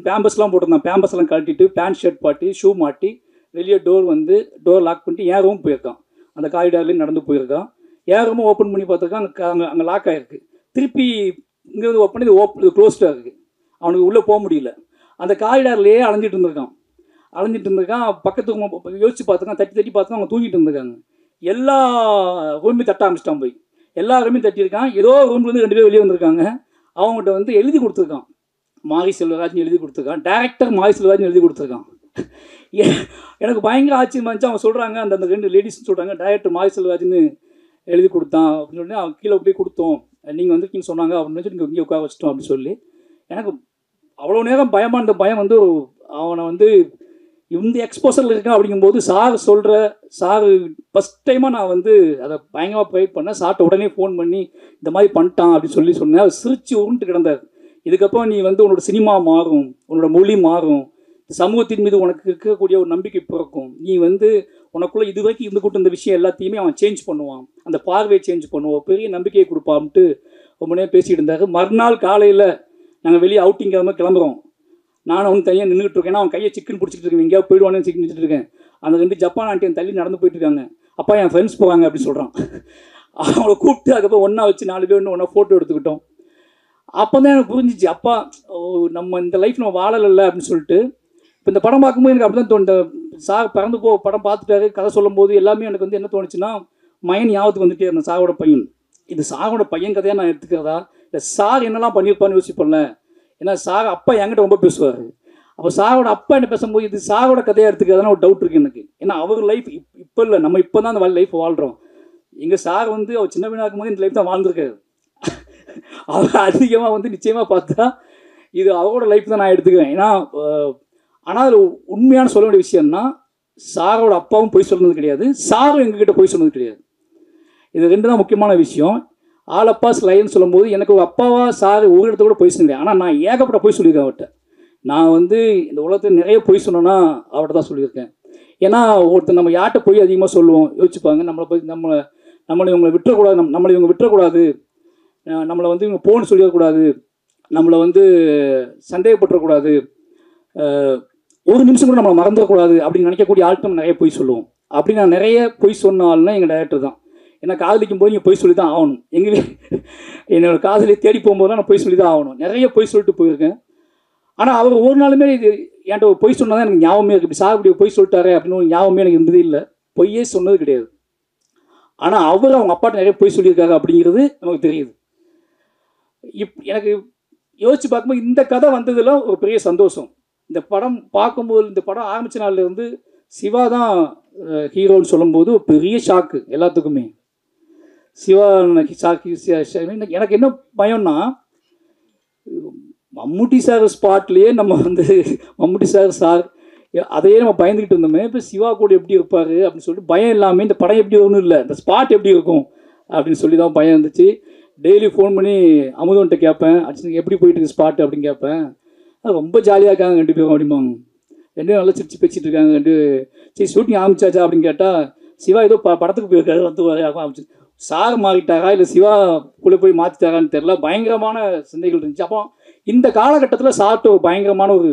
பேம்பஸ்லாம் போட்டிருந்தான். பேம்பஸ்லாம் கழட்டிட்டு பேண்ட் ஷர்ட் பாட்டி ஷூ மாட்டி வெளியே டோர் லாக் பண்ணிட்டு என் ரூம் போயிருக்கான். அந்த காரிடார்லேயும் நடந்து போயிருக்கான். என் ரூமை ஓப்பன் பண்ணி பார்த்துருக்கான், அங்கே லாக் ஆகிருக்கு. திருப்பி இங்கேருந்து ஓப்பன் பண்ணி இது க்ளோஸ்டாக இருக்குது. அவனுக்கு உள்ளே போக முடியல. அந்த காரிடார்லேயே அலைஞ்சிட்டு இருந்திருக்கான். பக்கத்துக்கு யோசிச்சு பார்த்துருக்கான், தட்டி பார்த்துக்கான். அவங்க தூங்கிட்டு இருந்திருக்காங்க. எல்லா ரூமையும் தட்ட ஆரம்பிச்சிட்டான். போய் எல்லா ரூமையும் தட்டியிருக்கான். ஏதோ ரூம்லேருந்து 2 பேர் வெளியே வந்திருக்காங்க. அவங்ககிட்ட வந்து எழுதி கொடுத்துருக்கான், மாரி செல்வராஜ்னு எழுதி கொடுத்துருக்கான். டேரக்டர் மாரி செல்வராஜ்னு எழுதி கொடுத்துருக்கான். எனக்கு பயங்கர ஆச்சரியமா இருந்துச்சு. அவங்க சொல்கிறாங்க, அந்த 2 லேடிஸ் சொல்கிறாங்க, டேரக்டர் மாரி செல்வராஜ்னு எழுதி கொடுத்தான் அப்படின்னு சொல்லி அவங்க கீழே போய் கொடுத்தோம், நீங்கள் வந்திருக்கீங்கன்னு சொன்னாங்க அப்படின்னு சொல்லி இங்கே உட்கார வச்சிட்டோம் அப்படின்னு சொல்லி. எனக்கு அவ்வளோ நேரம் பயமாக இருந்த பயம் வந்து அவனை வந்து இந்த எக்ஸ்போசரில் இருக்கேன் அப்படிங்கும்போது சார் ஃபஸ்ட் டைமாக நான் வந்து அதை பயங்கரமாக ப்ரைட் பண்ணேன். சார்ட்ட உடனே ஃபோன் பண்ணி இந்த மாதிரி பண்ணிட்டான் அப்படின்னு சொன்னேன். அவர் சிரிச்சு உருண்டு கிடந்தார். இதுக்கப்புறம் நீ வந்து உன்னோட சினிமா மாறும், உன்னோட மொழி மாறும், சமூகத்தின் மீது உனக்கு இருக்கக்கூடிய ஒரு நம்பிக்கை பிறக்கும். நீ வந்து உனக்குள்ளே இது வரைக்கும் இருந்துக்கிட்டு இந்த விஷயம் எல்லாத்தையுமே அவன் சேஞ்ச் பண்ணுவான், அந்த பார்வையை சேஞ்ச் பண்ணுவான், பெரிய நம்பிக்கையை கொடுப்பான்ட்டு ரொம்ப நேரம் பேசிகிட்டு இருந்தார். மறுநாள் காலையில் நாங்கள் வெளியே அவுட்டிங் கிளம்புறோம். நானும் அவன் தனியாக நின்றுட்டு இருக்கேன். அவன் கையை சிக்கன் பிடிச்சிட்டு இருக்கேன், எங்கேயாவது போயிடுவானு சிக்கன் வச்சுட்டு இருக்கேன். அந்த 2 ஜப்பான் ஆண்டியன் தள்ளி நடந்து போயிட்டு இருக்காங்க. அப்பா என் ஃப்ரெண்ட்ஸ் போவாங்க அப்படின்னு சொல்கிறான். அவங்கள கூப்பிட்டு அதுக்கப்புறம் ஒன்றா வச்சு 4 பேர் ஒன்றா ஃபோட்டோ எடுத்துக்கிட்டோம். அப்போ தான் எனக்கு புரிஞ்சிச்சு, அப்பா நம்ம இந்த லைஃப் நம்ம வாழலை அப்படின்னு சொல்லிட்டு. இப்போ இந்த படம் பார்க்கும்போது எனக்கு அப்படி தான் தோணுது. சார் பிறந்து படம் பார்த்துட்டாரு, கதை சொல்லும் போது எல்லாமே எனக்கு வந்து என்ன தோணுச்சுன்னா, மயன் ஞாபகத்துக்கு வந்துட்டே இருந்தேன். சாரோட பையன், இது சாரோட பையன் கதையாக நான் எடுத்துக்கிறதா, இல்லை சார் என்னெல்லாம் பண்ணியிருப்பான்னு யோசிப்பேன்ல. ஏன்னா சார் அப்பா என்கிட்ட ரொம்ப பேசுவார். அப்போ சாரோட அப்பா என்ன பேசும்போது இது சாரோட கதையாக எடுத்துக்கிறதான ஒரு டவுட் இருக்குது எனக்கு. ஏன்னா அவர் லைஃப் இப்போ இல்லை, நம்ம இப்போ தான் அந்த லைஃப் வாழ்கிறோம். எங்கள் சார் வந்து அவர் சின்ன பையனாக இருக்கும்போது இந்த லைஃப் தான் வாழ்ந்துருக்காரு. அவர் அதிகமாக வந்து நிச்சயமாக பார்த்தா இது அவரோட லைஃப் தான் நான் எடுத்துக்கிறேன். ஏன்னா ஆனால் அதில் உண்மையான சொல்ல வேண்டிய விஷயம்னா, சாரோட அப்பாவும் பொய் சொன்னது கிடையாது, சாரும் எங்ககிட்ட பொய் சொன்னது கிடையாது. இது 2 தான் முக்கியமான விஷயம். ஆலப்பா ஸ்லைன்னு சொல்லும்போது எனக்கு ஒரு அப்பாவா சார் ஒரு இடத்த கூட பொய் சொன்னேன். ஆனால் நான் ஏகப்பட்ட பொய் சொல்லியிருக்கேன் அவர்கிட்ட. நான் வந்து இந்த உலகத்தில் நிறைய பொய் சொன்னேன்னா அவர்கிட்ட தான் சொல்லியிருக்கேன். ஏன்னா ஒருத்தர் நம்ம யார்கிட்ட பொய் அதிகமாக சொல்லுவோம் யோசிச்சுப்பாங்க, நம்மளை இவங்களை விட்டுறக்கூடாது, நம்மளை இவங்க விட்டுறக்கூடாது, நம்மளை வந்து இவங்க போன்னு சொல்லிடக்கூடாது, நம்மளை வந்து சந்தேகப்பட்டுறக்கூடாது, ஒரு நிமிஷம் கூட நம்மளை மறந்துடக்கூடாது அப்படின்னு நினைக்கக்கூடிய ஆள்கிட்ட நம்ம நிறைய பொய் சொல்லுவோம். அப்படி நான் நிறைய பொய் சொன்ன ஆள்னா எங்கள் டைரக்டர் தான். ஏன்னா காதலிக்கும் போது நீங்கள் பொய் சொல்லி தான் ஆகணும். என்னோடய காதலியை தேடி போகும்போது தான் நான் பொய் சொல்லி தான் ஆகணும். நிறைய பொய் சொல்லிட்டு போயிருக்கேன். ஆனால் அவர் ஒரு நாளுமே இது என்கிட்ட ஒரு பொய் சொன்னதான் எனக்கு ஞாபகமே இருக்குது. இப்படி சார் இப்படி பொய் சொல்லிட்டாரு அப்படின்னு ஒரு ஞாபகமே எனக்கு இருந்ததே இல்லை. பொய்யே சொன்னது கிடையாது. ஆனால் அவர் அவங்க அப்பாட்ட நிறைய பொய் சொல்லியிருக்காரு அப்படிங்கிறது நமக்கு தெரியுது. எனக்கு யோசிச்சு பார்க்கும்போது இந்த கதை வந்ததில் ஒரு பெரிய சந்தோஷம். இந்த படம் பார்க்கும்போது, இந்த படம் ஆரம்பித்த நாள்லேருந்து சிவா தான் ஹீரோன்னு சொல்லும்போது ஒரு பெரிய ஷாக்கு எல்லாத்துக்குமே. சிவா எனக்கு என்ன பயம்னா, மம்முட்டி சார் ஸ்பாட்லேயே நம்ம வந்து மம்முட்டி சார் அதையே நம்ம பயந்துக்கிட்டு இருந்தோமே, இப்போ சிவா கூட எப்படி இருப்பார் அப்படின்னு சொல்லிட்டு பயம் இல்லாமல் இந்த படம் எப்படி ஒன்றும் இல்லை, இந்த ஸ்பாட் எப்படி இருக்கும் அப்படின்னு சொல்லி தான் பயம் இருந்துச்சு. டெய்லி ஃபோன் பண்ணி அமுதன்ட்ட கேட்பேன், அடிச்சு எப்படி போயிட்டு இருக்கு ஸ்பாட் அப்படின்னு கேட்பேன். அது ரொம்ப ஜாலியாக இருக்காங்க 2 பேரும் அப்படிம்பாங்க. 2 பேரும் நல்லா சிரிச்சு பேசிட்டு இருக்காங்க. சரி ஷூட்டிங் ஆரம்பிச்சாச்சா அப்படின்னு கேட்டால் சிவா ஏதோ படத்துக்கு போயிருக்காரு வந்து ஆரம்பிச்சு. சார் மாறிட்டாரா இல்லை சிவா கூட போய் மாற்றிட்டாரான்னு தெரில, பயங்கரமான சிந்தைகள் இருந்துச்சு. அப்போ இந்த காலகட்டத்தில் சார்ட்டு ஒரு பயங்கரமான ஒரு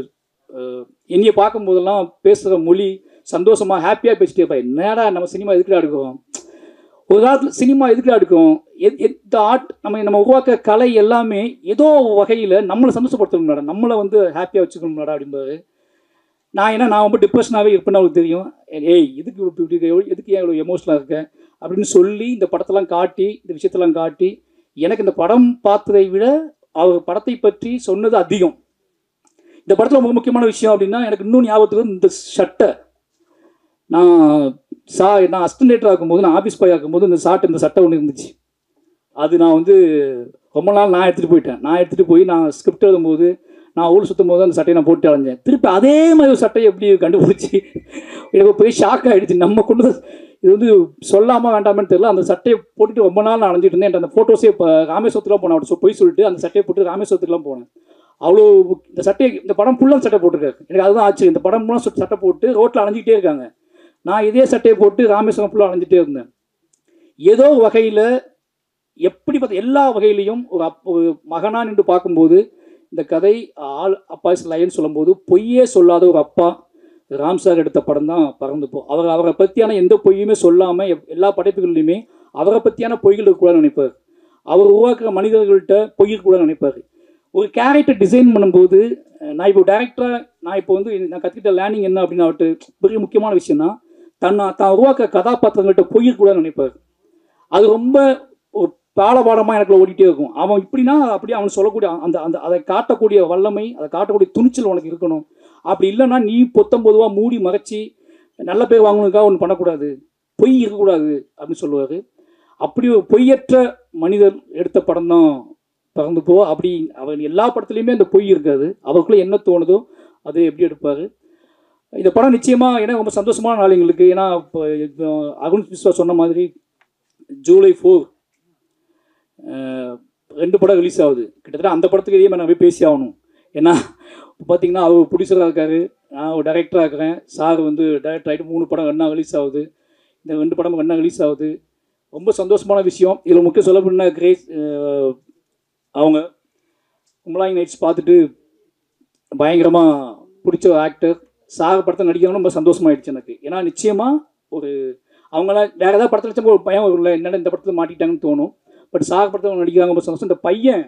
என்னையை பார்க்கும்போதெல்லாம் பேசுகிற மொழி சந்தோஷமாக ஹாப்பியாக பேசிட்டே இருப்பா. என்னடா நம்ம சினிமா எதுக்குடா எடுக்கிறோம், ஒரு காலத்தில் சினிமா எதுக்குடா எடுக்கிறோம், இந்த ஆர்ட் நம்ம உருவாக்க கலை எல்லாமே ஏதோ வகையில் நம்மளை சந்தோஷப்படுத்தணும்னாடா, நம்மளை வந்து ஹாப்பியாக வச்சுக்கணும்னாடா அப்படிம்பாரு. நான் ரொம்ப டிப்ரெஷனாகவே இருப்பேன்னு அவருக்கு தெரியும். ஏய் எதுக்கு ஏன் இவ்வளோ எமோஷனலாக இருக்கேன் அப்படின்னு சொல்லி இந்த படத்தெல்லாம் காட்டி, இந்த விஷயத்தெல்லாம் காட்டி, எனக்கு இந்த படம் பார்த்ததை விட அவர் படத்தை பற்றி சொன்னது அதிகம். இந்த படத்தில் ரொம்ப முக்கியமான விஷயம் அப்படின்னா, எனக்கு இன்னும் ஞாபகத்துக்கு இந்த ஷர்ட்டை நான் அசிஸ்டன்டேட்டராக இருக்கும்போது, நான் ஆஃபீஸ் பாய் ஆக்கும்போது இந்த சட்டை ஒன்று இருந்துச்சு. அது நான் வந்து ரொம்ப நாள் நான் எடுத்துகிட்டு போய் நான் ஸ்கிரிப்ட் எழுதும்போது, நான் ஊர் சுற்றும் போது அந்த சட்டையை நான் போட்டு அலைஞ்சேன். திருப்பி அதே மாதிரி ஒரு சட்டையை எப்படி கண்டுபிடிச்சி எனக்கு பெரிய ஷாக் ஆகிடுச்சு. நம்ம கொண்டு இது வந்து சொல்லாமல் வேண்டாமன்னு தெரியல, அந்த சட்டையை போட்டுட்டு ரொம்ப நாள் நான் அலைஞ்சிட்டு இருந்தேன். அந்த ஃபோட்டோஸே இப்போ ராமேஸ்வரத்துலாம் போனேன், அவர்கிட்ட போய் சொல்லிட்டு அந்த சட்டையை போட்டு ராமேஸ்வரத்துக்குலாம் போனேன். அவ்வளோ இந்த படம் ஃபுல்லாக சட்டை போட்டிருக்காரு. எனக்கு அதுதான் ஆச்சு. இந்த படம் ஃபுல்லாக சட்டை போட்டு ரோட்டில் அலைஞ்சிக்கிட்டே இருக்காங்க. நான் இதே சட்டையை போட்டு ராமேஸ்வரம் ஃபுல்லாக அலைஞ்சிட்டே இருந்தேன். ஏதோ வகையில் எப்படி பார்த்த எல்லா வகையிலையும் ஒரு மகனாக நின்று பார்க்கும்போது இந்த கதை அப்பா இஸ் லயன் சொல்லும்போது பொய்யே சொல்லாத ஒரு அப்பா ராம் சார் எடுத்த படம் தான் பறந்து போ. அவரை பற்றியான எந்த பொய்யுமே சொல்லாமல் எல்லா படைப்புகள்லையுமே அவரை பற்றியான பொய்கள் இருக்கக்கூடாதுன்னு நினைப்பார். அவர் உருவாக்குற மனிதர்கள்ட்ட பொய் இருக்கக்கூடாதுன்னு நினைப்பார். ஒரு கேரக்டர் டிசைன் பண்ணும்போது நான் இப்போ டேரக்டராக நான் கற்றுக்கிட்ட லேர்னிங் என்ன அப்படின்னு அவர்கிட்ட பெரிய முக்கியமான விஷயம்னா, தான் உருவாக்குற கதாபாத்திரங்கள்ட்ட பொய் இருக்கக்கூடாதுன்னு நினைப்பார். அது ரொம்ப ஒரு பாடமாக எனக்கு ஓடிட்டே இருக்கும். அவன் இப்படின்னா அப்படியே அவன் சொல்லக்கூடிய அதை காட்டக்கூடிய வல்லமை, அதை காட்டக்கூடிய துணிச்சல் உனக்கு இருக்கணும். அப்படி இல்லைன்னா நீ பொதுவாக மூடி மறைச்சி நல்ல பேர் வாங்கணுக்காக ஒன்று பண்ணக்கூடாது, பொய் இருக்கக்கூடாது அப்படின்னு சொல்லுவார். அப்படி ஒரு பொய்யற்ற மனிதர் எடுத்த படம் தான் பறந்து போ. அப்படி அவர் எல்லா படத்துலையுமே அந்த பொய் இருக்காது. அவருக்குள்ளே என்ன தோணுதோ அது எப்படி எடுப்பார். இந்த படம் நிச்சயமாக ஏன்னா ரொம்ப சந்தோஷமான நாள் எங்களுக்கு. ஏன்னா இப்போ அருண் விஸ்வா சொன்ன மாதிரி ஜூலை 4 2 படம் ரிலீஸ் ஆகுது. கிட்டத்தட்ட அந்த படத்துக்கு இதே மாதிரி நான் போய் பேசி ஆகணும். ஏன்னா பார்த்தீங்கன்னா அவர் ப்ரொடியூசராக இருக்கார், நான் ஒரு டைரக்டராக இருக்கிறேன். சார் வந்து டைரக்டர் ஆகிட்டு 3 படம் என்ன ரிலீஸ் ஆகுது, இந்த 2 படம் என்ன ரிலீஸ் ஆகுது. ரொம்ப சந்தோஷமான விஷயம். இதில் முக்கிய சொல்ல போனா கிரேஸ் அவங்க கும்பலாங்கி நைட்ஸ் பார்த்துட்டு பயங்கரமாக பிடிச்ச ஆக்டர். சார் படத்தை நடிக்கணும்னு ரொம்ப சந்தோஷமாயிடுச்சு எனக்கு. ஏன்னா நிச்சயமாக ஒரு அவங்களாம் வேறு ஏதாவது படத்தில் வச்சப்போ ஒரு பையன் இல்லை என்னென்ன இந்த படத்தில் மாட்டிட்டாங்கன்னு தோணும். பட் சார் படத்தை நடிக்கிறாங்க ரொம்ப சந்தோஷம். இந்த பையன்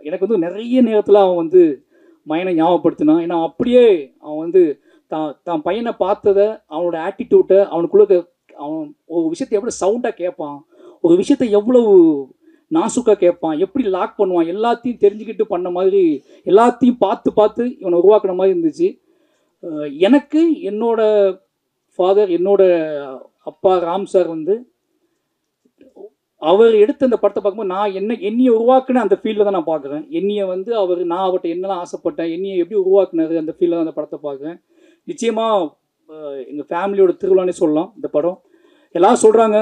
எனக்கு வந்து நிறைய நேரத்தில் அவன் வந்து மையனை ஞாபகப்படுத்தினான். ஏன்னா அப்படியே அவன் வந்து தான் பையனை பார்த்ததை, அவனோட ஆட்டிடியூட்டை, அவனுக்குள்ள அவன் ஒரு விஷயத்தை எவ்வளோ சவுண்டாக கேட்பான், ஒரு விஷயத்தை எவ்வளவு நாசுக்காக கேட்பான், எப்படி லாக் பண்ணுவான், எல்லாத்தையும் தெரிஞ்சுக்கிட்டு பண்ண மாதிரி, எல்லாத்தையும் பார்த்து இவனை உருவாக்குன மாதிரி இருந்துச்சு. எனக்கு என்னோட ஃபாதர், என்னோட அப்பா ராம் சார் வந்து அவர் எடுத்த அந்த படத்தை பார்க்கும்போது நான் என்னையை உருவாக்குன அந்த ஃபீல்டில் தான் நான் பார்க்குறேன். என்னையை வந்து நான் அவர்கிட்ட என்னெல்லாம் ஆசைப்பட்டேன், என்னையை எப்படி உருவாக்குனாரு அந்த ஃபீல்டில் தான் அந்த படத்தை பார்க்குறேன். நிச்சயமாக எங்கள் ஃபேமிலியோட திருவிழானே சொல்லலாம் இந்த படம். எல்லோரும் சொல்கிறாங்க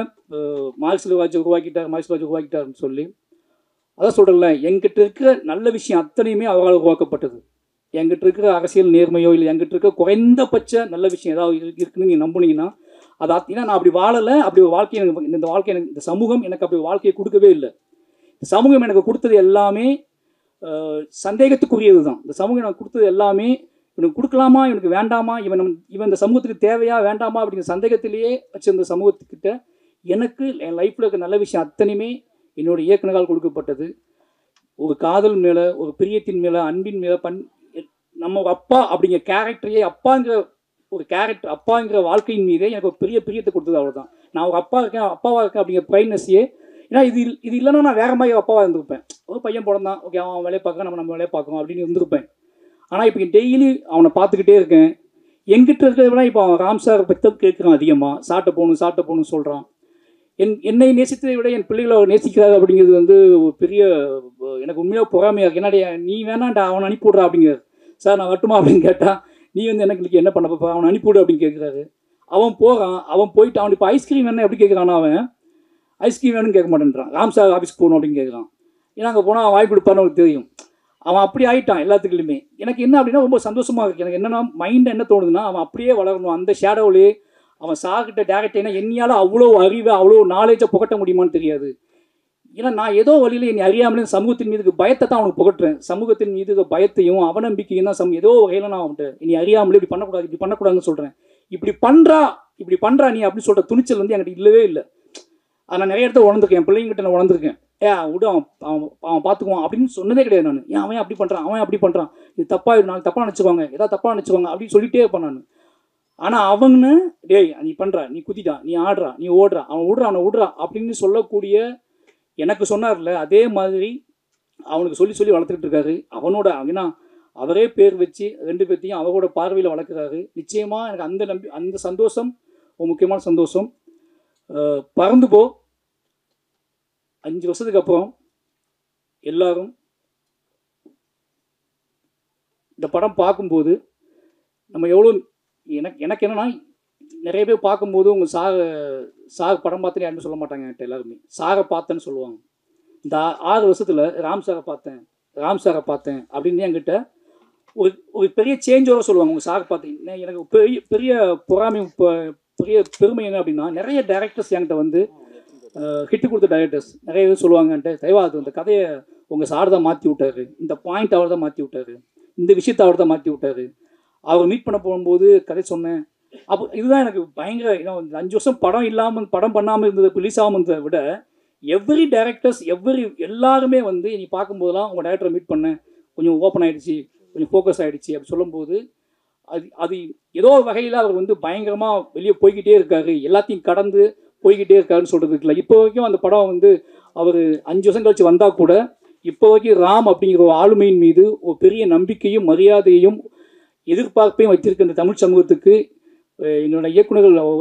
மார்க்சிலராஜ் உருவாக்கிட்டாருன்னு சொல்லி. அதான் சொல்கிறேன்ல, எங்கிட்ட இருக்கிற நல்ல விஷயம் அத்தனையுமே அவரால் உருவாக்கப்பட்டது. எங்கிட்ட இருக்கிற அரசியல் நேர்மையோ இல்லை எங்கிட்ட இருக்கிற குறைந்தபட்ச நல்ல விஷயம் ஏதாவது இருக்குன்னு நீங்கள் நம்புனீங்கன்னா அது ஏன்னா நான் அப்படி வாழலை. அப்படி ஒரு வாழ்க்கையை எனக்கு இந்த சமூகம் எனக்கு அப்படி வாழ்க்கையை கொடுக்கவே இல்லை. இந்த சமூகம் எனக்கு கொடுத்தது எல்லாமே சந்தேகத்துக்குரியது தான். இந்த சமூகம் எனக்கு கொடுத்தது எல்லாமே இவனுக்கு கொடுக்கலாமா, இவனுக்கு வேண்டாமா, இவன் இந்த சமூகத்துக்கு தேவையா வேண்டாமா அப்படிங்கிற சந்தேகத்திலேயே வச்சிருந்த சமூகத்துக்கிட்ட எனக்கு என் லைஃப்பில் இருக்க நல்ல விஷயம் அத்தனையுமே என்னோடய இயக்குனரால் கொடுக்கப்பட்டது. ஒரு காதல் மேலே, ஒரு பிரியத்தின் மேலே, அன்பின் மேலே, நம்ம ஒரு அப்பா அப்படிங்கிற கேரக்டரையே, அப்பாங்கிற ஒரு கேரக்டர், அப்பாங்கிற வாழ்க்கையின் மீதே எனக்கு ஒரு பெரிய பிரியத்தை கொடுத்தது. அவ்வளோதான். நான் ஒரு அப்பாவாக இருக்கேன் அப்படிங்கிற ப்ரைட்னஸ்ஸையே. ஏன்னா இது இல்லைன்னா நான் வேறு மாதிரி அப்பாவாக இருந்திருப்பேன். ஒரு பையன் பிறந்தான், ஓகே அவன் வேலையை பார்க்குறான், நம்ம வேலையை பார்க்கணும் அப்படின்னு இருந்திருப்பேன். ஆனால் இப்போ டெய்லி அவனை பார்த்துக்கிட்டே இருக்கேன். எங்கிட்ட இருக்கிறத விட இப்போ ராம் சார் பற்றி கேட்குறான் அதிகமாக, சாட்டை போகணும்னு சொல்கிறான். என்னை நேசித்ததை விட என் பிள்ளைகளை அவர் நேசிக்கிறாரு அப்படிங்கிறது வந்து ஒரு பெரிய எனக்கு உண்மையாக பொறாமையாக இருக்குது. என்னடா நீ வேணாண்டா அவனை அனுப்பிவிட்றா அப்படிங்கிறார். சார் நான் வரட்டுமா அப்படின்னு கேட்டால், நீ வந்து எனக்கு என்ன பண்ண பார்ப்பா, அவனை அனுப்பிவிடு அப்படின்னு கேட்குறாரு. அவன் போகிறான், அவன் போயிட்டு அவன் இப்போ ஐஸ்கிரீம் வேணும் எப்படி கேட்குறான், அவன் ஐஸ்கிரீம் வேணும்னு கேட்க மாட்டேன்றான். ராம் சார் ஆஃபீஸ்க்கு போகணும் அப்படின்னு கேட்குறான். ஏன்னா அங்கே போனால் அவன் வாய் கொடுப்பான்னு அவனுக்கு தெரியும். அவன் அப்படி ஆகிட்டான் எல்லாத்துக்குலையுமே. எனக்கு என்ன அப்படின்னா ரொம்ப சந்தோஷமாக இருக்குது. எனக்கு என்னென்னா மைண்ட் என்ன தோணுதுன்னா, அவன் அப்படியே வளரணும் அந்த ஷேடோவிலே. அவன் சார்கிட்ட டேரக்டாக என்னையால் அவ்வளோ அறிவை அவ்வளோ நாலேஜை புகட்ட முடியுமான்னு தெரியாது. ஏன்னா நான் ஏதோ வழியில் என்னை அறியாமலே சமூகத்தின் மீது பயத்தை தான் அவனுக்கு புகட்டுறேன். சமூகத்தின் மீது பயத்தையும் அவநம்பிக்கையும் தான் ஏதோ வகையில் நான் அவன்கிட்ட என்னை அறியாமலே இப்படி பண்ணக்கூடாதுன்னு சொல்கிறேன். இப்படி பண்ணுறா நீ அப்படின்னு சொல்கிற துணிச்சல் வந்து என்கிட்ட இல்லவே இல்லை. அதை நான் நிறைய இடத்த உணர்ந்துருக்கேன், என் பிள்ளைங்கிட்ட நான் உணர்ந்துருக்கேன். விடு அவன் பார்த்துக்குவான் அப்படின்னு சொன்னதே கிடையாது நான். ஏன் அவன் அப்படி பண்ணுறான் இது தப்பாக நாளைக்கு தப்பாக நினச்சிக்குவாங்க, ஏதாவது தப்பாக நினச்சிக்குவாங்க அப்படின்னு சொல்லிகிட்டே இருப்பேன் நான். ஆனால் அவங்கன்னு டேய் நீ பண்ணுறா, நீ குதிட்டான், நீ ஆடுறா, நீ ஓடுறா, அவனை விடுறா அப்படின்னு சொல்லக்கூடிய எனக்கு சொன்னார்ல, அதே மாதிரி அவனுக்கு சொல்லி வளர்த்துக்கிட்டு இருக்காரு. ஏன்னா அவரே பேர் வச்சு 2 பேர்த்தையும் அவரோட பார்வையில் வளர்க்குறாரு. நிச்சயமாக எனக்கு அந்த சந்தோஷம் ஒரு முக்கியமான சந்தோஷம். பறந்து போ 5 வருஷத்துக்கு அப்புறம் எல்லாரும் இந்த படம் பார்க்கும்போது நம்ம எவ்வளோ எனக்கு என்னென்னா நிறைய பேர் பார்க்கும்போது உங்கள் சார் படம் பார்த்தேன்னு யாருமே சொல்ல மாட்டாங்க. என்கிட்ட எல்லாருமே சாரை பார்த்தேன்னு சொல்லுவாங்க. இந்த 6 வருஷத்தில் ராம் சாரை பார்த்தேன் அப்படின்னு என்கிட்ட ஒரு பெரிய சேஞ்சோட சொல்லுவாங்க. உங்கள் சாரை பார்த்தீங்கன்னா எனக்கு பெரிய பொறாமை, பெரிய பெருமை என்ன அப்படின்னா, நிறைய டைரக்டர்ஸ் என்கிட்ட வந்து ஹிட்டு கொடுத்த டைரக்டர்ஸ் நிறைய பேர் சொல்லுவாங்க என்கிட்ட, தயவா அது இந்த கதையை உங்கள் சார் தான் மாற்றி விட்டாரு, இந்த பாயிண்ட் அவர் தான் மாற்றி விட்டாரு, இந்த விஷயத்தை அவர் தான் மாற்றி விட்டாரு. அவர் மீட் பண்ண போகும்போது கதை சொன்னேன். அப்போ இதுதான் எனக்கு பயங்கர 5 வருஷம் படம் பண்ணாமல் இருந்தது, ரிலீஸ் ஆகாமல் இருந்ததை விட எவ்ரி டைரக்டர்ஸ் எல்லாருமே வந்து நீ பார்க்கும்போதெல்லாம் உங்கள் டைரக்டரை மீட் பண்ணேன், கொஞ்சம் ஓப்பன் ஆகிடுச்சு, கொஞ்சம் ஃபோக்கஸ் ஆகிடுச்சு அப்படி சொல்லும்போது அது ஏதோ வகையில் அவர் வந்து பயங்கரமாக வெளியே போய்கிட்டே இருக்காரு, எல்லாத்தையும் கடந்து போய்கிட்டே இருக்காருன்னு சொல்கிறதுக்கு இல்லை. இப்போ வரைக்கும் அந்த படம் வந்து அவர் 5 வருஷம் கழிச்சு வந்தால் கூட இப்போ வரைக்கும் ராம் அப்படிங்கிற ஒரு ஆளுமையின் மீது ஒரு பெரிய நம்பிக்கையும் மரியாதையும் எதிர்பார்ப்பையும் வச்சிருக்க இந்த தமிழ் சமூகத்துக்கு என்னோட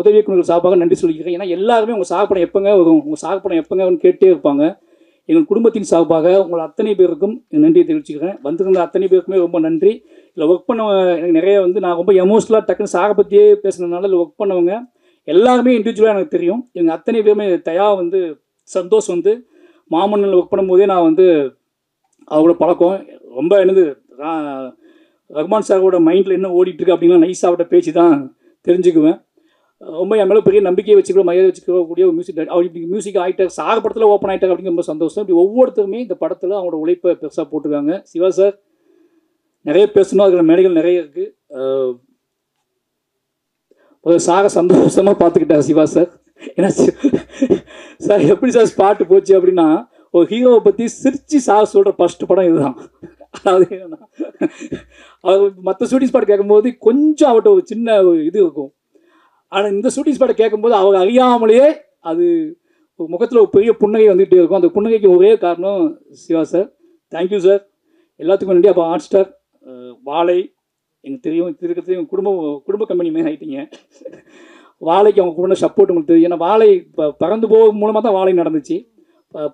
உதவி இயக்குநர்கள் சார்பாக நன்றி சொல்லிக்கிறேன். ஏன்னா எல்லாருமே உங்கள் சாகப்படம் எப்போங்க வரும்னு கேட்டே இருப்பாங்க. எங்கள் குடும்பத்தின் சார்பாக உங்கள் அத்தனை பேருக்கும் நன்றியை தெரிவிச்சுக்கிறேன். வந்திருந்த அத்தனை பேருக்குமே ரொம்ப நன்றி. இதில் ஒர்க் பண்ணவங்க எனக்கு நிறைய வந்து நான் ரொம்ப எமோஷனலாக டக்குன்னு சாகை பற்றியே பேசுனதுனால இதில் ஒர்க் பண்ணவங்க எல்லாருமே இண்டிவிஜுவலாக எனக்கு தெரியும். எங்கள் அத்தனை பேருமே வந்து சந்தோஷ் வந்து மாமன்னில் ஒர்க் பண்ணும்போதே நான் வந்து அவரோட பழக்கம் ரொம்ப என்னது ரஹ்மான் சாரோட மைண்டில் என்ன ஓடிட்டுருக்கு அப்படின்னா நைஸாக அவர்கிட்ட பேச்சு தான் தெரிஞ்சுக்குவேன். ரொம்ப என் மேலே பெரிய நம்பிக்கையை மரியாதை வச்சுக்கக்கூடிய ஒரு அவர் இப்படி மியூசிக் ஆகிட்டார், சார் படத்தில் ஓப்பன் ஆகிட்டார் அப்படிங்கிற ரொம்ப சந்தோஷம். இப்படி ஒவ்வொருத்தருமே இந்த படத்தில் அவங்களோட உழைப்பை பெருசாக போட்டிருக்காங்க. சிவா சார் நிறைய பேசணும், அதில் மேடைகள் நிறைய இருக்குது. சாரை சந்தோஷமாக பார்த்துக்கிட்டார் சிவா சார். ஏன்னா சார் எப்படி சார் ஸ்பாட்டு போச்சு அப்படின்னா, ஒரு ஹீரோவை பற்றி சிரித்து சார் சொல்கிற ஃபஸ்ட்டு படம் இதுதான். அதாவது என்னன்னா அவர் மற்ற ஷூட்டிங் ஸ்பாட் கேட்கும்போது கொஞ்சம் அவர்கிட்ட ஒரு சின்ன இது இருக்கும். ஆனால் இந்த ஷூட்டிங் ஸ்பாட்டை கேட்கும்போது அவர் அறியாமலேயே அது முகத்தில் ஒரு பெரிய புன்னகை வந்துகிட்டே இருக்கும். அந்த புன்னகைக்கு ஒரே காரணம் சிவா சார். Thank you sir. எல்லாத்துக்கும் நன்றி. அப்போ ஹாட் ஸ்டார் வாழை எனக்கு தெரியும், இருக்கிறது குடும்ப கம்பெனி மாதிரி ஆகிட்டீங்க. வாழைக்கு அவங்க கூட சப்போர்ட் உங்களுக்கு தெரியும். ஏன்னா வாழை இப்போ பறந்து போக மூலமாக தான் வாழை நடந்துச்சு.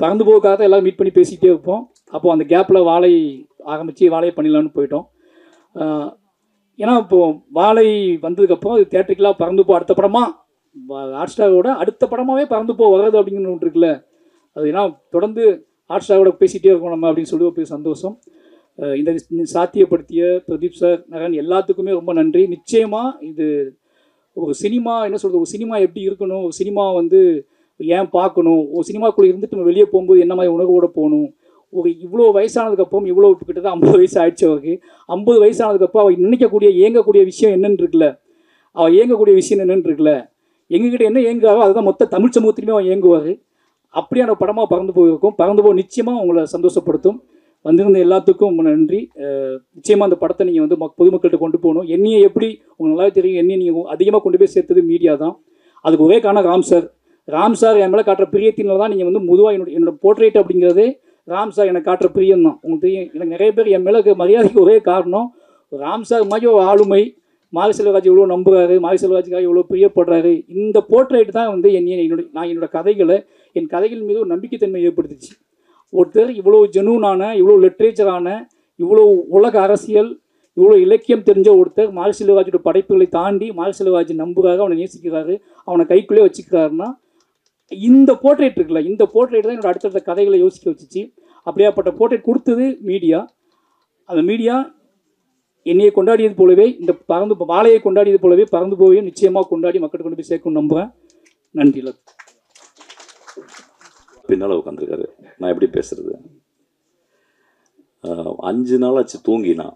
பறந்து போகிறதுக்காக தான் எல்லோரும் மீட் பண்ணி பேசிக்கிட்டே இருப்போம். அப்போது அந்த கேப்பில் வாழை ஆரம்பித்து வாழையை பண்ணிடலான்னு போயிட்டோம். ஏன்னா இப்போது வாழை வந்ததுக்கப்புறம் இது தேட்டரிக்கெலாம் பறந்து போ அடுத்த படமாக ஹாட் ஸ்டாரோட அடுத்த படமாகவே பறந்து போ வர்றது அப்படிங்கிற ஒன்று இருக்குல்ல, அது ஏன்னா தொடர்ந்து ஹாட் ஸ்டாரோட பேசிகிட்டே இருக்கோம் நம்ம அப்படின்னு சொல்லி ஒரு சந்தோஷம். இந்த சாத்தியப்படுத்திய பிரதீப் சார், நகன் எல்லாத்துக்குமே ரொம்ப நன்றி. நிச்சயமாக இது ஒரு சினிமா என்ன சொல்கிறது, ஒரு சினிமா எப்படி இருக்கணும், ஒரு சினிமா வந்து ஏன் பார்க்கணும், ஒரு சினிமாக்குள்ளே இருந்துட்டு நம்ம வெளியே போகும்போது என்ன மாதிரி உணர்வோடு போகணும். ஒரு இவ்வளோ வயசானதுக்கப்புறம் இவ்வளோ கிட்டத்தட்ட 50 வயசு ஆயிடுச்சு அவருக்கு. 50 வயசானதுக்கப்புறம் அவள் நினைக்கக்கூடிய இயங்கக்கூடிய விஷயம் என்னென்னு இருக்குல்ல, அவள் இயங்கக்கூடிய விஷயம் என்னென்னு இருக்குல்ல, எங்ககிட்ட என்ன இயங்குறாரோ அதுதான் மொத்த தமிழ் சமூகத்திலுமே அவன் இயங்குவார். அப்படியான படமாக பறந்து போயிருக்கும். பறந்து போக நிச்சயமாக உங்களை சந்தோஷப்படுத்தும். வந்திருந்த எல்லாத்துக்கும் ரொம்ப நன்றி. நிச்சயமாக அந்த படத்தை நீங்கள் வந்து பொதுமக்கள்கிட்ட கொண்டு போகணும். என்னையை எப்படி உங்களுக்கு நல்லாவே தெரியும், என்னையை நீங்கள் அதிகமாக கொண்டு போய் சேர்த்தது மீடியா தான். அதுக்கு ஒரே காரணம் ராம் சார் என் மேலே காட்டுற பிரியத்தினால தான் நீங்கள் வந்து பொதுவாக என்னோட போர்ட்ரேட் அப்படிங்கிறதே ராம் சார் எனக்கு காட்டுற பிரியம் தான். உங்களுக்கு தெரியும், எனக்கு நிறைய பேர் என் மேலே மரியாதைக்கு ஒரே காரணம் ராம் சார் மாதிரி ஒரு ஆளுமை, மாரி செல்வராஜ் எவ்வளோ நம்புகிறாரு, மாரி செல்வராஜுக்காக எவ்வளோ பிரியப்படுறாரு. இந்த போர்ட்ரேட் தான் வந்து என்னோட கதைகளை, என் கதைகள் மீது ஒரு நம்பிக்கைத்தன்மை ஏற்படுத்துச்சு. ஒருத்தர் இவ்வளோ ஜெனூனான, இவ்வளோ லிட்ரேச்சரான, இவ்வளோ உலக அரசியல், இவ்வளோ இலக்கியம் தெரிஞ்ச ஒருத்தர் மாரி செல்வராஜோட படைப்புகளை தாண்டி மாரி செல்வராஜ் நம்புகிறாரு, அவனை நேசிக்கிறாரு, அவனை கைக்குள்ளே வச்சுக்கிறாருன்னா இந்த போர்ட்ரேட் இருக்குல்ல, இந்த போர்ட்ரேட் தான் என்னோட அடுத்தடுத்த கதைகளை யோசிக்க வச்சுச்சு. அப்படியாப்பட்ட போர்ட்ரேட் கொடுத்தது மீடியா. அந்த மீடியா என்னையை கொண்டாடியது போலவே, இந்த வாழையை கொண்டாடியது போலவே பறந்து போய் நிச்சயமாக கொண்டாடி மக்களுக்கு கொண்டு போய் சேர்க்கணும்னு நம்புகிறேன். நன்றி. பின்னால் உட்காந்துருக்காரு, நான் எப்படி பேசுறது? 5 நாளாச்சு தூங்கினா,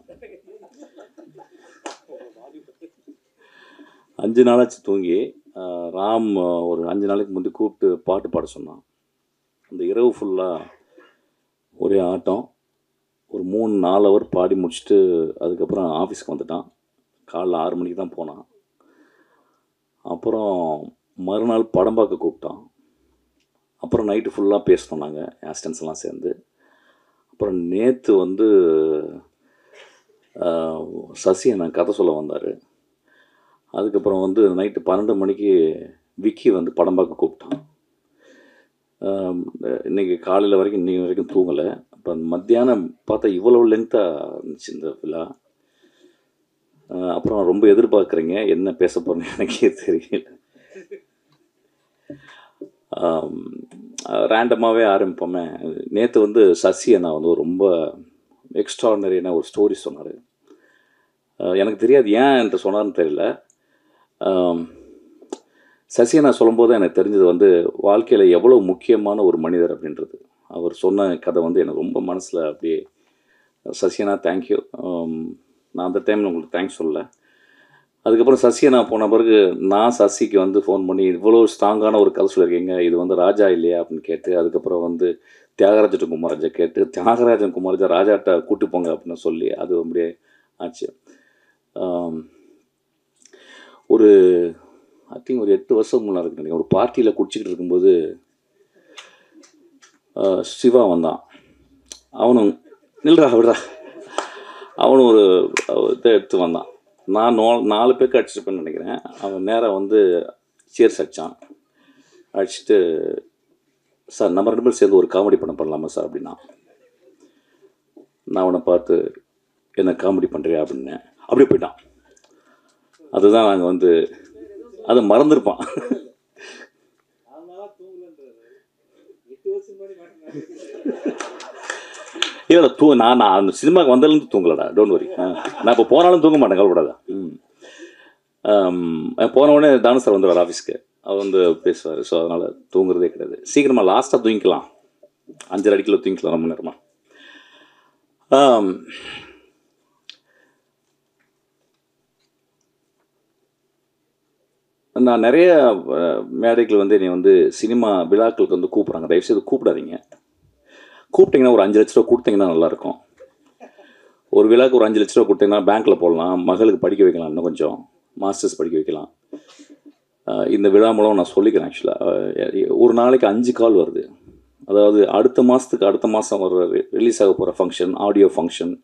5 நாளாச்சு தூங்கி. ராம் ஒரு 5 நாளைக்கு முந்தி கூப்பிட்டு பாட்டு பாட சொன்னான். அந்த இரவு ஃபுல்லாக ஒரே ஆட்டம். ஒரு 3-4 ஹவர் பாடி முடிச்சுட்டு அதுக்கப்புறம் ஆஃபீஸ்க்கு வந்துட்டான். காலைல 6 மணிக்கு தான் போனான். அப்புறம் மறுநாள் படம் பார்க்க கூப்பிட்டான். அப்புறம் நைட்டு ஃபுல்லாக பேசினோம் நாங்கள் ஆஸ்டன்ஸ்லாம் சேர்ந்து. அப்புறம் நேற்று வந்து சசி நான் கதை சொல்ல வந்தார். அதுக்கப்புறம் வந்து நைட்டு 12 மணிக்கு விக்கி வந்து படம் பார்க்க கூப்பிட்டான். இன்றைக்கி காலையில் வரைக்கும் இன்றைக்கி வரைக்கும் தூங்கலை. இப்போ மத்தியானம் பார்த்தா இவ்வளோ லென்த்தாக இருந்துச்சு இந்த விழா. அப்புறம் ரொம்ப எதிர்பார்க்குறீங்க, என்ன பேச போகிறேன்னு எனக்கே தெரியல. ரேண்டமாகவே ஆரம்பிப்போமே. நேற்று வந்து சசி அண்ணா வந்து ரொம்ப எக்ஸ்ட்ராடினரியான ஒரு ஸ்டோரி சொன்னார். எனக்கு தெரியாது ஏன் என்று சொன்னார்னு தெரியல. சசி அண்ணா சொல்லும்போது எனக்கு தெரிஞ்சது வந்து வாழ்க்கையில் எவ்வளோ முக்கியமான ஒரு மனிதர் அப்படின்றது. அவர் சொன்ன கதை வந்து எனக்கு ரொம்ப மனசில் அப்படியே, சசி அண்ணா தேங்க்யூ. நான் அந்த டைமில் உங்களுக்கு தேங்க்ஸ் சொல்லலை. அதுக்கப்புறம் சசி அண்ணா போன பிறகு நான் சசிக்கு வந்து ஃபோன் பண்ணி இவ்வளோ ஸ்ட்ராங்கான ஒரு கதை சொல்லியிருக்கீங்க, இது வந்து ராஜா இல்லையா அப்படின்னு கேட்டு, அதுக்கப்புறம் வந்து தியாகராஜன் குமாரஜா கேட்டு, தியாகராஜன் குமாரஜா ராஜாட்ட கூட்டு போங்க அப்படின்னு சொல்லி அது அப்படியே ஆச்சு. ஒரு ஐ திங்க் ஒரு 8 வருஷம் முன்னாடி இருக்கு, ஒரு பார்ட்டியில் குடிச்சிக்கிட்டு இருக்கும்போது சிவா வந்தான். அவனும் நில்றா விடுறா, அவனும் ஒரு இதை எடுத்து வந்தான். நான் 4 பேருக்கு அடிச்சிருப்பேன்னு நினைக்கிறேன். அவன் நேராக வந்து சேர்ஸ் அடித்தான். அடிச்சுட்டு, சார் நம்ம 2 பேரும் சேர்ந்து ஒரு காமெடி படம் பண்ணலாமா சார் அப்படின்னா. நான் அவனை பார்த்து என்ன காமெடி பண்ணுறியா அப்படின்னேன். அப்படியே போயிட்டான். அதுதான் நாங்கள் வந்து அதை மறந்துருப்பான். இல்லை நான் அந்த சினிமாவுக்கு வந்ததுலேருந்து தூங்கலடா, டோன்ட் வரி. நான் இப்போ போனாலும் தூங்க மாட்டேன், கவலைப்படாத. போன உடனே தானு சார் வந்துடுவார் ஆஃபீஸ்க்கு, அவர் வந்து பேசுவார். ஸோ அதனால் தூங்குறதே கிடையாது. சீக்கிரமாக லாஸ்ட்டாக தூங்கிக்கலாம், 5:30 அடிக்கில் தூங்கிக்கலாம் ரொம்ப நேரமாக. நான் நிறைய மேடைகள் வந்து என்னை வந்து சினிமா விழாக்களுக்கு வந்து கூப்பிட்றாங்க. தயவுசெய்து கூப்பிடாதீங்க. கூப்பிட்டிங்கன்னா ஒரு 5 லட்ச ரூபா கொடுத்தீங்கன்னா நல்லாயிருக்கும். ஒரு விழாவுக்கு ஒரு 5 லட்ச ரூபா கொடுத்தீங்கன்னா பேங்க்கில் போடலாம், மகளுக்கு படிக்க வைக்கலாம், இன்னும் கொஞ்சம் மாஸ்டர்ஸ் படிக்க வைக்கலாம். இந்த விழா மூலம் நான் சொல்லிக்கிறேன். ஆக்சுவலாக ஒரு நாளைக்கு 5 கால் வருது. அதாவது அடுத்த மாதம் ஒரு ரிலீஸ் ஆக போகிற ஃபங்க்ஷன், ஆடியோ ஃபங்க்ஷன்,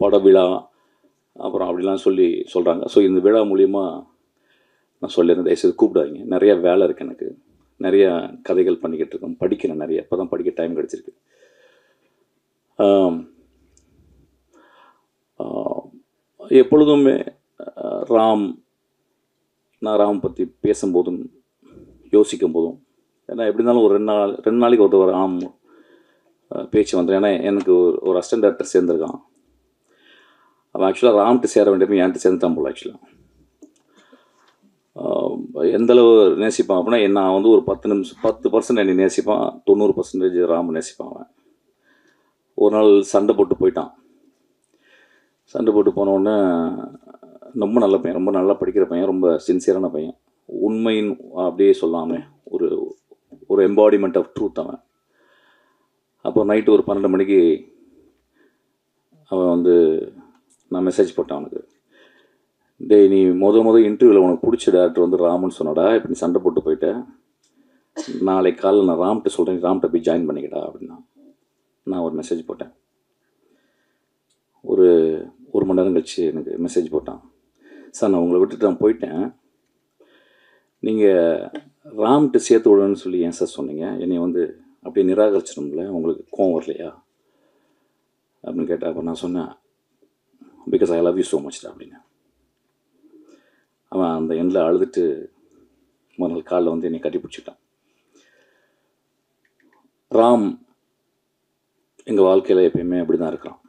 பட விழா, அப்புறம் அப்படிலாம் சொல்கிறாங்க. ஸோ இந்த விழா மூலிமா நான் சொல்லியிருந்தேன், தயவுசெய்து கூப்பிடாதீங்க. நிறைய வேலை இருக்குது எனக்கு, நிறைய கதைகள் பண்ணிக்கிட்டு இருக்கேன், படிக்கிறேன் நிறைய. இப்போ தான் படிக்க டைம் கிடச்சிருக்கு. எப்பொழுதுமே நான் ராம் பற்றி பேசும்போதும் யோசிக்கும் போதும், ஏன்னா எப்படி இருந்தாலும் ஒரு 2 நாளைக்கு ஒருத்தர் ராம் பேச்சு வந்துடும். ஏன்னா எனக்கு ஒரு அசிஸ்டன்ட் டைரக்டர் சேர்ந்துருக்கான். அவன் ஆக்சுவலாக ராம்கிட்ட சேர வேண்டியது என்கிட்ட சேர்ந்துட்டான் போல். ஆக்சுவலாக எந்தளவு நேசிப்பான் அப்படின்னா, நான் வந்து ஒரு 10% என்னை நேசிப்பான், 90% ராம் நேசிப்பான். அவன் ஒரு நாள் சண்டை போட்டு போயிட்டான். சண்டை போட்டு போனோடனே, ரொம்ப நல்ல பையன், ரொம்ப நல்லா படிக்கிற பையன், ரொம்ப சின்சியரான பையன், உண்மையின் அப்படியே சொல்லாமல் ஒரு எம்பாடிமெண்ட் ஆஃப் ட்ரூத் அவன். அப்போ நைட்டு ஒரு 12 மணிக்கு அவன் வந்து நான் மெசேஜ் போட்டேன் அவனுக்கு. டேய், நீ முதல் இன்டர்வியூவில் உனக்கு பிடிச்ச டேரக்டர் வந்து ராமன் சொன்னடா, இப்போ நீ சண்டை போட்டு போயிட்டேன், நாளைக்கு காலையில் நான் ராம்கிட்ட சொல்கிறேன், ராம்கிட்ட போய் ஜாயின் பண்ணிக்கிட்டா அப்படின்னா. நான் ஒரு மெசேஜ் போட்டேன். ஒரு மணி நேரம் கழிச்சு எனக்கு மெசேஜ் போட்டான். சார் நான் உங்களை விட்டுட்டு நான் போயிட்டேன், நீங்கள் ராம்கிட்ட சேர்த்து விடணும்னு சொல்லி ஏன் சார் சொன்னீங்க? என்னை வந்து அப்படியே நிராகரிச்சிடும்ல, உங்களுக்கு கோவம் வரலையா அப்படின்னு கேட்டேன். அப்போ நான் சொன்னேன், because I love you so much அப்படின்னு. அவன் அந்த எண்ணில் அழுதுட்டு மறுநாள் காலில் வந்து என்னை கட்டி பிடிச்சிட்டான். ராம் எங்கள் வாழ்க்கையில் எப்பயுமே அப்படி தான் இருக்கிறான்.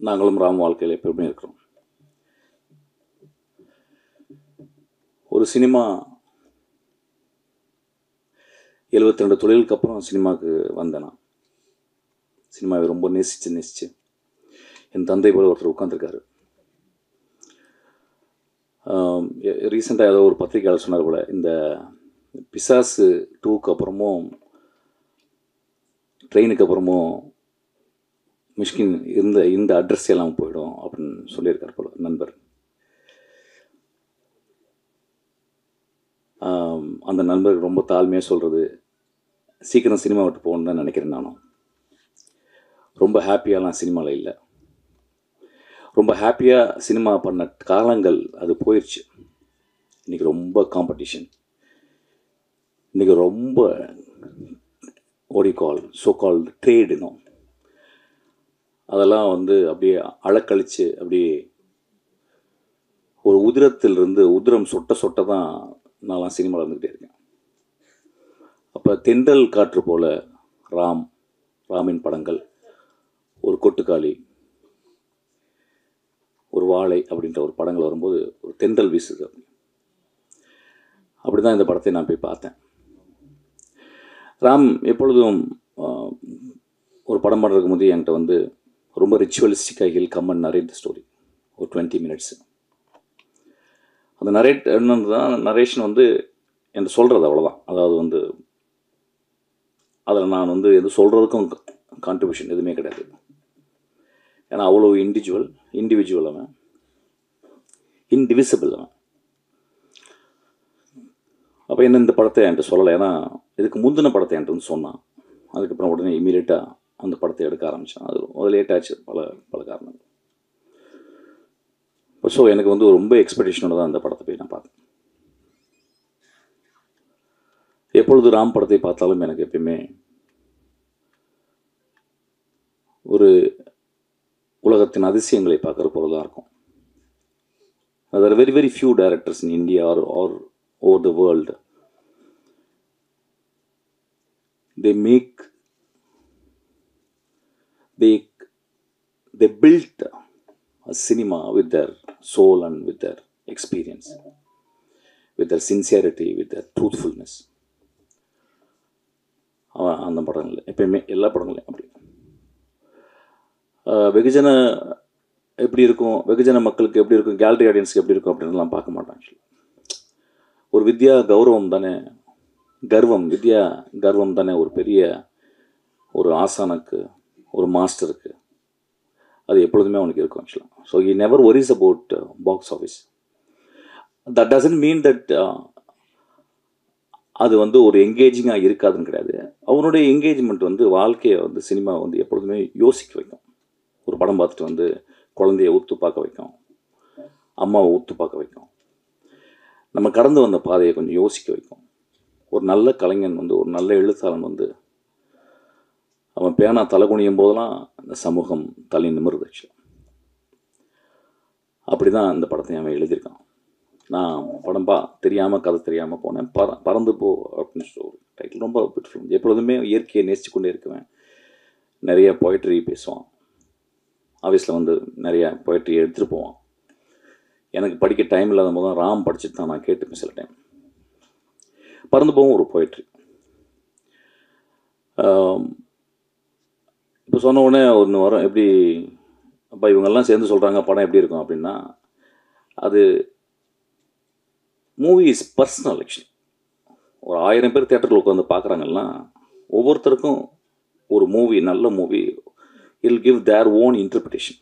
நாங்களும் ராம் வாழ்க்கையில் எப்பயுமே இருக்கிறோம். ஒரு சினிமா 72 தொழிலுக்கு அப்புறம் சினிமாவுக்கு வந்தேன். நான் சினிமாவை ரொம்ப நேசித்து என் தந்தை போல ஒருத்தர் உட்காந்துருக்காரு. ரீசெண்டாக ஏதோ ஒரு பத்திரிகையாளர் சொன்னார் போல, இந்த பிசாசு 2க்கு அப்புறமும் ட்ரெயினுக்கு அப்புறமும் மிஷ்கின் இந்த அட்ரஸ் எல்லாம் போயிடும் அப்படின்னு சொல்லியிருக்கார் போல நண்பர். அந்த நண்பருக்கு ரொம்ப தாழ்மையாக சொல்கிறது, சீக்கிரம் சினிமா விட்டு போகணுன்னு தான் நினைக்கிறேன். நானும் ரொம்ப ஹாப்பியாலாம் சினிமாவில் இல்லை. ரொம்ப ஹாப்பியாக சினிமா பண்ண காலங்கள் அது போயிடுச்சு. இன்றைக்கி ரொம்ப காம்படிஷன், இன்றைக்கி ரொம்ப சோ-கால்டு ட்ரேட் இன்னும் அதெல்லாம் வந்து அப்படியே அழக்கழித்து அப்படியே ஒரு உதிரம் சொட்ட தான் நான்லாம் சினிமாவில் இருந்துக்கிட்டே இருக்கேன். அப்போ தென்றல் காற்று போல் ராமின் படங்கள், ஒரு கொட்டுக்காளி, ஒரு வாழை அப்படின்ற ஒரு படங்கள் வரும்போது ஒரு தென்றல் வீசுது. அப்படி தான் இந்த படத்தை நான் போய் பார்த்தேன். ராம் எப்பொழுதும் ஒரு படம் பண்ணுறதுக்கு முந்தைய என்கிட்ட வந்து ரொம்ப ரிச்சுவலிஸ்டிக்காக he'll come and narrate the story. ஒரு 20 மினிட்ஸ் அந்த நரேஷன் வந்து என்கிட்ட சொல்கிறது அவ்வளோதான். அதாவது வந்து அதில் நான் வந்து எது சொல்கிறதுக்கும் கான்ட்ரிபியூஷன் எதுவுமே கிடையாது. ஏன்னா அவ்வளோ இண்டிவிஜுவல் அவன், இன்டிவிசிபிள் அவன். அப்போ என்ன இந்த படத்தை என்கிட்ட சொல்லலை. ஏன்னா இதுக்கு முந்தின படத்தை என்கிட்ட வந்து சொன்னான். அதுக்கப்புறம் உடனே இமீடியட்டாக அந்த படத்தை எடுக்க ஆரம்பித்தான். அது லேட் ஆச்சு, பல காரணங்கள். ஸோ எனக்கு வந்து ரொம்ப எக்ஸ்பெக்டேஷனோட தான் அந்த படத்தை போய் நான் பார்த்தேன். எப்பொழுது ராம் படத்தை பார்த்தாலும் எனக்கு எப்பயுமே ஒரு உலகத்தின் அதிசயங்களை பார்க்குற போல தான் இருக்கும். There are very few directors in India or over the world. They built a cinema with their soul and with their experience, with their sincerity, with their truthfulness. அந்த படங்கள் எப்பயுமே எல்லா படங்களையும் அப்படி வெகுஜன எப்படி இருக்கும், வெகுஜன மக்களுக்கு எப்படி இருக்கும், கேலரி ஆடியன்ஸுக்கு எப்படி இருக்கும் அப்படின்லாம் பார்க்க மாட்டாங்க. ஒரு வித்யா கௌரவம் தானே, வித்யா கர்வம் தானே ஒரு பெரிய ஒரு ஆசானுக்கு, ஒரு மாஸ்டருக்கு அது எப்பொழுதுமே அவனுக்கு இருக்கும் ஆக்சுவலாக. So he never ஒரிஸ் about box office. That doesn't mean that அது வந்து ஒரு என்கேஜிங்காக இருக்காதுன்னு கிடையாது. அவனுடைய என்கேஜ்மெண்ட் வந்து வாழ்க்கையை வந்து சினிமா வந்து எப்பொழுதுமே யோசிக்க வைக்கும். ஒரு படம் பார்த்துட்டு வந்து குழந்தைய உத்து பார்க்க வைக்கும், அம்மாவை உத்து பார்க்க வைக்கும், நம்ம கடந்து வந்த பாதையை கொஞ்சம் யோசிக்க வைக்கும். ஒரு நல்ல கலைஞன் வந்து, ஒரு நல்ல எழுத்தாளன் வந்து அவன் பேனா தலை குனியும் போதெல்லாம் அந்த சமூகம் தலை நிமிர்ந்துச்சு. அப்படி தான் இந்த படத்தை அவன் எழுதியிருக்கான். நான் படம் தெரியாமல் கதை தெரியாமல் போனேன். பறந்து போ அப்படின்னு சொல்லி டைட்டில் ரொம்ப பியூட்டிஃபுல். எப்பொழுதுமே இயற்கையை நேசித்து கொண்டே இருக்குவேன். நிறைய பொயட்ரி பேசுவான். ஆஃபீஸில் வந்து நிறையா பொயட்ரி எடுத்துகிட்டு போவான். எனக்கு படிக்க டைம் இல்லாத போது தான் ராம் படிச்சுட்டு தான் நான் கேட்டுப்பேன் சில டைம். பறந்து போவோம் ஒரு பொயட்ரி. இப்போ சொன்ன உடனே ஒன்று வரும், எப்படி அப்போ இவங்கெல்லாம் சேர்ந்து சொல்கிறாங்க படம் எப்படி இருக்கும் அப்படின்னா, அது மூவி இஸ் பர்சனல் ஆக்சுவலி. ஒரு 1000 பேர் தேட்டரில் உட்காந்து பார்க்குறாங்கன்னா ஒவ்வொருத்தருக்கும் ஒரு மூவி, நல்ல movie, will give their own interpretation.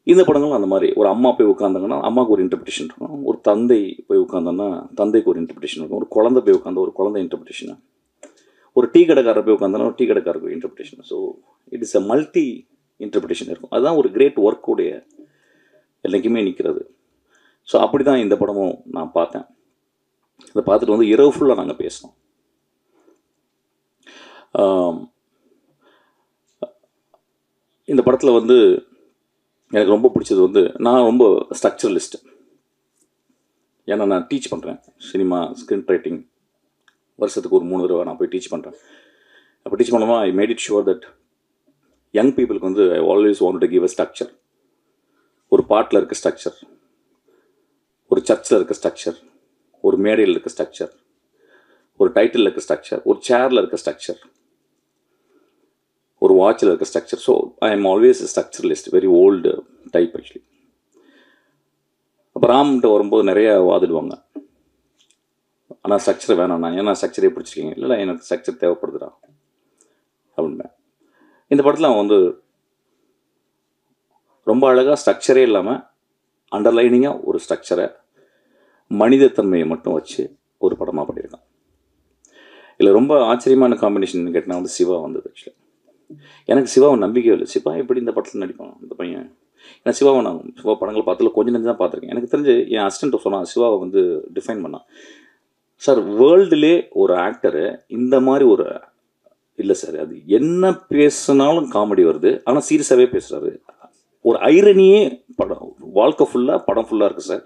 இந்த படங்களும் அந்த மாதிரி. ஒரு அம்மா போய் உட்காந்தாங்கன்னா அம்மாவுக்கு ஒரு இன்டர்பிரிட்டேஷன் இருக்கும். ஒரு தந்தை போய் உட்காந்தோன்னா தந்தைக்கு ஒரு இன்டர்பிரிட்டேஷன் இருக்கும். ஒரு குழந்தை போய் உட்காந்தா ஒரு குழந்தை இன்டர்பிரிட்டேஷன். ஒரு டீ கடைக்காரர் போய் உட்காந்தானா ஒரு டீ கடைக்காரருக்கு ஒரு interpretation. So it is a multi interpretation இருக்கும். அதுதான் ஒரு கிரேட் ஒர்க்குடைய என்றைக்குமே நிற்கிறது. ஸோ அப்படி தான் இந்த படமும் நான் பார்த்தேன். இதை பார்த்துட்டு வந்து இரவு ஃபுல்லாக நாங்கள் பேசினோம். இந்த படத்தில் வந்து எனக்கு ரொம்ப பிடிச்சது வந்து நான் ரொம்ப ஸ்ட்ரக்சரலிஸ்ட். ஏன்னா நான் டீச் பண்ணுறேன் சினிமா ஸ்க்ரீன் ரைட்டிங். வருஷத்துக்கு ஒரு 3 தடவை நான் போய் டீச் பண்ணுறேன். அப்போ டீச் பண்ணும்போது I made it sure that young பீப்புளுக்கு வந்து I always want to give a structure. ஒரு பாட்டில் இருக்க ஸ்ட்ரக்சர், ஒரு சர்ச்சில் இருக்க ஸ்ட்ரக்சர், ஒரு மேடையில் இருக்க ஸ்ட்ரக்சர், ஒரு டைட்டில் இருக்க ஸ்ட்ரக்சர், ஒரு சேரில் இருக்க ஸ்ட்ரக்சர், ஒரு வாட்சில் இருக்க structure. So I am always structuralist, very old type actually. அப்போ ராம்கிட்ட வரும்போது நிறையா வாதிடுவாங்க, ஆனால் ஸ்ட்ரக்சர் வேணாண்ணா, ஏன்னா ஸ்ட்ரக்சரே பிடிச்சிருக்கீங்க. இல்லை எனக்கு ஸ்ட்ரக்சர் தேவைப்படுதுடா அப்படின்பேன். இந்த படத்தில் அவன் வந்து ரொம்ப அழகாக ஸ்ட்ரக்சரே இல்லாமல் அண்டர்லைனிங்காக ஒரு ஸ்ட்ரக்சரை மனிதத்தன்மையை மட்டும் வச்சு ஒரு படமாக பண்ணியிருக்கான். இதில் ரொம்ப ஆச்சரியமான காம்பினேஷன் கேட்டால் வந்து சிவா வந்தது. ஆக்சுவலி எனக்கு சிவாவை நம்பிக்கை இல்லை. சிவா எப்படி இந்த படத்தில் நடிப்பான் இந்த பையன்? ஏன்னா சிவாவை நான் சிவா படங்கள் பார்த்ததில் கொஞ்சம் நஞ்சு தான் பார்த்துருக்கேன். எனக்கு தெரிஞ்சு என் அசிஸ்டன்ட் சொன்னான், சிவாவை வந்து டிஃபைன் பண்ணான். சார் வேர்ல்டுலே ஒரு ஆக்டரு இந்த மாதிரி ஒரு இல்லை சார், அது என்ன பேசுனாலும் காமெடி வருது, ஆனால் சீரியஸாகவே பேசுகிறாரு, ஒரு ஐரனியே படம் வாழ்க்கை ஃபுல்லாக படம் ஃபுல்லாக இருக்குது சார்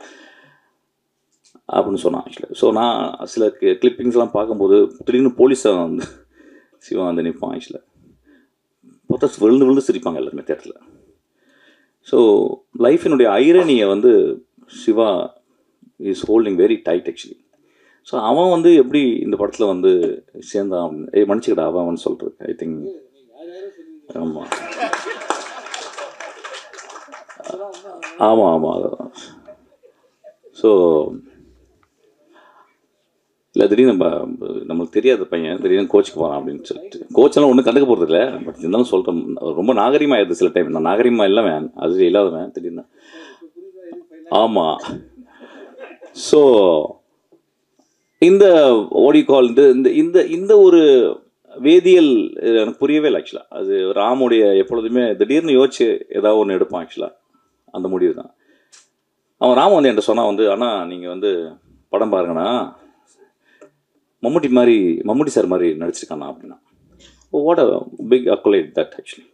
அப்படின்னு சொன்னான் ஆக்சுவலி. ஸோ நான் சில கிளிப்பிங்ஸ்லாம் பார்க்கும்போது திடீர்னு போலீஸாக வந்து சிவா வந்து நிற்பான் ஆக்சுவலி. பார்த்தா விழுந்து விழுந்து சிரிப்பாங்க எல்லாருமே தேட்டரில். ஸோ லைஃபினுடைய ஐரனியை வந்து Siva is holding very tight actually. So அவன் வந்து எப்படி இந்த படத்தில் வந்து சேர்ந்தான் அப்படின்னு மன்னிச்சுக்கிட்டா அவன் சொல்கிறது. ஐ திங்க் ஆமாம் ஆமாம் ஆமாம் அதான். ஸோ இல்லை திடீர்னு நம்மளுக்கு தெரியாத பையன் திடீர்னு கோச்சுக்கு போகிறான் அப்படின்னு சொல்லிட்டு, கோச்செல்லாம் ஒன்றும் கண்டுக்க போகிறது இல்லை. பட் இருந்தாலும் சொல்கிறேன், ரொம்ப நாகரிகமாக ஆயிடுது சில டைம். நான் நாகரிகமாக இல்லைவன், அது இல்லாதவன் திடீர்னு. ஆமாம். ஸோ இந்த ஓடி கால் இந்த இந்த இந்த ஒரு வேதியியல் எனக்கு புரியவே இல்லை ஆக்சுவலாக. அது ராமுடைய எப்பொழுதுமே திடீர்னு யோசிச்சு ஏதாவது ஒன்று எடுப்பான் ஆக்சுவலாக. அந்த முடிவு தான். அவன் ராம வந்து என்கிட்ட சொன்னான் வந்து, ஆனால் நீங்கள் வந்து படம் பாருங்கண்ணா, மம்முட்டி சார் மாதிரி நடிச்சிருக்கானா அப்படின்னா. What a big accolade that actually,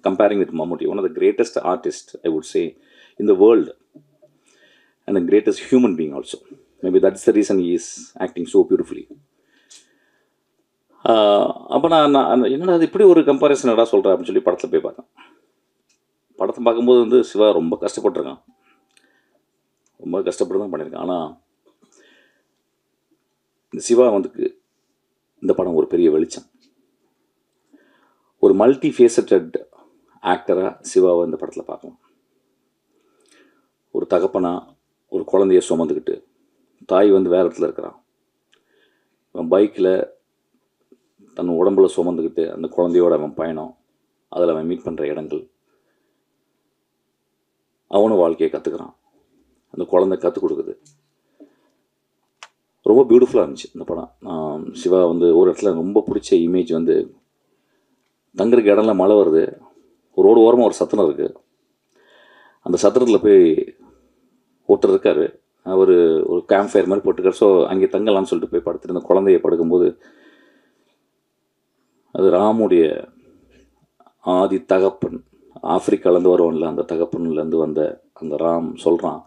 comparing with Mammootty, one of the greatest artist I would say in the world and the greatest human being also. Maybe that's the reason he is acting so beautifully. அப்போ நான் என்னடா அது இப்படி ஒரு comparison என்னடா சொல்கிறேன் அப்படின்னு சொல்லி படத்தில் போய் பார்த்தேன். படத்தை பார்க்கும்போது வந்து சிவா ரொம்ப கஷ்டப்பட்டுருக்கான், ரொம்ப கஷ்டப்பட்டு தான் பண்ணியிருக்கான். ஆனால் இந்த சிவா வந்து இந்த படம் ஒரு பெரிய வெளிச்சம். ஒரு மல்டி ஃபேசட்டட் ஆக்டராக சிவாவை இந்த படத்தில் பார்க்கலாம். ஒரு தகப்பனா ஒரு குழந்தைய சுமந்துக்கிட்டு, தாய் வந்து வேறு இடத்துல இருக்கிறான், அவன் பைக்கில் தன் உடம்புல சுமந்துக்கிட்டு அந்த குழந்தையோட அவன் பயணம், அதில் அவன் மீட் பண்ணுற இடங்கள், அவனும் வாழ்க்கையை கற்றுக்கிறான், அந்த குழந்தை கற்றுக் கொடுக்குது. ரொம்ப பியூட்டிஃபுல்லாக இருந்துச்சு இந்த படம். சிவா வந்து ஒரு இடத்துல ரொம்ப பிடிச்ச இமேஜ் வந்து, தங்குறதுக்கு இடம்லாம் மழை வருது, ஒரு ரோடு ஓரமாக ஒரு சத்திரம் இருக்குது, அந்த சத்திரத்தில் போய் ஒருத்தர் இருக்கார், அவர் ஒரு கேம்ப் ஃபயர் மாதிரி போட்டுருக்கார். ஸோ அங்கே தங்கலாம்னு சொல்லிட்டு போய் படுத்துட்டு அந்த குழந்தைய படுக்கும்போது, அது ராமுடைய ஆதி தகப்பன், ஆப்பிரிக்காலேருந்து வருவான்ல, அந்த தகப்பன்லேருந்து வந்த அந்த ராம் சொல்கிறான்.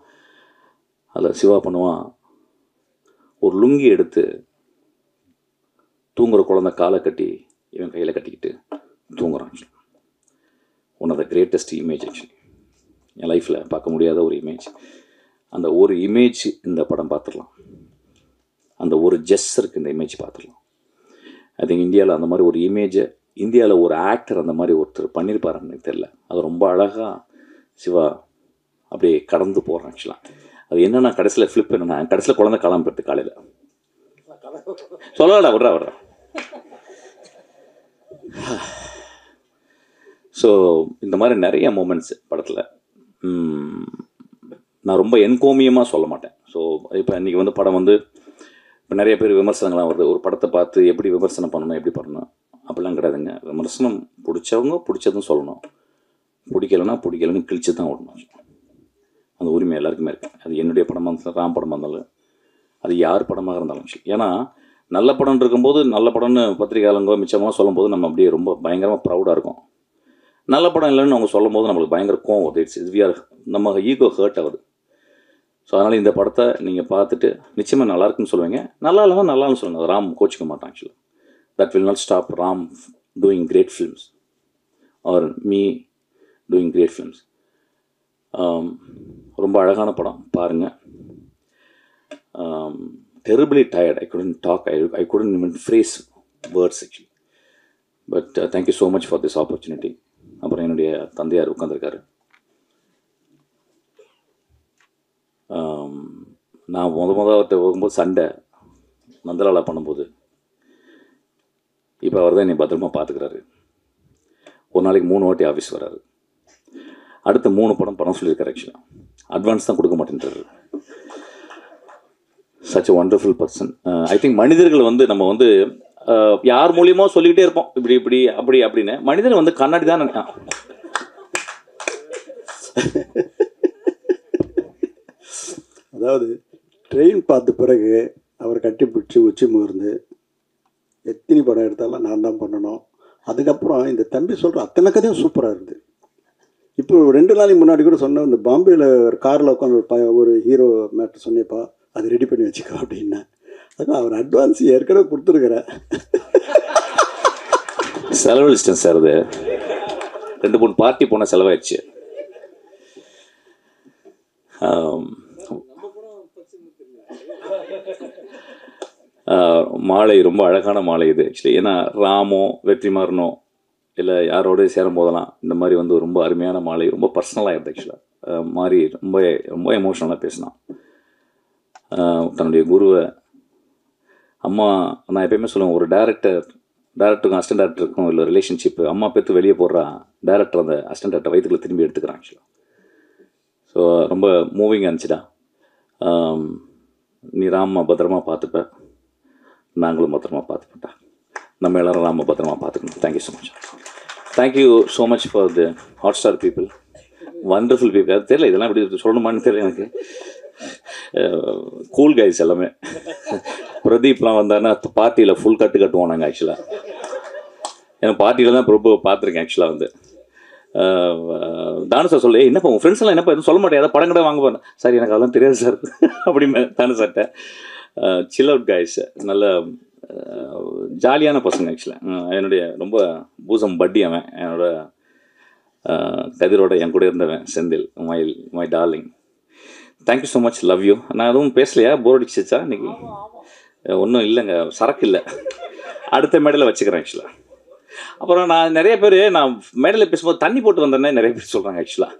அதில் சிவா பண்ணுவான், ஒரு லுங்கி எடுத்து தூங்குற குழந்தை காலை கட்டி இவன் கையில் கட்டிக்கிட்டு தூங்குறான். One of the greatest image actually, என் லைஃப்பில் பார்க்க முடியாத ஒரு இமேஜ். அந்த ஒரு இமேஜ் இந்த படம் பார்த்துடலாம், அந்த ஒரு ஜெஸ்ஸருக்கு இந்த இமேஜ் பார்த்துடலாம். ஐ திங்க் இந்தியாவில் அந்த மாதிரி ஒரு இமேஜை, இந்தியாவில் ஒரு ஆக்டர் அந்த மாதிரி ஒருத்தர் பண்ணியிருப்பாருன்னு எனக்கு தெரியல. அது ரொம்ப அழகாக சிவா அப்படியே கடந்து போகிறான் ஆக்சுவலாக. அது என்னென்னா கடைசியில் ஃப்ளிப் என்னென்னா, கடைசியில் குழந்தை காலாமல் போயிட்டு காலையில் சொல்லடா விட்றா. ஸோ இந்த மாதிரி நிறைய மூமெண்ட்ஸ் படத்தில் நான் ரொம்ப என்கோமியமாக சொல்ல மாட்டேன். ஸோ இப்போ இன்றைக்கி வந்து படம் வந்து இப்போ நிறைய பேர் விமர்சனங்கள்லாம் வருது, ஒரு படத்தை பார்த்து எப்படி விமர்சனம் பண்ணணும், எப்படி பண்ணணும் அப்படிலாம் கிடையாதுங்க. விமர்சனம் பிடிச்சவங்க பிடிச்சதும் சொல்லணும், பிடிக்கலைன்னா பிடிக்கலன்னு கிழிச்சு தான் விடணும். அந்த உரிமை எல்லாருக்குமே இருக்குது. அது என்னுடைய படமாக இருந்தாலும் ராம் படமாக இருந்தாலும் அது யார் படமாக இருந்தாலும் சரி. ஏன்னா நல்ல படம் இருக்கும்போது நல்ல படம்னு பத்திரிகையாளங்கோ மிச்சமாக சொல்லும்போது நம்ம அப்படியே ரொம்ப பயங்கரமாக ப்ரௌடாக இருக்கும். நல்ல படம் இல்லைன்னு அவங்க சொல்லும் போது நம்மளுக்கு பயங்கர கோவம் வருது. இட்ஸ் நம்ம ஈகோ ஹர்ட் ஆகுது. ஸோ அதனால் இந்த படத்தை நீங்கள் பார்த்துட்டு நிச்சயமாக நல்லாயிருக்குன்னு சொல்லுவீங்க. நல்லா இல்லைன்னா நல்லான்னு சொல்லுங்கள். ராம் கோச்சிக்க மாட்டான் ஆக்சுவலாக. That will not stop Ram doing great films or me doing great films. ரொம்ப அழகான படம் பாருங்கள். Terribly tired. I couldn't talk. I couldn't even phrase words actually. But thank you so much for this opportunity. அப்புறம் என்னுடைய தந்தையார் உட்காந்துருக்காரு. நான் முதல்ல போகும்போது சண்டை நந்தலாலா பண்ணும்போது இப்போ அவர் தான் என்னை பத்திரமா பார்த்துக்கிறாரு. ஒரு நாளைக்கு 3 வாட்டி ஆஃபீஸ் வராரு. அடுத்த 3 படம் சொல்லியிருக்காரு. ஆக்சுவலாக அட்வான்ஸ் தான் கொடுக்க மாட்டேன்றாரு. such a wonderful person. I think மனிதர்கள் வந்து நம்ம வந்து யார் மூலியமாக சொல்லிக்கிட்டே இருப்போம் இப்படி இப்படி அப்படி அப்படின்னு. மனிதர் வந்து கண்ணாடி தான். அதாவது ட்ரெயின் பார்த்த பிறகு அவர் கட்டி பிடிச்சி உச்சி முகர்ந்து எத்தனை படம் எடுத்தாலும் நான் தான் பண்ணணும். அதுக்கப்புறம் இந்த தம்பி சொல்கிற அத்தனை கதையும் சூப்பராக இருக்குது. இப்போ 2 நாளைக்கு முன்னாடி கூட சொன்னேன், இந்த பாம்பேயில் ஒரு காரில் உட்காந்து ஒரு ஹீரோ மேட்ரு சொன்னேப்பா, அது ரெடி பண்ணி வச்சுக்கோ அப்படின்னா. அதுக்கு அவர் அட்வான்ஸ் ஏற்கனவே கொடுத்துருக்குறேன். செலவழிச்சிட்டேன் சார். அது 2-3 பார்ட்டி போன செலவாயிடுச்சு. மாலை ரொம்ப அழகான மாலை இது ஆக்சுவலி. ஏன்னா ராமோ வெற்றிமாறனோ இல்லை யாரோடய சேரும் போதெல்லாம் இந்த மாதிரி வந்து ரொம்ப அருமையான மாலை, ரொம்ப பர்சனலாக இருக்குது ஆக்சுவலாக. மாதிரி ரொம்ப ரொம்ப எமோஷ்னலாக பேசினான். தன்னுடைய குருவை அம்மா, நான் எப்பயுமே சொல்லுவேன், ஒரு டேரக்டருக்கும் அசிஸ்டன்ட் டேரக்டருக்கும் இல்லை ரிலேஷன்ஷிப்பு, அம்மா பேத்து வெளியே போடுறா டேரக்டர் அந்த அசிஸ்டன்ட் டேரக்டர் வயிற்றுக்குள்ள திரும்பி எடுத்துக்கிறான் ஆக்சுவலாக. ஸோ ரொம்ப மூவிங்காக இருந்துச்சுடா. நீ ராம பத்திரமா பார்த்துப்ப, நாங்களும் பத்திரமா பார்த்துப்பட்டா. நம்ம எல்லோரும் ராம பத்திரமா பார்த்துக்கணும். Thank you so much. Thank you so much for the hot star people, wonderful people. அது தெரியல இதெல்லாம் இப்படி சொல்லணுமான்னு தெரியல எனக்கு. கூல் கைஸ் எல்லாமே. பிரதீப்லாம் வந்தாருன்னா பார்ட்டியில் ஃபுல் கட்டுவோம் நாங்கள் ஆக்சுவலாக. ஏன்னா பார்ட்டியில் தான் ரொம்ப பார்த்துருக்கேன் ஆக்சுவலாக. வந்து தானு சார் சொல்ல, என்னப்பா உங்கள் ஃப்ரெண்ட்ஸ் எல்லாம் என்னப்பா எதுவும் சொல்ல மாட்டேன், ஏதாவது படம் கடை வாங்க போகிறேன் சார், எனக்கு அதெல்லாம் தெரியாது சார் அப்படிமே தானு சார்ட்ட. சில் அவுட் கைஸ், நல்ல ஜாலியான பசங்க ஆக்சுவலாக. என்னுடைய ரொம்ப பூசம் பட்டி அவன், என்னோட கதிரோட என் கூட இருந்தவன் Senthil, my darling. Thank you so much, love you. நான் எதுவும் பேசலையா, போர் அடிச்சிச்சா இன்னைக்கு? ஒன்றும் இல்லைங்க, சரக்கு இல்லை, அடுத்த மேடையில் வச்சுக்கிறேன் ஆக்சுவலாக. அப்புறம் நான் நிறைய பேர் நான் மேடையில் பேசும்போது தண்ணி போட்டு வந்தேன்னே நிறைய பேர் சொல்கிறாங்க ஆக்சுவலாக.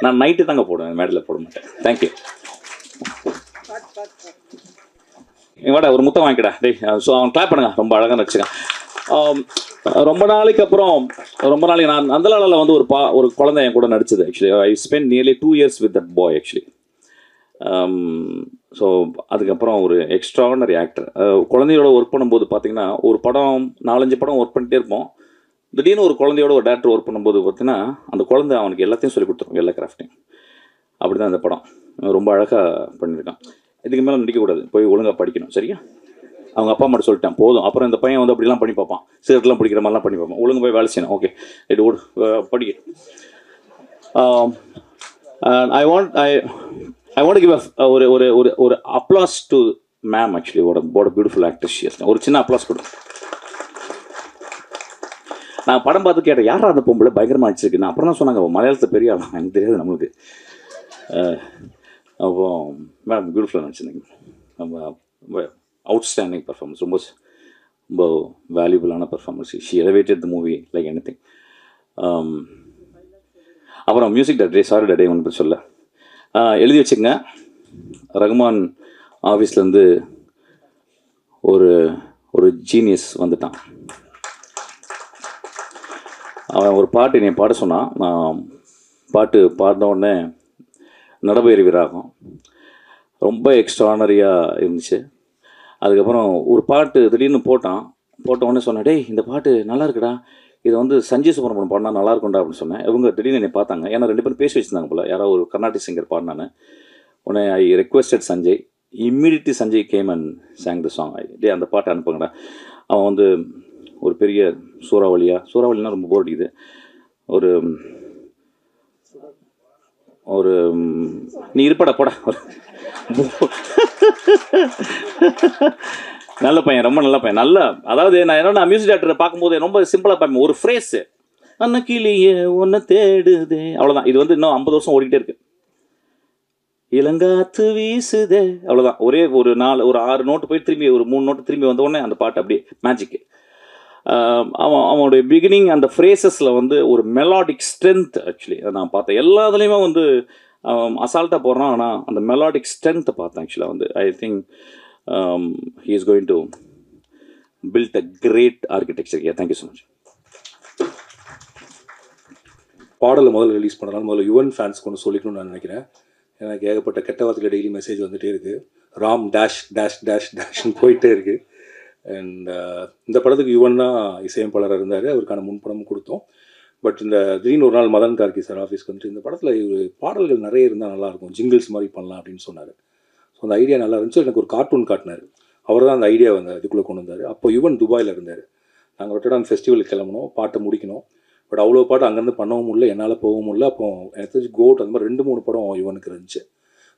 நான் நைட்டு தாங்க போடுவேன், மேடையில் போட மாட்டேன். தேங்க்யூ. வாடா ஒரு முத்தம் வாங்கிக்கடா டேய். ஸோ அவன் கிளாப் பண்ணுங்க, ரொம்ப அழகாக வச்சுக்கான். ரொம்ப நாளைக்கு நான் நந்தலாலாவில் வந்து ஒரு குழந்தை என் கூட நடிச்சது actually. I spend nearly 2 years with that boy actually. So அதுக்கப்புறம் ஒரு எக்ஸ்ட்ரானரி ஆக்டர். குழந்தையோட ஒர்க் பண்ணும்போது பார்த்தீங்கன்னா ஒரு படம் 4-5 படம் ஒர்க் பண்ணிகிட்டே இருப்போம். திடீர்னு ஒரு குழந்தையோட ஒரு டேரக்டர் ஒர்க் பண்ணும்போது பார்த்தீங்கன்னா அந்த குழந்தை அவனுக்கு எல்லாத்தையும் சொல்லி கொடுத்துருவோம், எல்லா கிராஃப்டையும். அப்படி தான் இந்த படம் ரொம்ப அழகாக பண்ணியிருக்கான். இதுக்கு மேலே நடிக்கக்கூடாது, போய் ஒழுங்காக படிக்கணும், சரியா? அவங்க அப்பா மட்டும் சொல்லிட்டேன் போதும். அப்புறம் இந்த பையன் வந்து அப்படிலாம் பண்ணி பார்ப்பான், சிகரெட்லாம் பிடிக்கிற மாதிரிலாம் பண்ணி பார்ப்பான். ஒழுங்கு போய் வேலை செய்யணும். ஓகே இது ஓடு படிக்க. ஐ வாண்ட் கிவ் ஒரு applause to ma'am actually. what a beautiful actress she is. ஒரு சின்ன அப்ளாஸ் கொடு. நான் படம் பார்த்து கேட்டேன், யாரா அந்த பொம்பளை பயங்கரமாக அடிச்சிருக்கு. நான் அப்புறம் தான் சொன்னாங்க மலையாளத்தை பெரிய ஆளா, எனக்கு தெரியாது நம்மளுக்கு. அப்போ மேடம் பியூட்டிஃபுல்லாக நடிச்சிருந்தீங்க, ரொம்ப அவுட்ஸ்டாண்டிங் பர்ஃபார்மன்ஸ், ரொம்ப வேல்யூபிளான performance. She elevated the movie like anything. அப்புறம் மியூசிக் டைரக்டர், சாரி டாடே ஒன்று சொல்ல எழுதி வச்சுக்கங்க. ரகுமான் ஆஃபீஸ்லேருந்து ஒரு ஜீனியஸ் வந்துட்டான். அவன் ஒரு பாட்டு என்னை பாட சொன்னான். நான் பாட்டு பாடின உடனே நடபயிறு விராகம் ரொம்ப எக்ஸ்ட்ரானரியாக இருந்துச்சு. அதுக்கப்புறம் ஒரு பாட்டு திடீர்னு போட்ட உடனே சொன்னேன், டேய் இந்த பாட்டு நல்லா இருக்குடா, இதை வந்து சஞ்சய் சுப்ரமணியம் பாடினா நல்லா இருக்கும்டா அப்படின்னு சொன்னேன். இவங்க திடீர்னு என்னை பார்த்தாங்க. ஏன்னா 2 பேரும் பேசி வச்சுருந்தாங்க போல், யாரோ ஒரு கர்நாடிக் சிங்கர் பாடினான்னு. உடனே I requested Sanjay. Immediately Sanjay came and sang the song. அந்த பாட்டை அனுப்புங்கடா. அவன் வந்து ஒரு பெரிய சூறாவளினா ரொம்ப போர் அடிக்குது. ஒரு ஒரு நீ இருப்படா போடா. நல்ல பையன், ரொம்ப நல்ல பையன். நல்லா, அதாவது நான் என்னோட மியூசிக் டேரக்டரை பார்க்கும்போது ரொம்ப சிம்பிளாக பார்ப்பேன். ஒரு ஃப்ரேஸு அன்னக்கிளியே ஒன்றை தேடுதே, அவ்வளோதான். இது வந்து இன்னும் 50 வருஷம் ஓடிக்கிட்டே இருக்கு. இளங்காத்து வீசுதே, அவ்வளோதான். ஒரே ஒரு 6 நோட்டு போய் திரும்பி ஒரு 3 நோட்டு திரும்பி வந்த உடனே அந்த பாட்டு அப்படியே மேஜிக்கு. அவனுடைய பிகினிங் அந்த ஃப்ரேசஸில் வந்து ஒரு மெலாடிக் ஸ்ட்ரென்த். ஆக்சுவலி நான் பார்த்தேன் எல்லாத்துலேயுமே வந்து அசால்ட்டாக போடுறான். ஆனால் அந்த மெலாடிக் ஸ்ட்ரென்த்தை பார்த்தேன். ஆக்சுவலாக வந்து I think he is going to build a great architecture here. Thank you so much. பாடலை முதல்ல ரிலீஸ் பண்ணனால முதல்ல யுவன் ஃபேன்ஸ்க்கு ஒன்று சொல்லிக்கணும்னு நான் நினைக்கிறேன். எனக்கு ஏகப்பட்ட கெட்ட வார்த்தையில் டெய்லி மெசேஜ் வந்துகிட்டே இருக்குது. ராம் டேஷ் டேஷ் டேஷ் டேஷ்னு போயிட்டே இருக்குது. அண்ட் இந்த படத்துக்கு யுவன் தான் இசையமைப்பாளராக இருந்தார். அவருக்கான முன்படமும் கொடுத்தோம். பட் இந்த திடீர்னு ஒரு நாள் மதன் கார்கி சார் ஆஃபீஸ்க்கு வந்துட்டு இந்த படத்தில் பாடல்கள் நிறைய இருந்தால் நல்லாயிருக்கும், ஜிங்கிள்ஸ் மாதிரி பண்ணலாம் அப்படின்னு சொன்னார். ஸோ அந்த ஐடியா நல்லா இருந்துச்சு. எனக்கு ஒரு கார்ட்டூன் காட்டினார். அவர் தான் அந்த ஐடியா வந்து இதுக்குள்ளே கொண்டு வந்தார். அப்போ யுவன் துபாயில் இருந்தார். நாங்கள் ரொட்டர்டாம் ஃபெஸ்டிவலுக்கு கிளம்பணும், பாட்டை முடிக்கணும். பட் அவ்வளோ பாட்டு அங்கேருந்து பண்ணவும் முடியல, என்னால் போகவும் முடியல. அப்போ எனக்கு தெரிஞ்சு கோட் அந்த மாதிரி 2-3 படம் யுவனுக்கு இருந்துச்சு.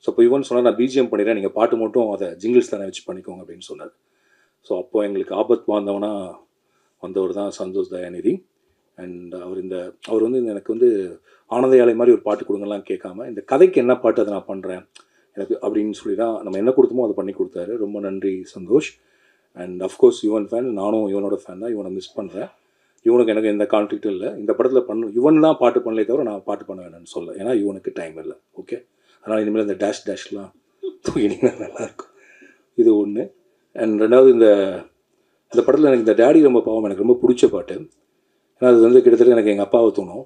ஸோ அப்போ யுவன் சொன்னார், நான் பிஜிஎம் பண்ணிடுறேன், நீங்கள் பாட்டு மட்டும் அதை ஜிங்கிள்ஸ் தானே வச்சு பண்ணிக்கோங்க அப்படின்னு சொன்னார். ஸோ அப்போ எங்களுக்கு ஆபத் வாழ்ந்தவனா வந்தவர் தான் சந்தோஷ் தயாநிதி. அண்ட் அவர் வந்து எனக்கு வந்து ஆனந்த யாழை மாதிரி ஒரு பாட்டு கொடுங்கலாம் கேட்காம, இந்த கதைக்கு என்ன பாட்டு அதை நான் பண்ணுறேன் எனக்கு அப்படின்னு சொல்லி தான் நம்ம என்ன கொடுத்தோமோ அதை பண்ணி கொடுத்தாரு. ரொம்ப நன்றி Santhosh. And of course Yuvan fan, நானும் யுவனோட ஃபேன் தான். யுவனை மிஸ் பண்ணுறேன். யுவனுக்கு எனக்கு எந்த கான்ஃப்ளிக்ட்டும் இல்லை. இந்த படத்தில் யுவன் தான் பாட்டு பண்ணலே தவிர நான் பாட்டு பண்ண வேணும்னு சொல்ல. ஏன்னா யுவனுக்கு டைம் இல்லை. ஓகே, அதனால் இனிமேல் இந்த டேஷ் டேஷ்லாம் தூங்கினீங்கன்னா நல்லாயிருக்கும். இது ஒன்று. அண்ட் ரெண்டாவது, இந்த படத்தில் எனக்கு இந்த டேடி ரொம்ப பாவம் எனக்கு ரொம்ப பிடிச்ச பாட்டு. ஏன்னா அது வந்து கிட்டத்தட்ட எனக்கு எங்கள் அப்பாவை தோணும்.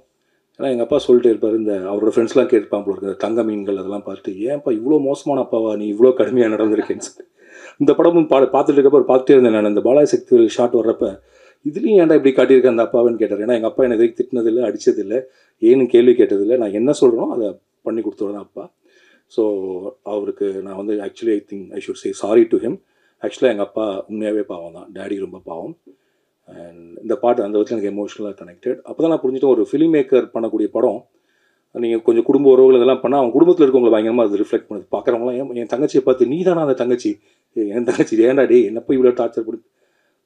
ஏன்னா எங்கள் அப்பா சொல்லிட்டே இருப்பார், இந்த அவரோட ஃப்ரெண்ட்ஸ்லாம் கேட்பாங்க போல இருக்குது, தங்க மீன்கள் அதெல்லாம் பார்த்துட்டு, ஏன்ப்பா இவ்வளோ மோசமான அப்பாவா நீ, இவ்வளோ கடுமையாக நடந்திருக்கேன்னு சொல்லி. இந்த படமும் பார்த்துட்டு இருக்கப்போ பார்த்துட்டே இருந்தேன் நான். இந்த பாலாஜி சக்தி ஷாட் வர்றப்ப இதுலேயும் ஏன்டா இப்படி காட்டியிருக்கேன் அந்த அப்பாவுன்னு கேட்டார். ஏன்னா எங்கள் அப்பா என்னை எதுக்கு திட்டினதில்லை, அடித்ததில்லை, ஏன்னு கேள்வி கேட்டதில்லை. நான் என்ன சொல்கிறேனோ அதை பண்ணி கொடுத்துருவேன் தான் அப்பா. ஸோ அவருக்கு நான் வந்து actually I think I should say sorry to him. ஆக்சுவலாக எங்கள் அப்பா உண்மையாகவே பாவம் தான், டேடி ரொம்ப பாவம். அண்ட் இந்த பாட்டு அந்த விதத்தில் எனக்கு எமோஷனலாக கனெக்டட். அப்போ தான் நான் புரிஞ்சுட்டு, ஒரு ஃபிலிம் மேக்கர் பண்ணக்கூடிய படம் நீங்கள் கொஞ்சம் குடும்ப உறவுகள் இதெல்லாம் பண்ணால் அவங்க குடும்பத்தில் இருக்கவங்களை பயங்கரமாக அது ரிஃப்ளெக்ட் பண்ணுது. பார்க்குறவங்களாம் என் தங்கச்சியை பார்த்து, நீ தானே அந்த தங்கச்சி, என் தங்கச்சி ஏன்டா டே என்னப்போ இவ்வளோ டார்ச்சர் கொடுத்து.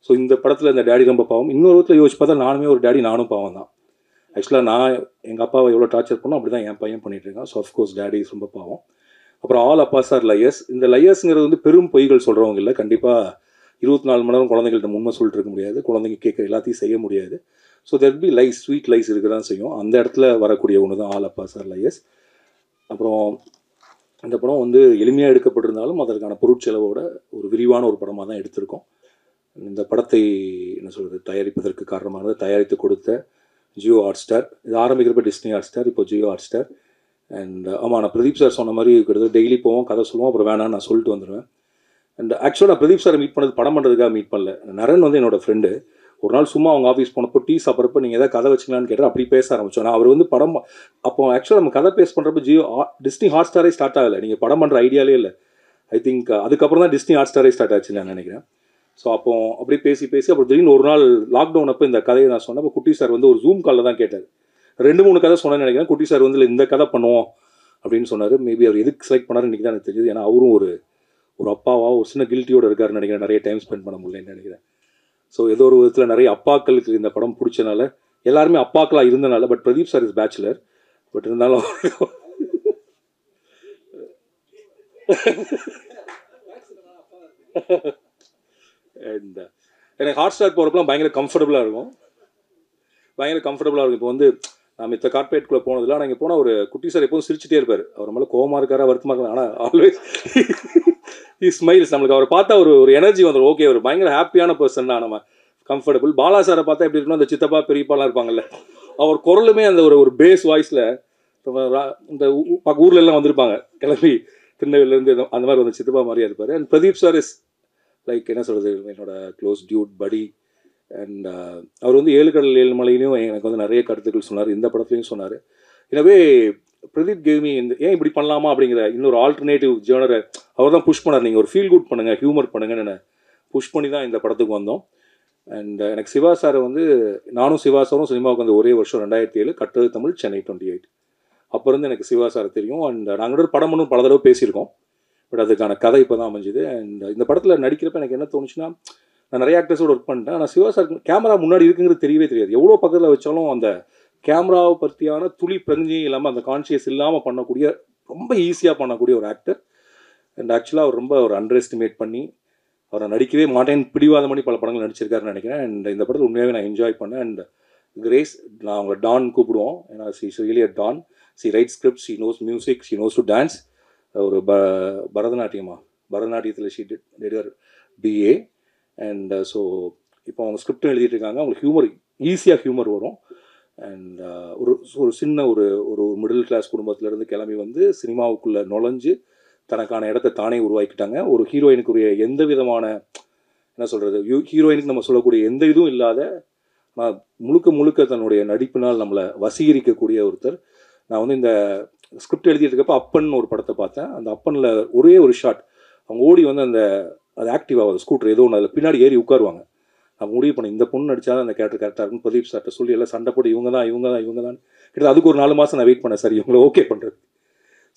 ஸோ இந்த படத்தில் இந்த டேடி ரொம்ப பாவம். இன்னொரு விதத்தில் யோசிச்சு பார்த்தா நானுமே ஒரு டேடி, நானும் பாவம் தான். ஆக்சுவலாக நான் எங்கள் அப்பாவை எவ்வளோ டார்ச்சர் பண்ணோம் அப்படி தான் என் பையன் பண்ணிகிட்டு இருக்கான். ஸோ அஃப்கோர்ஸ் டேடி ரொம்ப பாவம். அப்புறம் ஆல் அப்பாஸ் ஆர் லையர்ஸ். இந்த லையர்ஸுங்கிறது வந்து பெரும் பொய்கள் சொல்கிறவங்க இல்லை. கண்டிப்பாக 24 மணி நேரம் குழந்தைகள்கிட்ட உண்மை சொல்லிட்டு இருக்க முடியாது, குழந்தைங்க கேட்குற எல்லாத்தையும் செய்ய முடியாது. So there be lies, sweet lies இருக்க தான் செய்யும். அந்த இடத்துல வரக்கூடிய ஒன்று தான் ஆல் அப்பாஸ் ஆர் லையர்ஸ். அப்புறம் இந்த படம் வந்து எளிமையாக எடுக்கப்பட்டிருந்தாலும் அதற்கான பொருட்செலவோட ஒரு விரிவான ஒரு படமாக தான் எடுத்திருக்கோம். இந்த படத்தை என்ன சொல்கிறது தயாரிப்பதற்கு காரணமானது தயாரித்து கொடுத்த ஜியோ ஹாட்ஸ்டார். இது ஆரம்பிக்கிறப்ப டிஸ்னி ஹாட்ஸ்டார், இப்போ ஜியோ ஹாட்ஸ்டார். அண்ட் ஆமாம், நான் பிரதீப் சார் சொன்ன மாதிரி கிட்டத்தட்ட டெய்லி போவோம், கதை சொல்லுவோம், அப்புறம் வேணான்னு நான் சொல்லிட்டு வந்துடுவேன். அண்ட் ஆக்சுவலாக நான் பிரதீப் சாரை மீட் பண்ணது படம் பண்ணுறதுக்காக மீட் பண்ணல. நரன் வந்து என்னோடய ஃப்ரெண்டு. ஒரு நாள் சும்மா அவங்க ஆஃபீஸ் போனப்போ டீ சாப்பிட்றப்ப நீங்கள் எதாவது கதை வச்சிங்களான்னு கேட்டால் அப்படி பேச ஆரம்பித்தோம். நான் அவர் வந்து படம் அப்போ ஆக்சுவலாக நம்ம கதை பேஸ் பண்ணுறப்ப டிஸ்னி ஹாட்ஸ்டாரே ஸ்டார்ட் ஆகலை, நீங்கள் படம் பண்ணுற ஐடியாலே இல்லை. ஐ திங்க் அதுக்கப்புறம் தான் டிஸ்னி ஹாட்ஸ்டாரே ஸ்டார்ட் ஆச்சுன்னு நான் நினைக்கிறேன். ஸோ அப்போ அப்படி பேசி அப்புறம் திடீர்னு ஒரு நாள் லாக்டவுன் அப்போ இந்த கதையை நான் சொன்னப்போ குட்டி சார் வந்து ஒரு ஜூம் காலில் தான் கேட்டார். 2-3 கதை சொன்னேன்னு நினைக்கிறேன். குட்டி சார் வந்து இந்த கதை பண்ணுவோம் அப்படின்னு சொன்னார். மேபி அவர் எதுக்கு செலக்ட் பண்ணாரு இன்றைக்கி தான் எனக்கு தெரியுது. ஏன்னா அவரும் ஒரு அப்பாவாக ஒரு சின்ன கில்ட்டியோடு இருக்காருன்னு நினைக்கிறேன். நிறைய டைம் ஸ்பெண்ட் பண்ண முடியலன்னு நினைக்கிறேன். ஸோ ஏதோ ஒரு விதத்தில் நிறைய அப்பாக்களுக்கு இந்த படம் பிடிச்சனால, எல்லாருமே அப்பாக்களாக இருந்தனால. But Pradeep sir is bachelor. But இருந்தாலும் அண்ட் எனக்கு ஹாட் ஸ்டார் போகிறப்பெல்லாம் பயங்கர கம்ஃபர்டபுளாக இருக்கும். இப்போ வந்து நான் மித்த கார்பரேட்குள்ளே போனதில்லை. ஆனால் இங்கே போனால் ஒரு குட்டி சார் எப்போதும் சிரிச்சிட்டே இருப்பார். அவர் மேலே கோவமாக இருக்காரா வருத்தமாக இருக்காரு, ஆனால் ஆல்வேஸ் ஹி ஸ்மைல்ஸ். நம்மளுக்கு அவரை பார்த்தா ஒரு எனர்ஜி வந்துடும். ஓகே, ஒரு பயங்கர ஹாப்பியான பர்சன் தான், நம்ம கம்ஃபர்டபுள். பாலா சாரை பார்த்தா எப்படி இருக்கணும், அந்த சித்தப்பா பெரியப்பாலாம் இருப்பாங்கல்ல, அவர் குரலுமே அந்த ஒரு பேஸ் வாய்ஸில் இந்த ஊரில் எல்லாம் வந்திருப்பாங்க கிளம்பி திருநெல்வேலியிலேருந்து, அந்த மாதிரி வந்து சித்தப்பா மாதிரியாக இருப்பார். And Pradeep sir is like என்ன சொல்கிறது, என்னோட க்ளோஸ் டியூட் படி. அண்ட் அவர் வந்து 7 கடல் 7 மலையிலையும் எனக்கு வந்து நிறைய கருத்துக்கள் சொன்னார், இந்த படத்துலையும் சொன்னார். எனவே பிரதீப் கேமி இந்த ஏன் இப்படி பண்ணலாமா அப்படிங்கிற இன்னொரு ஆல்டர்னேட்டிவ் ஜேர்னரை அவர் தான் புஷ் பண்ணார். நீங்கள் ஒரு ஃபீல் குட் பண்ணுங்கள், ஹியூமர் பண்ணுங்கன்னு புஷ் பண்ணி தான் இந்த படத்துக்கு வந்தோம். அண்ட் எனக்கு சிவா சாரை வந்து நானும் சிவா சாரும் சினிமாவுக்கு வந்து ஒரே வருஷம் 2007 கட்டது தமிழ் சென்னை 28. அப்போ இருந்து எனக்கு சிவா சாரை தெரியும். அண்ட் நாங்கள் படம் ஒன்றும் பல தடவை பேசியிருக்கோம். பட் அதுக்கான கதை இப்போ தான் அமைஞ்சுது. அண்ட் இந்த படத்தில் நடிக்கிறப்ப எனக்கு என்ன தோணுச்சுன்னா, நான் நிறைய ஆக்டர்ஸோட ஒர்க் பண்ணிட்டேன். ஆனால் சிவா சார் கேமரா முன்னாடி இருக்குங்கிறது தெரியவே தெரியாது. எவ்வளோ பக்கத்தில் வச்சாலும் அந்த கேமராவை பற்றியான துளி பிரஞ்சையும் இல்லாமல் அந்த கான்ஷியஸ் இல்லாமல் பண்ணக்கூடிய ரொம்ப ஈஸியாக பண்ணக்கூடிய ஒரு ஆக்டர். அண்ட் ஆக்சுவலாக அவர் ரொம்ப ஒரு அண்டர் எஸ்டிமேட் பண்ணி அவரை நடிக்கவே மாட்டேன்னு பிடிவாத பண்ணி பல படங்கள் நடிச்சிருக்காருன்னு நினைக்கிறேன். அண்ட் இந்த படத்தில் உண்மையாகவே நான் என்ஜாய் பண்ணேன். அண்ட் கிரேஸ், நான் அவங்களை டான் கூப்பிடுவோம். ஏன்னா she is really a don. She write script, she knows music, she knows to dance. ஒரு பரதநாட்டியத்தில் she did BA. And so இப்போ அவங்க ஸ்கிரிப்டும் எழுதிட்டு இருக்காங்க. அவங்களுக்கு ஹியூமர் ஈஸியாக ஹியூமர் வரும். அண்ட் ஒரு சின்ன ஒரு மிடில் கிளாஸ் குடும்பத்திலேருந்து கிளம்பி வந்து சினிமாவுக்குள்ளே நுழைஞ்சு தனக்கான இடத்த தானே உருவாக்கிட்டாங்க. ஒரு ஹீரோயினுக்குரிய எந்த விதமான என்ன சொல்கிறது, ஹீரோயினுக்கு நம்ம சொல்லக்கூடிய எந்த இதுவும் இல்லாத, நான் முழுக்க தன்னுடைய நடிப்பினால் நம்மளை வசீகரிக்கக்கூடிய ஒருத்தர். நான் வந்து இந்த ஸ்கிரிப்ட் எழுதிட்டு இருக்கப்போ அப்பன் ஒரு படத்தை பார்த்தேன். அந்த அப்பனில் ஒரே ஒரு ஷாட் அவங்க ஓடி வந்து அது ஆக்டிவ் ஆகுது ஸ்கூட்டர் ஏதோ ஒன்று, அதில் பின்னாடி ஏறி உட்காருவாங்க. நான் முடிவு பண்ணேன் இந்த பொண்ணு நடிச்சா அந்த கேரக்டர் கரெக்டாக இருக்குன்னு பிரதீப் சார்ட்ட சொல்லி எல்லாம் சண்டை போட்டு இவங்க தான் கிட்ட அதுக்கு ஒரு 4 மாதம் நான் வெயிட் பண்ணேன் சார் இவங்களை ஓகே பண்ணுறது.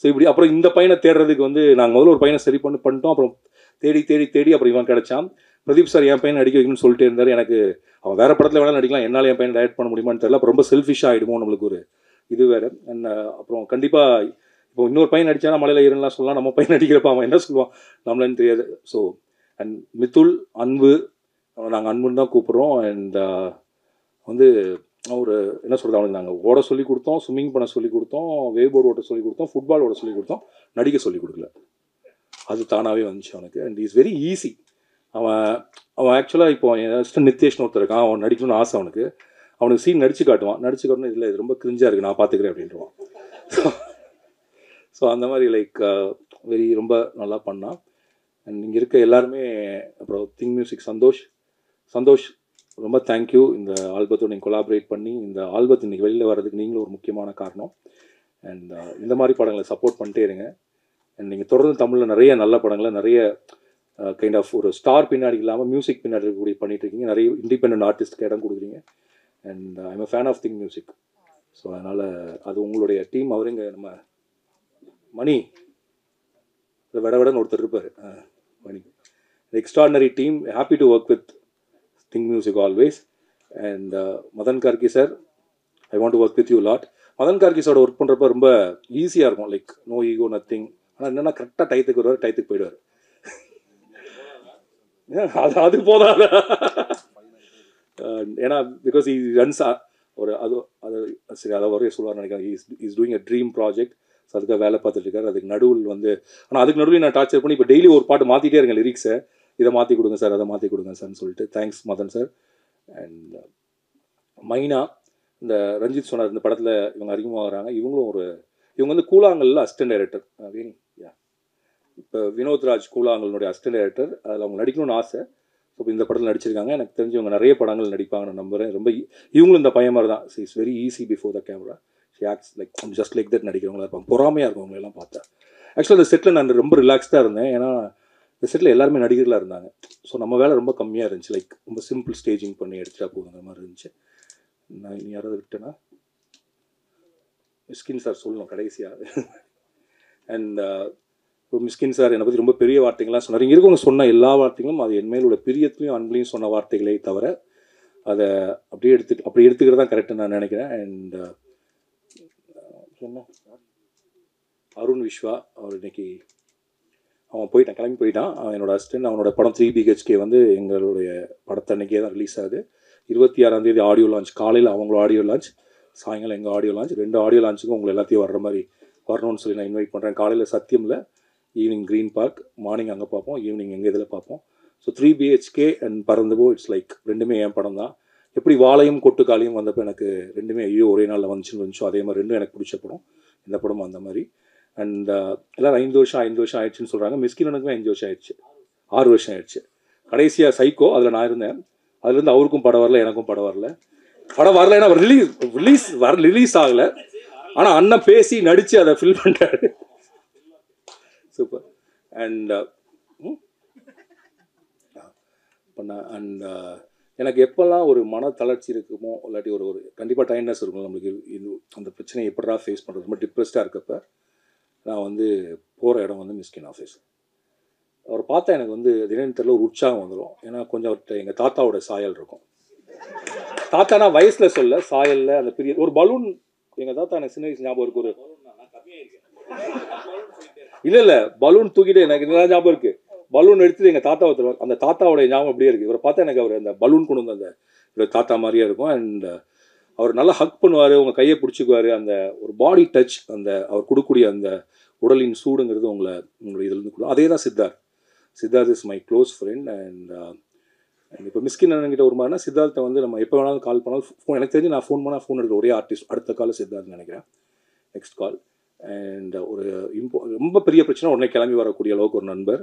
ஸோ இப்படி அப்புறம் இந்த பையனை தேடுறதுக்கு வந்து நாங்கள் முதல்ல ஒரு பையனை சரி பண்ணிட்டோம். அப்புறம் தேடி அப்புறம் இவன் கிடைச்சான். பிரதீப் சார் என் பையனை நடிக்க வைக்கணும்னு சொல்லிட்டு இருந்தார். எனக்கு அவன் வேறு படத்தில் வேணாலும் நடிக்கலாம், என்னால் என் பையனை டைரக்ட் பண்ண முடியுமான்னு தெரியல. அப்புறம் ரொம்ப செல்ஃபிஷாக ஆகிடுமோ நம்மளுக்கு ஒரு இது வேறு. அண்ட் அப்புறம் கண்டிப்பாக இப்போ இன்னொரு பையன் நடித்தானா மலையில் ஏறலாம் சொல்லலாம், நம்ம பையன் நடிக்கிறப்ப அவன் என்ன சொல்லுவான் நம்மளன்னு தெரியாது. ஸோ அண்ட் மித்துல், அன்பு, நாங்கள் அன்புன்னு தான் கூப்பிட்றோம். அண்ட் வந்து ஒரு என்ன சொல்கிறது, அவனுக்கு நாங்கள் ஓட சொல்லி கொடுத்தோம், ஸ்விம்மிங் பண்ண சொல்லி கொடுத்தோம், வேவ் போர்டு ஓட்ட சொல்லி கொடுத்தோம், ஃபுட்பால் ஓட சொல்லி கொடுத்தோம், நடிக்க சொல்லி கொடுக்கல. அது தானாகவே வந்துச்சு அவனுக்கு. And is very easy. அவன் ஆக்சுவலாக இப்போ என் நித்தேஷ்னு ஒருத்தர் இருக்கான், அவன் நடிக்கணும்னு ஆசை அவனுக்கு சீன் நடிச்சு காட்டணும் இல்லை இது ரொம்ப கிரிஞ்சாக இருக்குது நான் பார்த்துக்கிறேன் அப்படின்றான். ஸோ அந்த மாதிரி லைக் வெரி ரொம்ப நல்லா பண்ணான். அண்ட் இங்கே இருக்க எல்லாருமே, அப்புறம் திங் மியூசிக் சந்தோஷ் ரொம்ப தேங்க்யூ. இந்த ஆல்பத்தோடு நீங்கள் கொலாபரேட் பண்ணி இந்த ஆல்பத் இன்றைக்கி வெளியில் வர்றதுக்கு நீங்களும் ஒரு முக்கியமான காரணம். அண்ட் இந்த மாதிரி படங்களை சப்போர்ட் பண்ணிட்டே இருங்க. அண்ட் நீங்கள் தொடர்ந்து தமிழில் நிறைய நல்ல படங்களை நிறைய கைண்ட் ஆஃப் ஒரு ஸ்டார் பின்னாடி இல்லாமல் மியூசிக் பின்னாடி இருக்கக்கூடிய பண்ணிகிட்ருக்கீங்க. நிறைய இண்டிபெண்டன்ட் ஆர்டிஸ்ட்க்கு இடம் கொடுக்குறீங்க. And I'm a fan of Think Music. So அதனால் அது உங்களுடைய டீம். அவரு இங்கே நம்ம மணி விடன்னு ஒருத்தர் இருப்பார், Mani extraordinary team. Happy to work with think music always. And Madan Karky sir, I want to work with you lot. Madhan Karky சாரோட ஒர்க் பண்ணுறப்ப ரொம்ப ஈஸியாக இருக்கும், லைக் நோ ஈகோ நத்திங். ஆனால் என்னென்னா கரெக்டாக டயத்துக்கு வருவார், டயத்துக்கு போயிடுவார். அது போதாத, ஏன்னா பிகாஸ் ஈ ரன்ஸ் ஒரு அது சரி அதை வரைய சொல்லுவார் நினைக்கிறேன். Is doing a dream project. So அதுக்காக வேலை பார்த்துட்டு இருக்காரு. அதுக்கு நடுவில் வந்து ஆனால் அதுக்கு நடுவில் நான் டார்ச்சர் பண்ணி இப்போ டெய்லி ஒரு பாட்டு மாற்றிட்டே இருக்கேன் லிரிக்ஸை. இதை மாற்றி கொடுங்க சார், அதை மாற்றி கொடுங்க சார்னு சொல்லிட்டு. Thanks Madan sir. அண்ட் மைனா, இந்த ரஞ்சித் சொன்னார் இந்த படத்தில் இவங்க அறிமுகமாகறாங்க. இவங்க வந்து கூழாங்கல்ல அசிஸ்டன்ட் டைரக்டர். இப்போ வினோத்ராஜ் கூழாங்கல்னுடைய அசிஸ்டன்ட் டைரக்டர். அதில் அவங்க நடிக்கணும்னு ஆசை. ஸோ இப்போ இந்த படத்தில் நடிச்சிருக்காங்க. எனக்கு தெரிஞ்சு இவங்க நிறைய படங்கள் நடிப்பாங்க நான் நம்புகிறேன். ரொம்ப இவங்களும் இந்த பையன் மாதிரி தான். It's very easy before the camera. She acts like just like that. நடிக்கிறவங்களா இருப்பாங்க, பொறாமையாக இருக்கும் அவங்களெல்லாம் பார்த்தா. ஆக்சுவலாக இந்த செட்டில் நான் ரொம்ப ரிலாக்ஸ்டாக இருந்தேன். ஏன்னா இந்த செட்டில் எல்லாருமே நடிகர்களாக இருந்தாங்க. ஸோ நம்ம வேலை ரொம்ப கம்மியாக இருந்துச்சு. லைக் ரொம்ப சிம்பிள் ஸ்டேஜிங் பண்ணி எடுத்துட்டா போகுங்கிற மாதிரி இருந்துச்சு. நான் இனி யாராவது விட்டேன்னா மிஸ்கின் சார் சொல்லணும் கடைசியாக. அண்ட் இப்போ மிஸ்கின் சார் என்னை பற்றி ரொம்ப பெரிய வார்த்தைகள்லாம் சொன்னார். இங்கே இருக்கவங்க சொன்ன எல்லா வார்த்தைகளும் அது என் மேல் உள்ள பிரியத்துலையும் அன்புலையும் சொன்ன வார்த்தைகளே தவிர அதை அப்படி எடுத்துக்கிறது தான் கரெக்டுன்னு நான் நினைக்கிறேன். அண்ட் சொன்ன அருண் விஸ்வா, அவர் இன்னைக்கு அவன் கிளம்பி போயிட்டான். என்னோட அசிஸ்டன்ட். அவனோட படம் 3 BHK வந்து எங்களுடைய படத்தன்னைக்கே தான் ரிலீஸ் ஆகுது. 26ஆம் ஆடியோ லான்ச். காலையில் அவங்களோட ஆடியோ லான்ச், சாயங்காலம் எங்கள் ஆடியோ லான்ச். 2 ஆடியோ லான்ச்சுக்கும் உங்களை எல்லாத்தையும் வர்ற மாதிரி வரணும்னு சொல்லி நான் இன்வைட் பண்ணுறேன். காலையில் சத்தியமில், ஈவினிங் க்ரீன் பார்க், மார்னிங் அங்கே பார்ப்போம், ஈவினிங் எங்கள் இதில் பார்ப்போம். So 3 BHK and Paranthu Po it's like ரெண்டுமே என் படம் தான். எப்படி வாழையும் கொட்டுக்காலையும் வந்தப்போ எனக்கு ரெண்டுமே ஒரே நாளில் வந்துச்சோ அதே மாதிரி ரெண்டும் எனக்கு பிடிச்ச படம். இந்த படமும் அந்த மாதிரி. அண்ட் எல்லோரும் 5 வருஷம் ஆயிடுச்சுன்னு சொல்கிறாங்க. மிஸ்கின் எனக்குமே 5 வருஷம் ஆயிடுச்சு, 6 வருஷம் ஆயிடுச்சு. கடைசியாக சைக்கோ, அதில் நான் இருந்தேன். அதுலேருந்து அவருக்கும் படம் வரல, எனக்கும் படம் வரல. படம் வரல, ஏன்னா ரிலீஸ் ஆகலை. ஆனால் அண்ணன் பேசி நடித்து அதை ஃபில் பண்ணுறாரு. சூப்பர். அண்ட் அண்ட் எனக்கு எப்போல்லாம் ஒரு மன தளர்ச்சி இருக்குமோ, இல்லாட்டி ஒரு கண்டிப்பாக டைட்னஸ் இருக்கும் நம்மளுக்கு, இது அந்த பிரச்சனையை எப்படா ஃபேஸ் பண்ணுறது, ரொம்ப டிப்ரெஸ்டாக இருக்கப்போ நான் வந்து போகிற இடம் வந்து மிஸ்கின் ஆஃபீஸ். அவரை பார்த்தா எனக்கு வந்து திடீர்னு தெரியல ஒரு உற்சாகம் வந்துடும். ஏன்னா கொஞ்சம் அவர்கிட்ட எங்கள் தாத்தாவோட சாயல் இருக்கும். தாத்தானா வயசில் சொல்ல, சாயலில் அந்த பெரிய ஒரு பலூன் எங்கள் தாத்தா எனக்கு சின்ன வயசு ஞாபகம் இருக்கு. இல்லை பலூன் தூக்கிட்டு எனக்கு நல்லா ஞாபகம் இருக்குது. பலூன் எடுத்துட்டு எங்கள் தாத்தா ஒருத்தர், அந்த தாத்தாவோடைய ஞாபகம் அப்படியே இருக்குது. இவரை பார்த்தா எனக்கு அவர் அந்த பலூன் கொண்டு வந்து அந்த இவர் தாத்தா மாதிரியே இருக்கும். அண்ட் அவர் நல்லா ஹக் பண்ணுவார், உங்கள் கையை பிடிச்சிக்குவார். அந்த ஒரு பாடி டச், அந்த அவர் கொடுக்கக்கூடிய அந்த உடலின் சூடுங்கிறது உங்களுடைய இதில் இருந்து கொடுக்கும். அதே தான் Siddharth is my close friend. And இப்போ மிஸ்கின் அண்ணன்கிட்ட ஒரு மாதிரினா சித்தார்த்தை வந்து நம்ம எப்போ வேணாலும் கால் பண்ணாலும் ஃபோன், எனக்கு தெரிஞ்சு நான் ஃபோன் பண்ணால் ஃபோன் எடுக்கிற ஒரே ஆர்டிஸ்ட் அடுத்த கால் சித்தார்த் நினைக்கிறேன், நெக்ஸ்ட் கால். அண்ட் ஒரு ரொம்ப பெரிய பிரச்சனை உடனே கிளம்பி வரக்கூடிய அளவுக்கு ஒரு நண்பர்.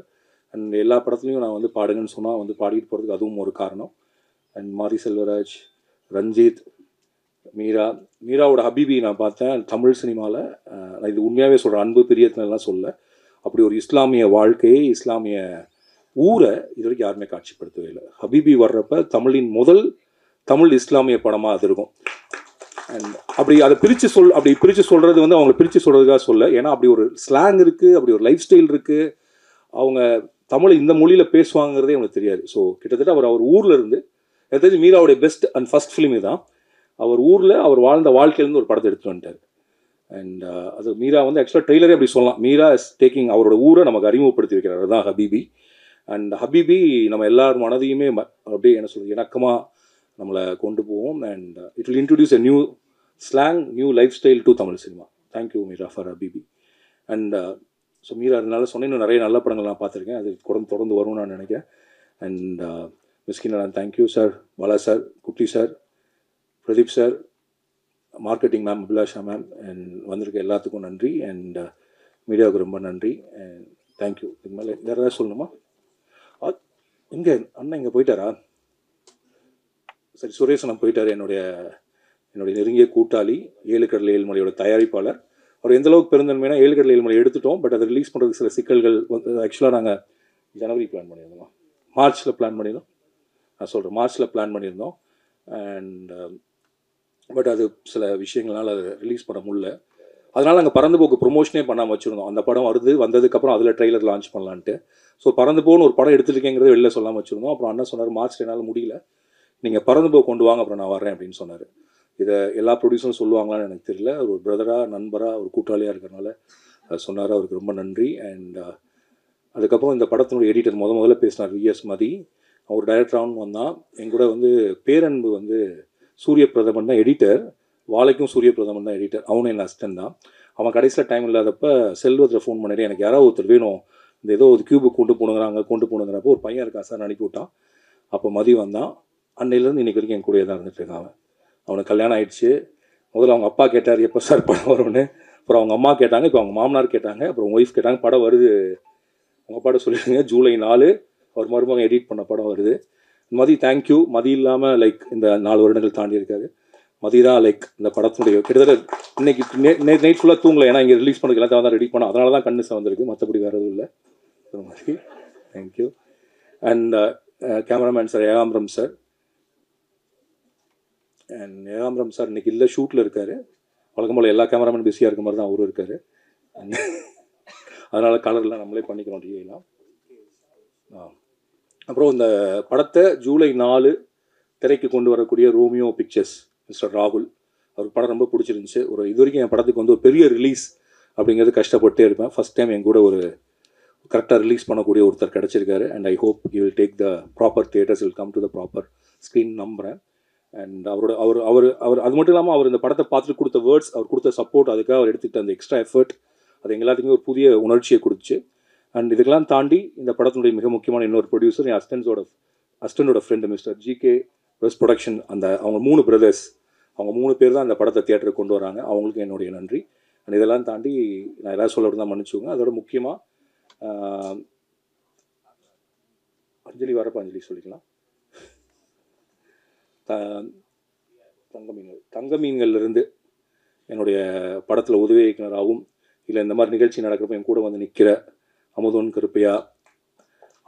அண்ட் எல்லா படத்துலையும் நான் வந்து பாடுங்கன்னு சொன்னால் வந்து பாடிட்டு போகிறதுக்கு அதுவும் ஒரு காரணம். அண்ட் மாரி செல்வராஜ், ரஞ்சித், மீராவோட ஹபீபி நான் பார்த்தேன் தமிழ் சினிமாவில். நான் இது உண்மையாகவே சொல்கிறேன், அன்பு பிரியத்தினெல்லாம் சொல்ல, அப்படி ஒரு இஸ்லாமிய வாழ்க்கையை, இஸ்லாமிய ஊரை இது வரைக்கும் யாருமே காட்சிப்படுத்தவே இல்லை. ஹபீபி வர்றப்ப தமிழின் முதல் தமிழ் இஸ்லாமிய படமாக அது இருக்கும். அண்ட் அதை பிரித்து சொல்கிறது வந்து அவங்களை பிரித்து சொல்கிறதுக்காக சொல்ல, ஏன்னா அப்படி ஒரு ஸ்லாங் இருக்குது, அப்படி ஒரு லைஃப் ஸ்டைல் இருக்குது. அவங்க தமிழ் இந்த மொழியில் பேசுவாங்கிறதே அவங்களுக்கு தெரியாது. ஸோ கிட்டத்தட்ட அவர் ஊரில் இருந்து, எனக்கு தெரிஞ்சு மீராவுடைய பெஸ்ட் அண்ட் ஃபஸ்ட் ஃபிலிம் தான். அவர் ஊரில் அவர் வாழ்ந்த வாழ்க்கையிலேருந்து ஒரு படத்தை எடுத்துகிட்டு வந்துட்டார். அண்ட் அது மீரா வந்து ஆக்சுவலாக ட்ரெய்லரே அப்படி சொல்லலாம். மீரா இஸ் டேக்கிங் அவரோட ஊரை நமக்கு அறிமுகப்படுத்தி வைக்கிறார். தான் ஹபீபி. அண்ட் ஹபீபி நம்ம எல்லார் மனதையுமே அப்படியே என்ன சொல்கிறது இணக்கமாக நம்மளை கொண்டு போவோம். And it will introduce a new slang, new lifestyle to Tamil cinema. Thank you Meera for Habibi. And so Meera அதனால சொன்னேன், இன்னும் நிறைய நல்ல படங்கள் நான் பார்த்துருக்கேன், அது தொடர்ந்து வரும்னு நான் நினைக்கிறேன். அண்ட் மிஸ்கின் நான் thank you sir, Bala sir, Kutty sir, Pradeep sir, marketing ma'am Abhilasha ma'am, and வந்திருக்க எல்லாத்துக்கும் நன்றி. அண்ட் மீடியாவுக்கு ரொம்ப நன்றி. And thank you. இது மேலே வேறு ஏதாவது சொல்லணுமா? எங்கே அண்ணன் இங்கே போயிட்டாரா? சரி, சுரேஷ் அண்ணன் போயிட்டார். என்னுடைய நெருங்கிய கூட்டாளி, 7 கடல் 7 மலையோட தயாரிப்பாளர். அவர் எந்த அளவுக்கு பெருந்தன்மைனா 7 கடல் 7 மலை எடுத்துட்டோம், பட் அதை ரிலீஸ் பண்ணுறதுக்கு சில சிக்கல்கள் ஆக்சுவலாக நாங்கள் ஜனவரி பிளான் பண்ணியிருந்தோம், மார்ச்சில் பிளான் பண்ணியிருந்தோம். நான் சொல்கிறேன், மார்ச்சில் பிளான் பண்ணியிருந்தோம். அண்ட் பட் அது சில விஷயங்கள்னால அதை ரிலீஸ் பண்ண முடியல. அதனால் நாங்கள் பறந்து போக்கு ப்ரொமோஷனே பண்ணாமல் வச்சுருந்தோம். அந்த படம் வந்ததுக்கப்புறம் அதில் ட்ரெய்லர் லான்ச் பண்ணலான்ட்டு. ஸோ பறந்து போன்னு ஒரு படம் எடுத்துருக்கேங்கிறத வெளில சொல்லாமல் வச்சுருந்தோம். அப்புறம் அண்ணன் சொன்னார், மார்ச்சில் என்னால் முடியல, நீங்கள் பறந்து போ கொண்டு வாங்க, அப்புறம் நான் வரேன் அப்படின்னு சொன்னார். இதை எல்லா ப்ரொடியூசரும் சொல்லுவாங்களான்னு எனக்கு தெரியல. ஒரு பிரதராக, நண்பராக, ஒரு கூட்டாளியாக இருக்கிறனால சொன்னார். அவருக்கு ரொம்ப நன்றி. அண்ட் அதுக்கப்புறம் இந்த படத்தினுடைய எடிட்டர் முதல்ல பேசினார், விஎஸ் மதி. அவர் டைரக்டராகவும் வந்தான். எங்கூட வந்து பேரன்பு வந்து சூரிய பிரதமன் தான் எடிட்டர், வாழைக்கும் சூரிய பிரதமன் தான் எடிட்டர். அவனும் என் அசிஸ்டன்ட் தான். அவன் கடைசியில் டைம் இல்லாதப்போ செல்வத்தில் ஃபோன் பண்ணிட்டு, எனக்கு யாராவது ஒருத்தர் வேணும், இந்த ஏதோ ஒரு கியூபுக்கு கொண்டு போனுங்கிறப்போ ஒரு பையன் இருக்கா சார், அனுப்பி விட்டான். அப்போ மதி வந்தான். அன்னையிலேருந்து இன்றைக்கி வரைக்கும் என் கூடயே தான் இருந்துட்டு இருக்கான். அவனுக்கு கல்யாணம் ஆகிடுச்சு. முதல்ல அவங்க அப்பா கேட்டார் எப்போ சார் படம் வரும்னு. அப்புறம் அவங்க அம்மா கேட்டாங்க, இப்போ அவங்க மாமனார் கேட்டாங்க, அப்புறம் உங்கள் ஒய்ஃப் கேட்டாங்க. படம் வருது, உங்கள் பாட்ட சொல்லிடுங்க, ஜூலை 4 அவர் மருமகன் எடிட் பண்ண படம் வருது. மதி தேங்க்யூ. மதி இல்லாமல் லைக் இந்த 4 வருடங்கள் தாண்டி இருக்காது. மதி தான் லைக் இந்த படத்தினுடைய கிட்டத்தட்ட இன்னைக்கு நைட் ஃபுல்லாக தூங்கலை, ஏன்னா இங்கே ரிலீஸ் பண்ணதுக்கு எல்லாத்தையும் தான் ரெடி பண்ணோம். அதனால தான் கண்ணு வந்திருக்கு, மற்றபடி வேறு எதுவும் இல்லை. மாதிரி thank you. And cameraman sir Ekambaram sir. And Ekambaram sir இன்றைக்கி இல்லை, ஷூட்டில் இருக்கார். வழக்கம் போல் எல்லா கேமராமேன் பிஸியாக இருக்க மாதிரி தான் அவரும் இருக்கார். அதனால் கலர்லாம் நம்மளே பண்ணிக்கிறோம் டிவிலாம். அப்புறம் இந்த படத்தை ஜூலை 4 திரைக்கு கொண்டு வரக்கூடிய ரோமியோ பிக்சர்ஸ் மிஸ்டர் ராகுல், அவருக்கு படம் ரொம்ப பிடிச்சிருந்துச்சு. இது வரைக்கும் என் படத்துக்கு வந்து ஒரு பெரிய ரிலீஸ் அப்படிங்கிறது கஷ்டப்பட்டே இருப்பேன். ஃபஸ்ட் டைம் என் கூட ஒரு கரெக்டாக ரிலீஸ் பண்ணக்கூடிய ஒருத்தர் கிடச்சிருக்காரு. And I hope you will take the proper theatres, will come to the proper screen நம்புகிறேன். அண்ட் அவர் அது மட்டும் இல்லாமல் அவர் இந்த படத்தை பார்த்துட்டு கொடுத்த வேர்ட்ஸ், அவர் கொடுத்த சப்போர்ட், அதுக்காக அவர் எடுத்துக்கிட்ட அந்த எக்ஸ்ட்ரா எஃபர்ட், அது எங்கள் எல்லாத்துக்குமே ஒரு புதிய உணர்ச்சியை கொடுத்துச்சு. அண்ட் இதுக்கெல்லாம் தாண்டி இந்த படத்தினுடைய மிக முக்கியமான இன்னொரு ப்ரொடியூசர், என் அசிஸ்டண்டோட ஃப்ரெண்டு மிஸ்டர் ஜிகே ரெஸ் ப்ரொடக்ஷன். அவங்க 3 பிரதர்ஸ், அவங்க 3 பேர் தான் அந்த படத்தை தியேட்டருக்கு கொண்டு வராங்க. அவங்களுக்கு என்னுடைய நன்றி. அண்ட் இதெல்லாம் தாண்டி நான் எதாவது சொல்ல தான் மன்னிச்சுக்கோங்க. அதோட முக்கியமாக அஞ்சலி வரப்போ அஞ்சலி சொல்லிக்கலாம். தங்க மீன்கள்லேருந்து என்னுடைய படத்தில் உதவி இயக்குனராகவும் இல்லை இந்த மாதிரி நிகழ்ச்சி நடக்கிறப்ப என் கூட வந்து நிற்கிற அமுதோன் கருப்பையா,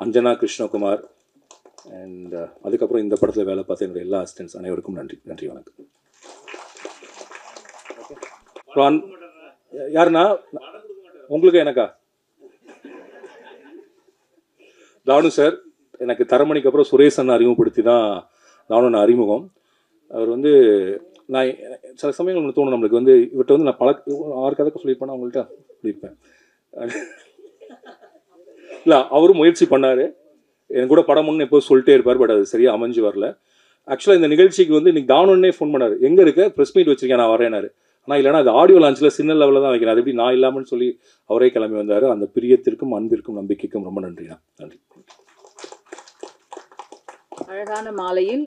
அஞ்சனா கிருஷ்ணகுமார் அண்ட் அதுக்கப்புறம் இந்த படத்தில் வேலை பார்த்த என்னுடைய எல்லா அசிஸ்டன்ஸ் அனைவருக்கும் நன்றி. நன்றி, வணக்கம். யாருண்ணா? உங்களுக்கு எனக்கா? தானு சார் எனக்கு தரமணிக்கு அப்புறம் சுரேஷ் அண்ணன் அறிமுகப்படுத்தி தான் தானு அறிமுகம். அவர் வந்து நான் சில சமயங்கள் ஒன்று தோணும் நம்மளுக்கு வந்து இவர்கிட்ட வந்து நான் 6 கதைக்கு சொல்லியிருப்பேன், அவங்கள்ட்ட சொல்லியிருப்பேன். இல்லை, அவரும் முயற்சி பண்ணார், என் கூட படம் ஒன்று எப்போது சொல்லிட்டே இருப்பார். பட் அது சரியாக அமைஞ்சு வரல. ஆக்சுவலாக இந்த நிகழ்ச்சிக்கு வந்து இன்றைக்கி தானுன்னே ஃபோன் பண்ணார், எங்கே இருக்க ப்ரெஸ் மீட் வச்சுருக்கேன் நான் வரேனாரு. ஆனால் இல்லைனா அது ஆடியோ லான்ச்சில் சின்ன லெவலில் தான் வைக்கிறேன், அது எப்படி நான் இல்லாமல்னு சொல்லி அவரே கிளம்பி வந்தார். அந்த பிரியத்திற்கும் அன்பிற்கும் நம்பிக்கைக்கும் ரொம்ப நன்றிண்ணா. நன்றி. அழகான மாலையில்